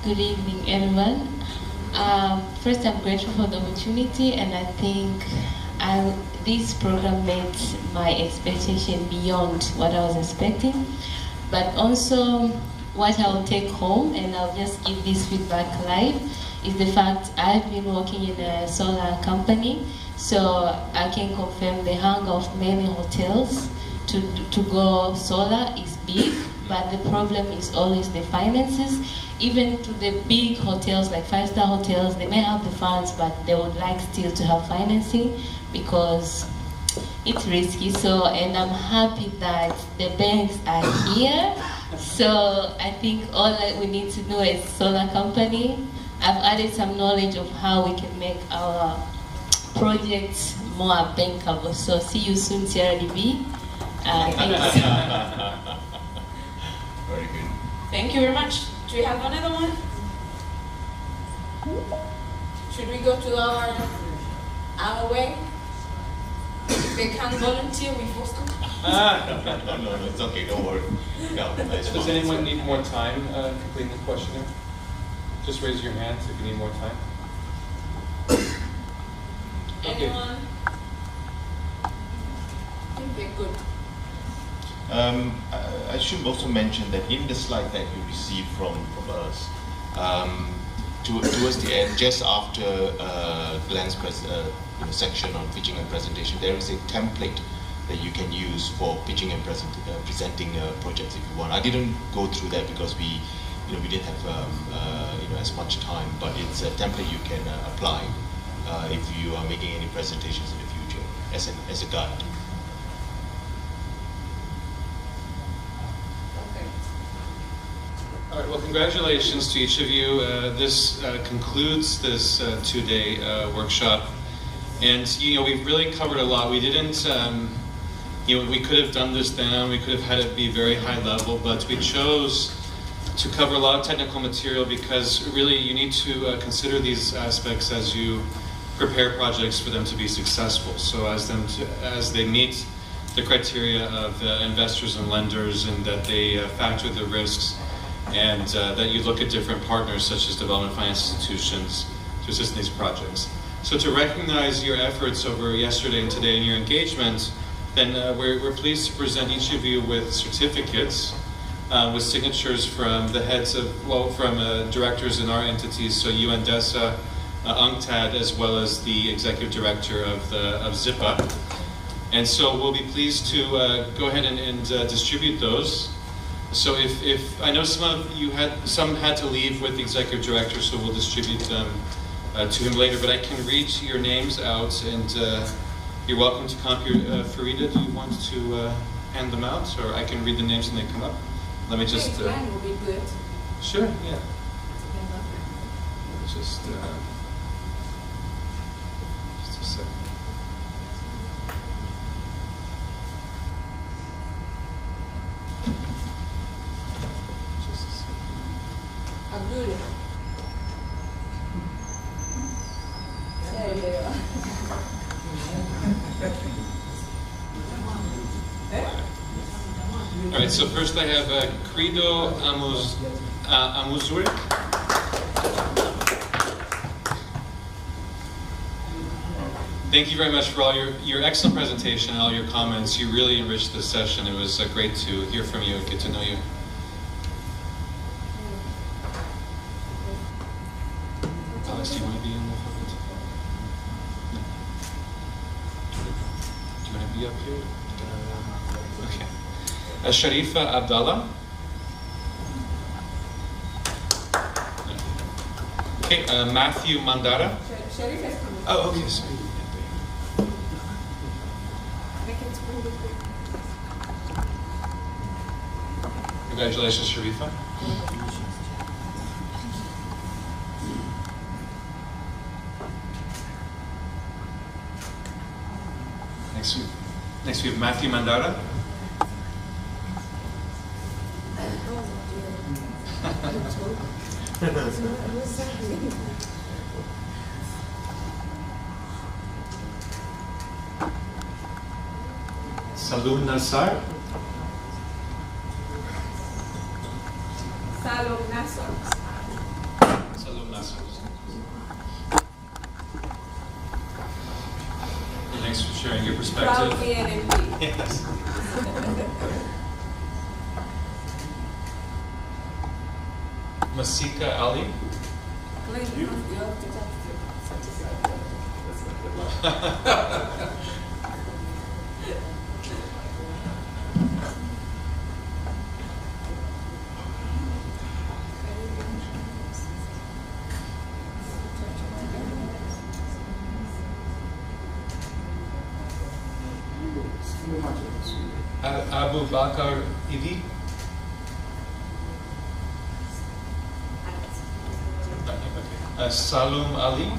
Good evening, everyone. First, I'm grateful for the opportunity, and I think this program met my expectation beyond what I was expecting. But also, what I'll take home, and I'll just give this feedback live, is the fact I've been working in a solar company, so I can confirm the hunger of many hotels to go solar is big, but the problem is always the finances. Even to the big hotels, like 5-star hotels, they may have the funds, but they would like still to have financing because it's risky. So, and I'm happy that the banks are here. So I think all that we need to do is solar company. I've added some knowledge of how we can make our projects more bankable. So see you soon, CRDB. Thanks. Very good. Thank you very much. Do we have another one? Should we go to our way? If they can't volunteer, we force them. No, it's okay, don't worry. No, Does anyone need more time completing the questionnaire? Just raise your hand if you need more time. Anyone? I think they're good. I should also mention that in the slide that you received from us, towards the end, just after Glenn's section on pitching and presentation, there is a template that you can use for pitching and presenting projects if you want. I didn't go through that because we didn't have as much time, but it's a template you can apply if you are making any presentations in the future as a guide. All right, well, congratulations to each of you. This concludes this two-day workshop. And, we've really covered a lot. We didn't, we could have done this then, we could have had it be very high level, but we chose to cover a lot of technical material because really you need to consider these aspects as you prepare projects for them to be successful. So as they meet the criteria of investors and lenders, and that they factor the risks, and that you look at different partners such as development finance institutions to assist in these projects. So to recognize your efforts over yesterday and today and your engagement, then we're pleased to present each of you with certificates with signatures from the heads of, from directors in our entities, so UNDESA, UNCTAD, as well as the executive director of ZIPA. And so we'll be pleased to go ahead and distribute those. So if I know some of you had to leave with the executive director, so we'll distribute them to him later. But I can read your names out, and you're welcome to come up here. Farida, do you want to hand them out, or I can read the names when they come up? Let me just. Glenn will be good. Sure. Yeah. Just a second. Abdul. There you are. All right, so first I have Credo Amuzurek. Thank you very much for all your excellent presentation and all your comments. You really enriched this session. It was great to hear from you and get to know you. Alex, do you want to be in the front? Do you want to be up here? Okay. Sharifa Abdallah. Okay, Matthew Mandara. Sharifa is coming. Oh, okay, sorry. Congratulations, Sharifa. Next we have Matthew Mandara. Salum Nassar. Salum Nassar. Salum Nassar. Thanks for sharing your perspective. Proud VNMP. Yes. Masika Ali. Abu Bakar Idi. Salum Ali.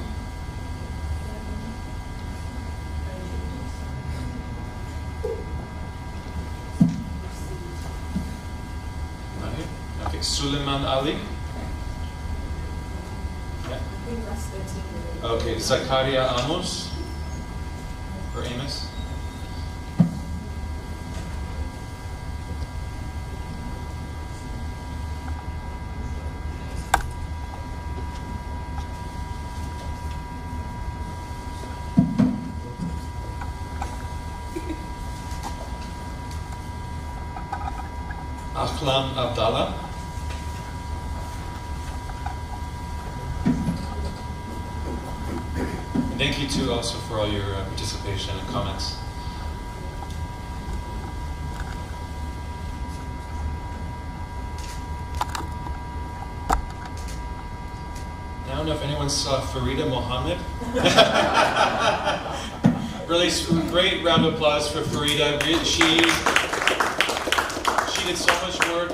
Okay, Suleiman Ali. Yeah. Okay, Zakaria Amos or Amos. Ahlam Abdallah. And thank you too also for all your participation and comments. I don't know if anyone saw Farida Mohammed. Really great round of applause for Farida. She did so much work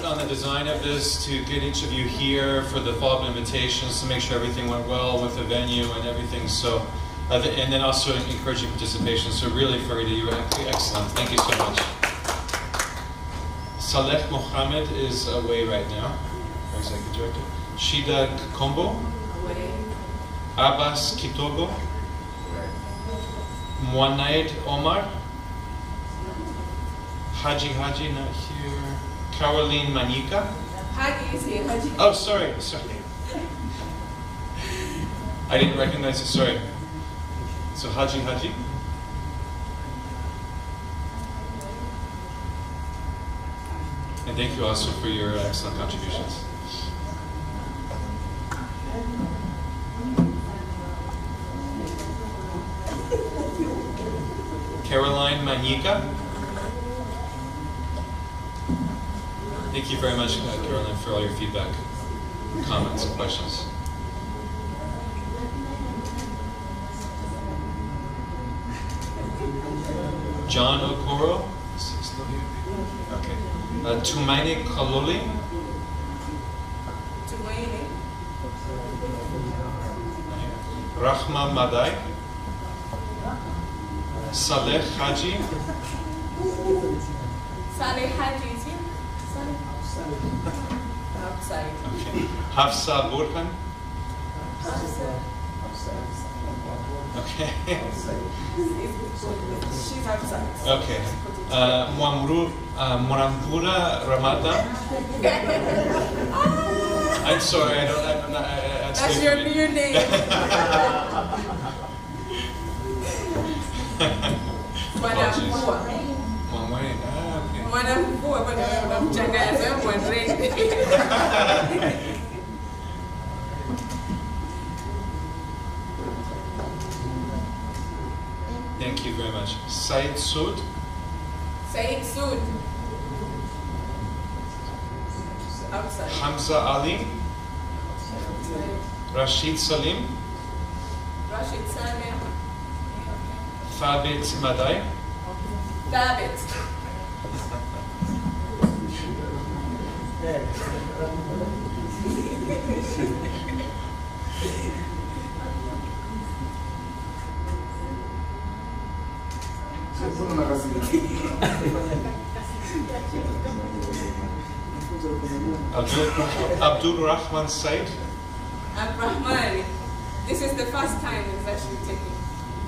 on the design of this to get each of you here for the follow-up invitations to make sure everything went well with the venue and everything. So, and then also encouraging participation. So really, Farida, you were excellent. Thank you so much. Saleh Mohammed is away right now, our executive director. Shida Kombo. Abbas Kitogo. Mwanaid Omar. Haji, not here. Caroline Manika. Haji is here. Haji. Oh, sorry. I didn't recognize it, sorry. So Haji. And thank you also for your excellent contributions. Caroline Manika. Thank you very much, Caroline, for all your feedback, comments, and questions. John Okoro. Okay. Tumaini Kaloli. Rahma Madai. Saleh Haji. Saleh Haji is here. Outside. Okay. Hafsa Burhan. Okay. She's outside. Okay. Muramvura Ramadan. I'm sorry, I'm not. That's your new name. Madam Bua. Madam Bua, but I'm Thank you very much. Said Sood. Said Sood. Outside. Hamza Ali. Rashid Salim. Rashid Salim. Thabit Madai. Thabit. Abdul Rahman Said. Rahman. This is the first time he's actually taking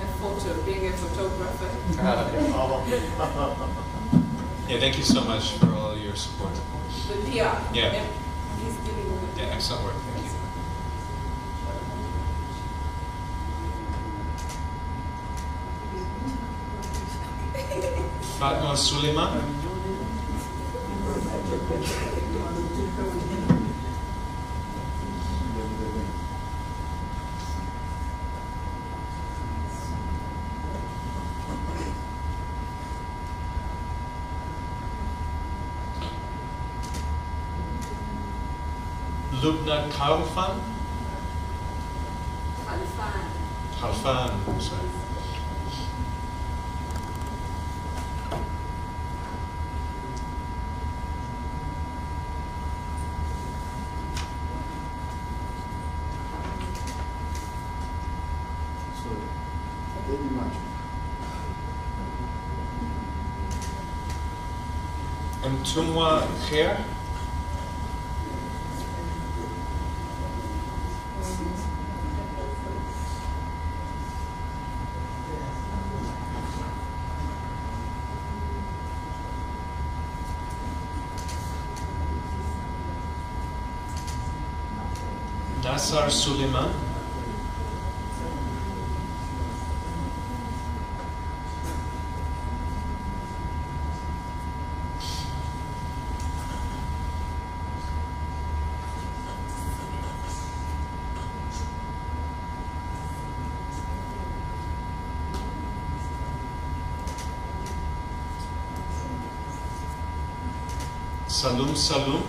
a photo, being a photographer. Yeah, thank you so much for all your support. The PR. Yeah. He's dealing with it. Yeah, excellent work. Thank you. Fatma Suleiman. Lubna Khalfan. Khalfan, sorry. Very much. And Tumwa Khair. Nasar Suleiman. Salum Salum.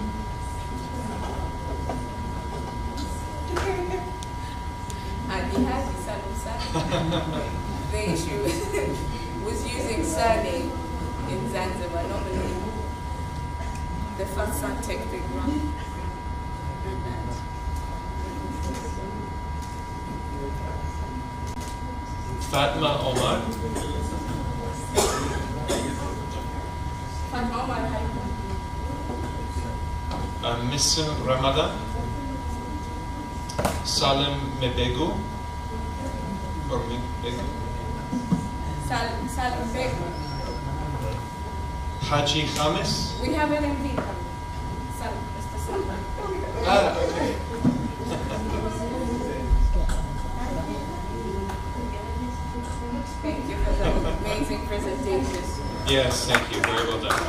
The issue was using surname in Zanzibar, not the name. The first tech big run. Fatma Omar. Fatma Omar, Missim Ramadan. Salim Mebegu. Or Mebegu. Salim Begu. Haji Khamis. We have an MD coming. Salim, Mr. Salim. Ah, okay. Thank you for the amazing presentation. Yes, thank you. Very well done.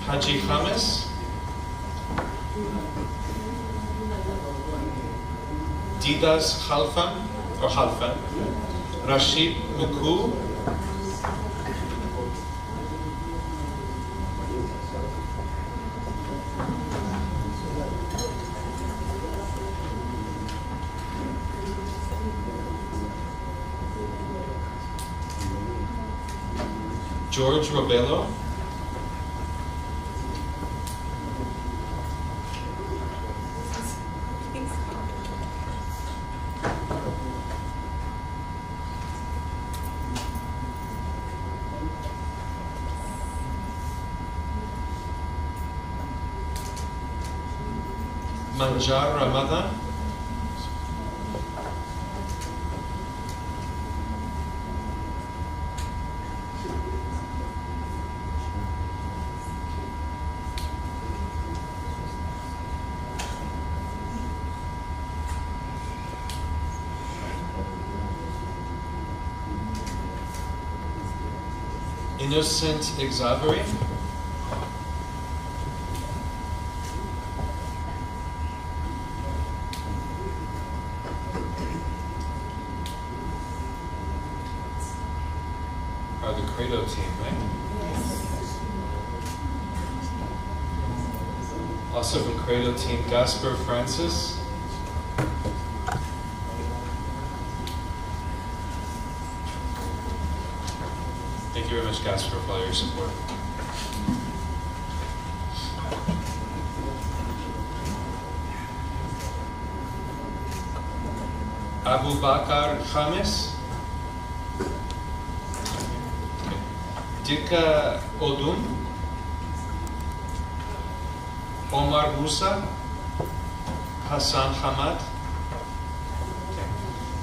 Haji Khamis. Didas Khalfan or Khalfan. Rashid Muku. George Robello. Manjar Ramadan. Innocent Exavery. Are the Credo team, right? Yes. Also from Credo team, Gasper Francis. Thank you very much, Gasper, for all your support. Abu Bakar Khamis. Dika Odum. Omar Musa. Hassan Hamad.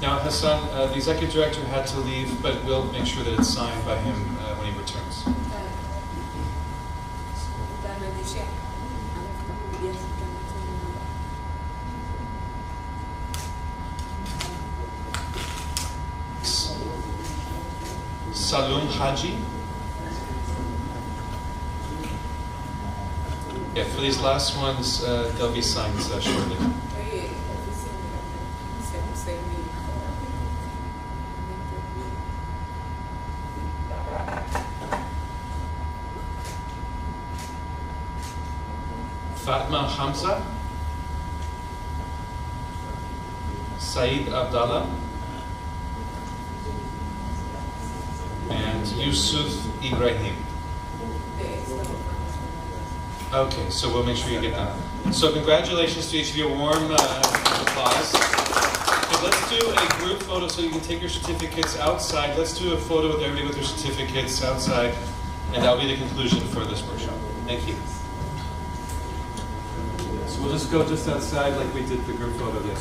Now, Hassan, the executive director had to leave, but we'll make sure that it's signed by him when he returns. Salum Haji. Yeah, for these last ones, they'll be signed shortly. Fatma Hamza, Saeed Abdallah, and Yusuf Ibrahim. Okay, so we'll make sure you get that. So congratulations to each of you. A warm applause. Okay, let's do a group photo so you can take your certificates outside. Let's do a photo with everybody with their certificates outside, and that'll be the conclusion for this workshop. Thank you. So we'll just go just outside like we did the group photo yesterday.